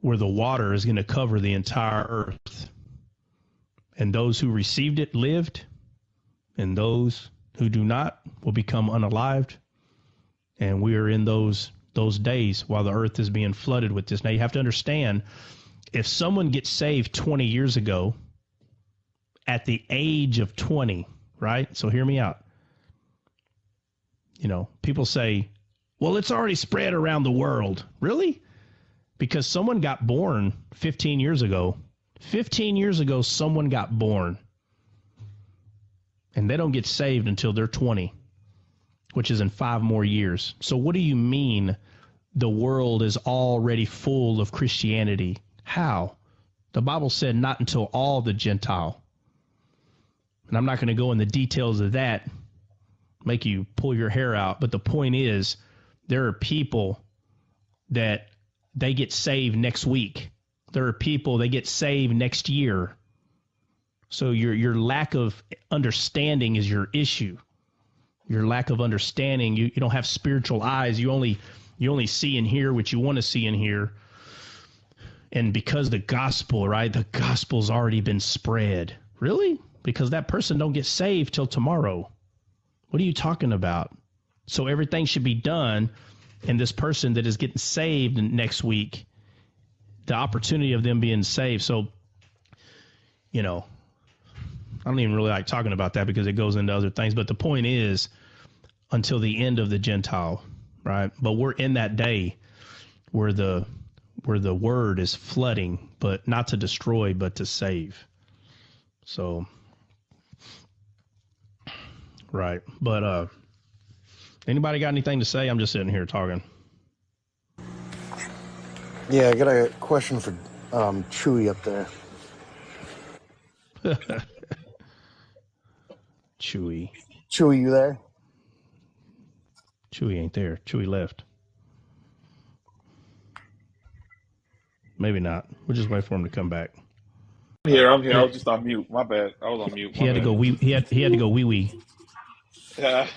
where the water is going to cover the entire earth. And those who received it lived, and those who do not will become unalived. And we are in those days while the earth is being flooded with this. Now, you have to understand, if someone gets saved 20 years ago, at the age of 20, right? So hear me out. People say, well, it's already spread around the world. Really? Because someone got born 15 years ago. 15 years ago, someone got born. And they don't get saved until they're 20, which is in 5 more years. So what do you mean the world is already full of Christianity? How? The Bible said not until all the Gentile. And I'm not going to go in the details of that, make you pull your hair out. But the point is, there are people that they get saved next week. There are people that get saved next year. So your lack of understanding is your issue. Your lack of understanding, you don't have spiritual eyes. You only see and hear what you want to see and hear. And because the gospel, right? The gospel's already been spread. Really? Because that person don't get saved till tomorrow. What are you talking about? So everything should be done and this person that is getting saved next week, the opportunity of them being saved. So, you know, I don't even really like talking about that because it goes into other things. But the point is, until the end of the Gentile, right? But we're in that day where the word is flooding, but not to destroy, but to save. So, right. But anybody got anything to say? I'm just sitting here talking. Yeah, I got a question for Chewy up there. Chewy, you there? Chewy ain't there. Chewy left. Maybe not. We'll just wait for him to come back. I'm here. I was just on mute. My bad. I was on mute. He had to go. He had to go wee wee. Yeah.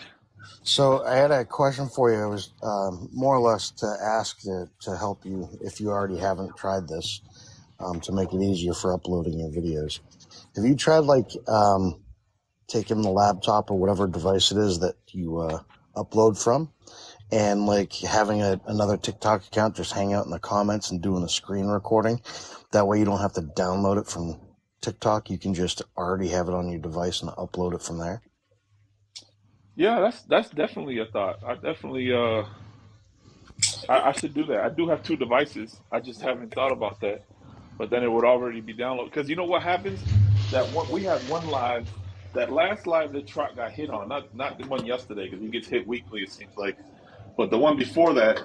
So I had a question for you. It was more or less to ask to help you if you already haven't tried this, to make it easier for uploading your videos. Have you tried taking the laptop or whatever device it is that you upload from, and having another TikTok account just hang out in the comments and doing a screen recording? That way you don't have to download it from TikTok. You can just already have it on your device and upload it from there. Yeah, that's definitely a thought. I definitely I should do that. I do have two devices. I just haven't thought about that. But then it would already be downloaded. Because you know what happens? We had one live, that last live that Trot got hit on, not the one yesterday, because he gets hit weekly, it seems like. But the one before that,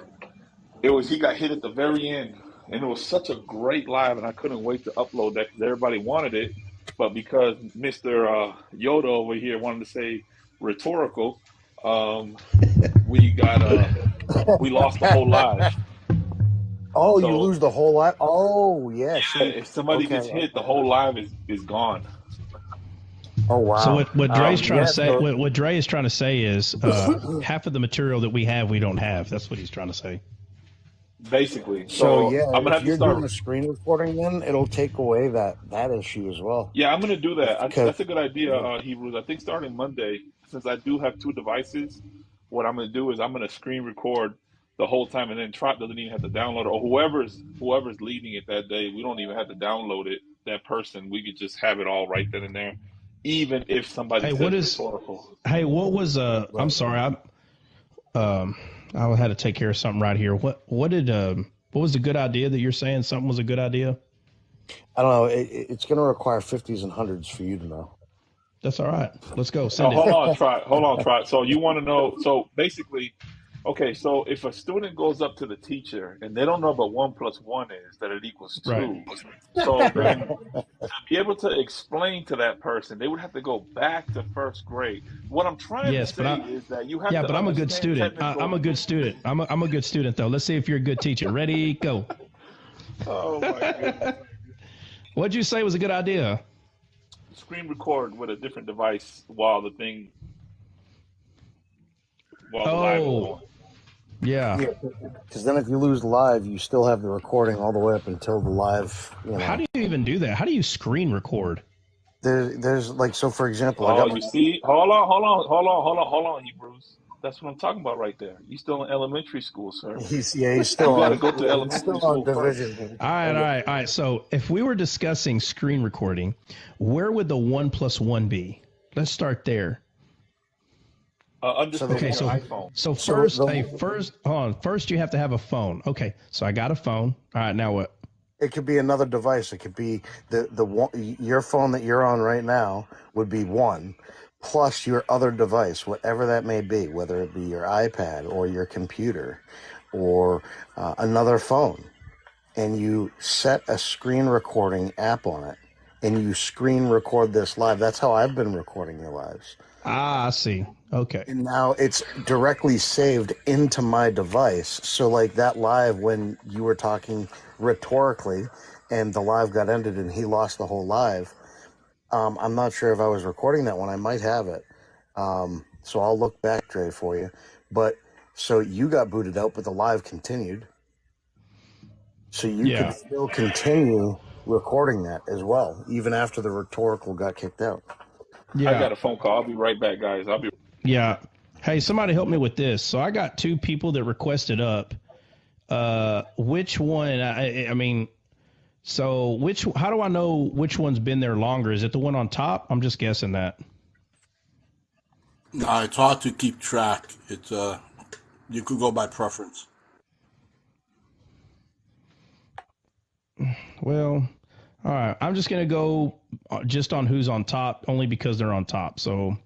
he got hit at the very end. And it was such a great live, and I couldn't wait to upload that because everybody wanted it. But because Mr. Yoda over here wanted to say rhetorical, we lost the whole live. Oh, so, you lose the whole live? Oh, yeah. Yeah, if somebody gets hit, the whole live is gone. Oh, wow. So what Dre's trying to say, what Dre is trying to say is half of the material that we have, we don't have. That's what he's trying to say. Basically. So yeah, I'm gonna have if you're to start doing a screen recording, then it'll take away that issue as well. Yeah, I'm gonna do that. That's a good idea, Hebrews. I think starting Monday, since I do have two devices, what I'm gonna do is I'm gonna screen record the whole time, and then Trot doesn't even have to download it, or whoever's leading it that day. We don't even have to download it. That person, we could just have it all right then and there, even if somebody says rhetorical. Hey, what was I'm sorry, I had to take care of something right here. What was the good idea that you're saying? Something was a good idea? I don't know. It's going to require 50s and 100s for you to know. That's all right. Let's go. Send it. Hold on, Trot. So you want to know? So basically, okay. So if a student goes up to the teacher and they don't know what 1 + 1 is, that it equals 2. Right. So then to be able to explain to that person, they would have to go back to first grade. What I'm trying to say is that you have to. Yeah, but I'm a good student. I'm a good student. I'm a good student though. Let's see if you're a good teacher. Ready, go. Oh my goodness. What'd you say was a good idea? Screen record with a different device while the live is on. Yeah. Because then if you lose live, you still have the recording all the way up until the live. How do you even do that? How do you screen record? There's so for example. You see? Hold on, Hebrews. That's what I'm talking about right there. You're still in elementary school, sir. He's still got to go to elementary school division. All right. So if we were discussing screen recording, where would the 1 + 1 be? Let's start there. So first you have to have a phone. Okay, so I got a phone. All right, now what? It could be another device. It could be your phone that you're on right now would be 1, plus your other device, whatever that may be, whether it be your iPad or your computer or another phone, and you set a screen recording app on it, and you screen record this live. That's how I've been recording your lives. Ah, I see. Okay. And now it's directly saved into my device. So that live when you were talking rhetorically and the live got ended and he lost the whole live, I'm not sure if I was recording that one. I might have it. So I'll look back, Dre, for you. But so you got booted out, but the live continued. So you could still continue recording that as well, even after the rhetorical got kicked out. Yeah. I got a phone call. I'll be right back, guys. Yeah. Hey, somebody help me with this. So I got 2 people that requested up. Which one? I mean, so how do I know which one's been there longer? Is it the one on top? I'm just guessing that. No, it's hard to keep track. It's you could go by preference. Well, all right. I'm just going to go just on who's on top, only because they're on top. So,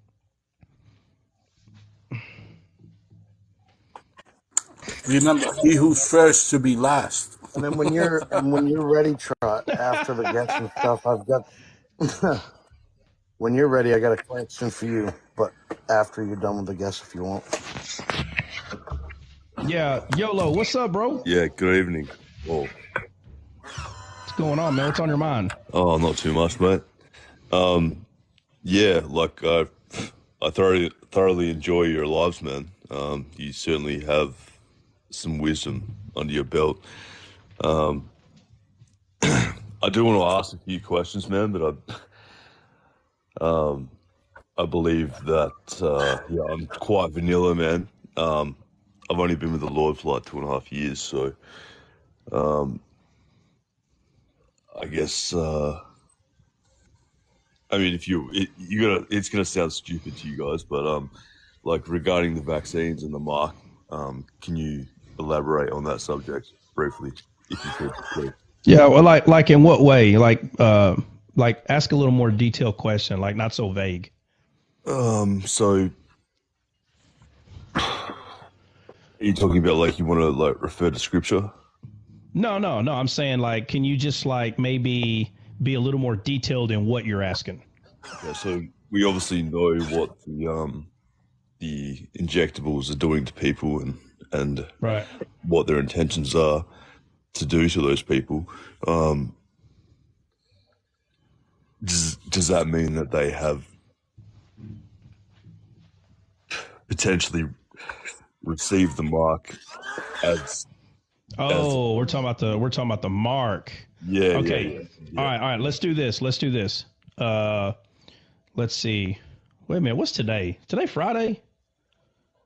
Remember, he who's first should be last. And then when you're ready, Trot, after the guests and stuff, I've got. When you're ready, I got a question for you. But after you're done with the guests, if you want. yeah, YOLO, what's up, bro? Yeah, good evening. Oh, What's going on, man? What's on your mind? oh, not too much, mate. Yeah, like I thoroughly enjoy your lives, man. You certainly have some wisdom under your belt. I do want to ask a few questions, man, but I believe that yeah, I'm quite vanilla, man. I've only been with the Lord for like 2.5 years, so I guess I mean, if it's gonna sound stupid to you guys, but like regarding the vaccines and the mark, can you elaborate on that subject briefly, if you could, please? Yeah, well, like in what way? Like ask a little more detailed question, like not so vague. So are you talking about like you want to like refer to scripture? No. I'm saying like, can you just like maybe be a little more detailed in what you're asking? Yeah, so we obviously know what the injectables are doing to people and Right. what their intentions are to do to those people. Does that mean that they have potentially received the mark as we're talking about the mark. Yeah. Okay. Yeah. All right. Let's do this. Let's see. Wait a minute. What's today? Today Friday?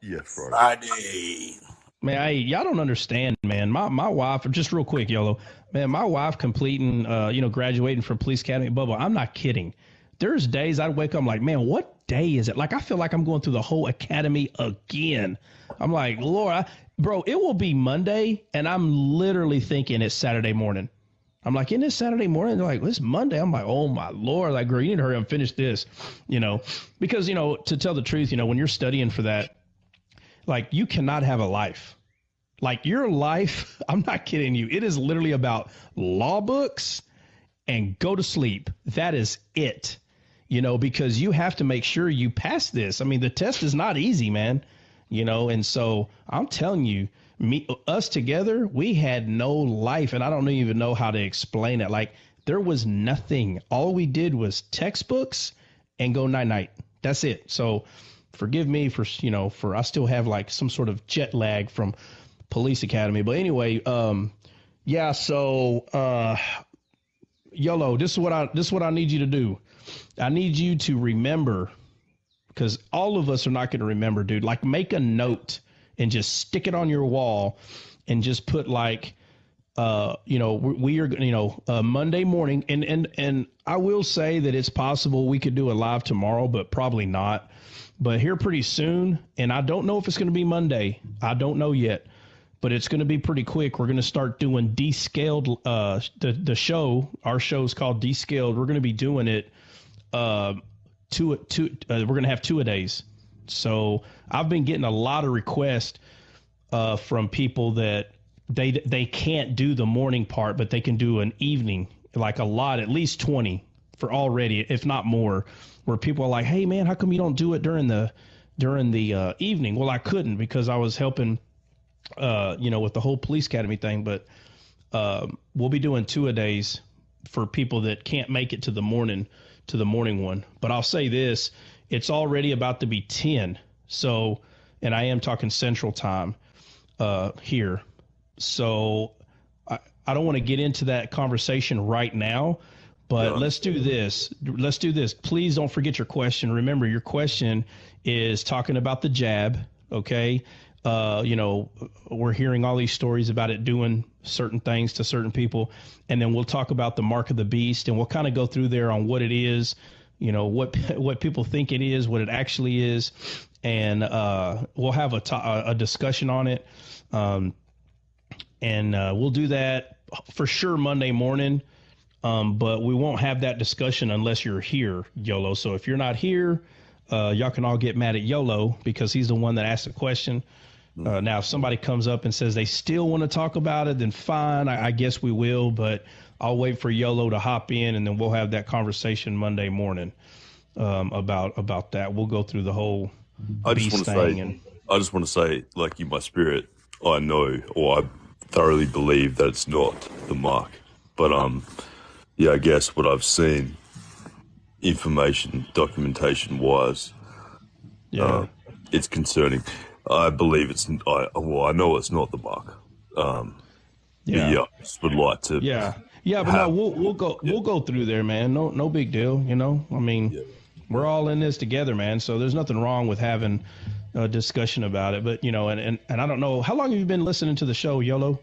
Yeah, Friday. Man, y'all don't understand, man. My wife, just real quick, YOLO. Man, my wife completing, graduating from police academy, Bubba. I'm not kidding. There's days I'd wake up, I'm like, man, what day is it? Like, I feel like I'm going through the whole academy again. I'm like, Lord, bro, it will be Monday, and I'm literally thinking it's Saturday morning. I'm like, isn't it Saturday morning? They're like, well, it's Monday. I'm like, oh my Lord, like, girl, you need to hurry up and finish this, because, to tell the truth, when you're studying for that, like, you cannot have a life. Like, your life, I'm not kidding you. It is literally about law books and go to sleep. That is it, because you have to make sure you pass this. I mean, the test is not easy, man, and so I'm telling you, us together, we had no life, and I don't even know how to explain it. Like, there was nothing. All we did was textbooks and go night-night. That's it. So forgive me for I still have like some sort of jet lag from police academy. But anyway, yeah. So, YOLO, this is what I need you to do. I need you to remember, because all of us are not going to remember, dude. Like, make a note and just stick it on your wall and just put like, we are, Monday morning. And I will say that it's possible we could do a live tomorrow, but probably not. But here pretty soon, and I don't know if it's going to be Monday. I don't know yet, but it's going to be pretty quick. We're going to start doing Descaled. The show, our show is called Descaled. We're going to be doing it. We're going to have 2-a-days. So I've been getting a lot of requests from people that they can't do the morning part, but they can do an evening, like a lot, at least 20 for already, if not more, where people are like, hey man, how come you don't do it during the evening? Well, I couldn't because I was helping, with the whole police academy thing, but we'll be doing 2-a-days for people that can't make it to the morning one. But I'll say this, it's already about to be 10. So, and I am talking Central Time here. So I don't want to get into that conversation right now, But Yeah. let's do this. Let's do this. Please don't forget your question. Remember, your question is talking about the jab. Okay. We're hearing all these stories about it doing certain things to certain people. And then we'll talk about the mark of the beast, and we'll kind of go through there on what it is, what people think it is, what it actually is. And we'll have a discussion on it. We'll do that for sure Monday morning. But we won't have that discussion unless you're here, YOLO. So if you're not here, y'all can all get mad at YOLO because he's the one that asked the question. Now, if somebody comes up and says they still want to talk about it, then fine, I guess we will. But I'll wait for YOLO to hop in, and then we'll have that conversation Monday morning about that. We'll go through the whole beast thing. I just want to say, like, in my spirit, I know, or I thoroughly believe that it's not the mark. But yeah, I guess what I've seen, documentation wise, it's concerning. I believe it's. I know it's not the mark. I just would like to. But no, we'll go through there, man. No big deal. I mean, we're all in this together, man. So there's nothing wrong with having a discussion about it. But and I don't know, how long have you been listening to the show, YOLO?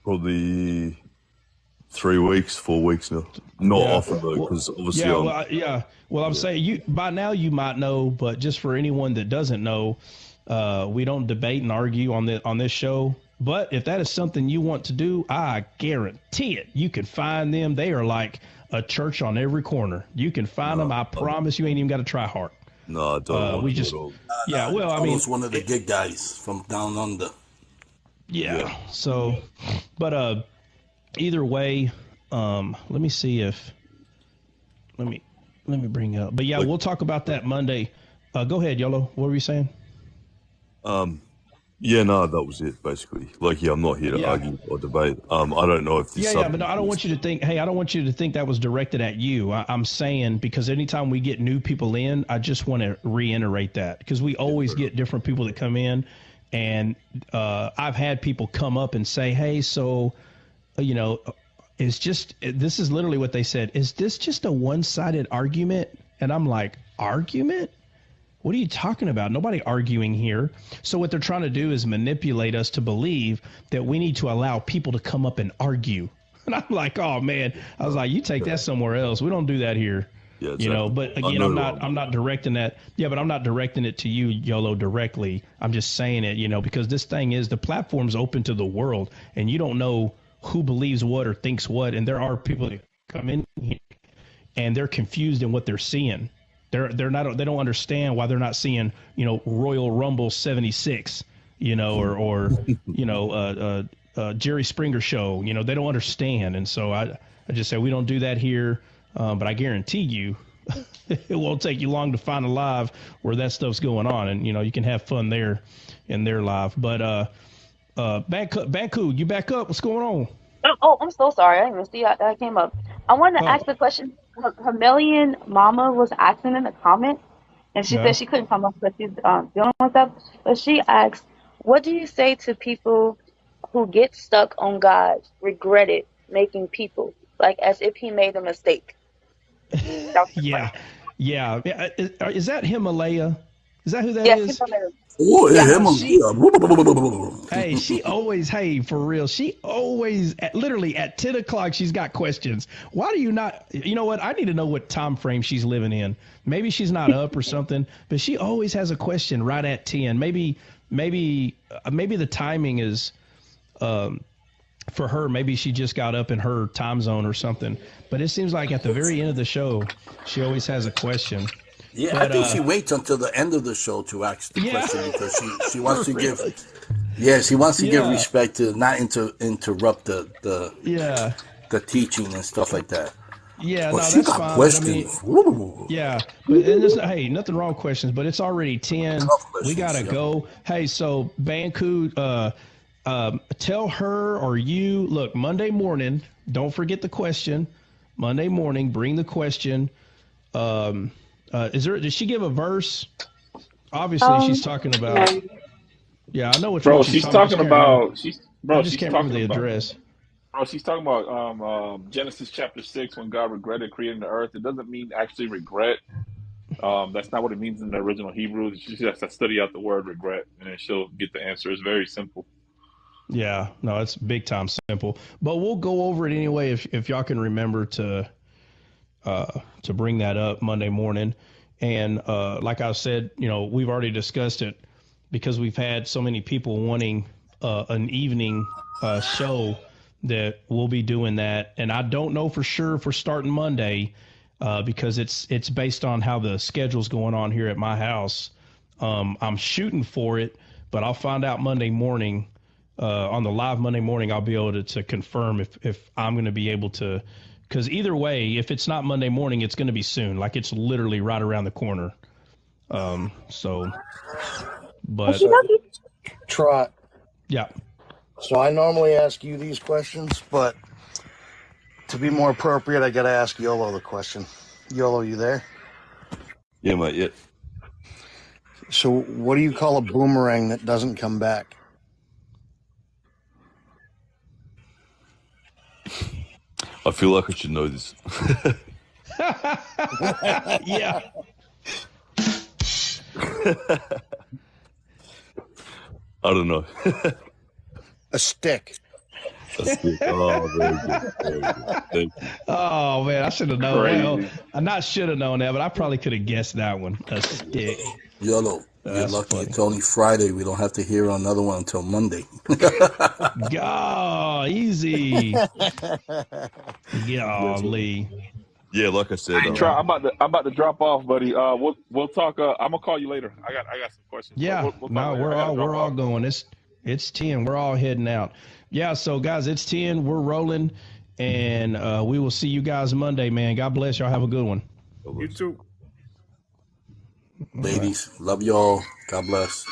Probably 3 weeks, 4 weeks now. Not often though, because obviously. Well, I'm saying by now you might know, but just for anyone that doesn't know, we don't debate and argue on this show. But if that is something you want to do, I guarantee it. You can find them. They are like a church on every corner. You can find them. I promise you ain't even got to try hard. No, I don't. We just. Well, I mean, it's one of the good guys from down under. Yeah. So, but either way, let me see if let me bring up. But we'll talk about that Monday. Go ahead, YOLO. What were you saying? That was it basically. I'm not here to argue or debate. I don't know if this. But no, I don't want you to think. Hey, I don't want you to think that was directed at you. I'm saying because anytime we get new people in, I just want to reiterate that because we always get different people that come in. And I've had people come up and say, hey, so, this is literally what they said. Is this just a one-sided argument? And I'm like, argument? What are you talking about? Nobody arguing here. So what they're trying to do is manipulate us to believe that we need to allow people to come up and argue. And I'm like, oh, man. I was like, you take that somewhere else. We don't do that here. Yeah, exactly. But again, I'm not directing that. Yeah, but I'm not directing it to you, YOLO, directly. I'm just saying it, because this thing is the platform's open to the world, and you don't know who believes what or thinks what. And there are people that come in here and they're confused in what they're seeing. They don't understand why they're not seeing, Royal Rumble 76, or Jerry Springer show. They don't understand, and so I just say we don't do that here. But I guarantee you it won't take you long to find a live where that stuff's going on. And, you can have fun there in their live. But Banku, you back up? What's going on? Oh, I'm so sorry. I didn't even see that came up. I wanted to ask the question. Chameleon Mama was asking in the comment, and she said she couldn't come up because she's dealing with stuff. But she asked, what do you say to people who get stuck on God, regretted making people, like as if he made a mistake? Yeah. Is that Himalaya? Is that who that is? Himalaya. Oh, Hey, she always, for real, she always, literally at 10 o'clock, she's got questions. Why do you not, you know what? I need to know what time frame she's living in. Maybe she's not up or something, but she always has a question right at 10. Maybe the timing is, for her, maybe she just got up in her time zone or something. But it seems like at the very end of the show, she always has a question. Yeah, but, I think she waits until the end of the show to ask the question because she wants to give. Yeah, she wants to give respect to not interrupt the teaching and stuff like that. Yeah, well, she got fine, questions. But hey, nothing wrong with questions, but it's already 10. We gotta go. Hey, so Banku, tell her or you, look, Monday morning, don't forget the question. Monday morning, bring the question. Did she give a verse? Obviously, she's talking about. Yeah, I know which one she's talking about. I just can't remember the address. Oh, she's talking about Genesis chapter 6 when God regretted creating the earth. It doesn't mean actually regret. That's not what it means in the original Hebrew. She just has to study out the word regret, and then she'll get the answer. It's very simple. Yeah, no, it's big time simple. But we'll go over it anyway if y'all can remember to bring that up Monday morning. And like I said, we've already discussed it because we've had so many people wanting an evening show that we'll be doing that. And I don't know for sure if we're starting Monday because it's based on how the schedule's going on here at my house. I'm shooting for it, but I'll find out Monday morning. On the live Monday morning, I'll be able to confirm if I'm going to be able to, because either way, if it's not Monday morning, it's going to be soon. Like it's literally right around the corner. But Trot. Yeah. So I normally ask you these questions, but to be more appropriate, I got to ask YOLO the question. YOLO, you there? Yeah, mate. Yeah. So what do you call a boomerang that doesn't come back? I feel like I should know this. Yeah. I don't know. A stick. A stick. Oh, very good. Very good. Thank you. Oh, man, I should have known. Crazy. Well, I not should have known that, but I probably could have guessed that one. A stick. YOLO, you're That's lucky funny. it's only Friday. We don't have to hear another one until Monday. God, easy. Golly. Yeah, like I said. Hey, Try, I'm about to drop off, buddy. We'll talk. I'm gonna call you later. I got some questions. Yeah, We'll talk later. we're all going. It's 10. We're all heading out. Yeah, so guys, it's 10. We're rolling, and we will see you guys Monday, man. God bless y'all. Have a good one. You too. Ladies, love y'all. God bless.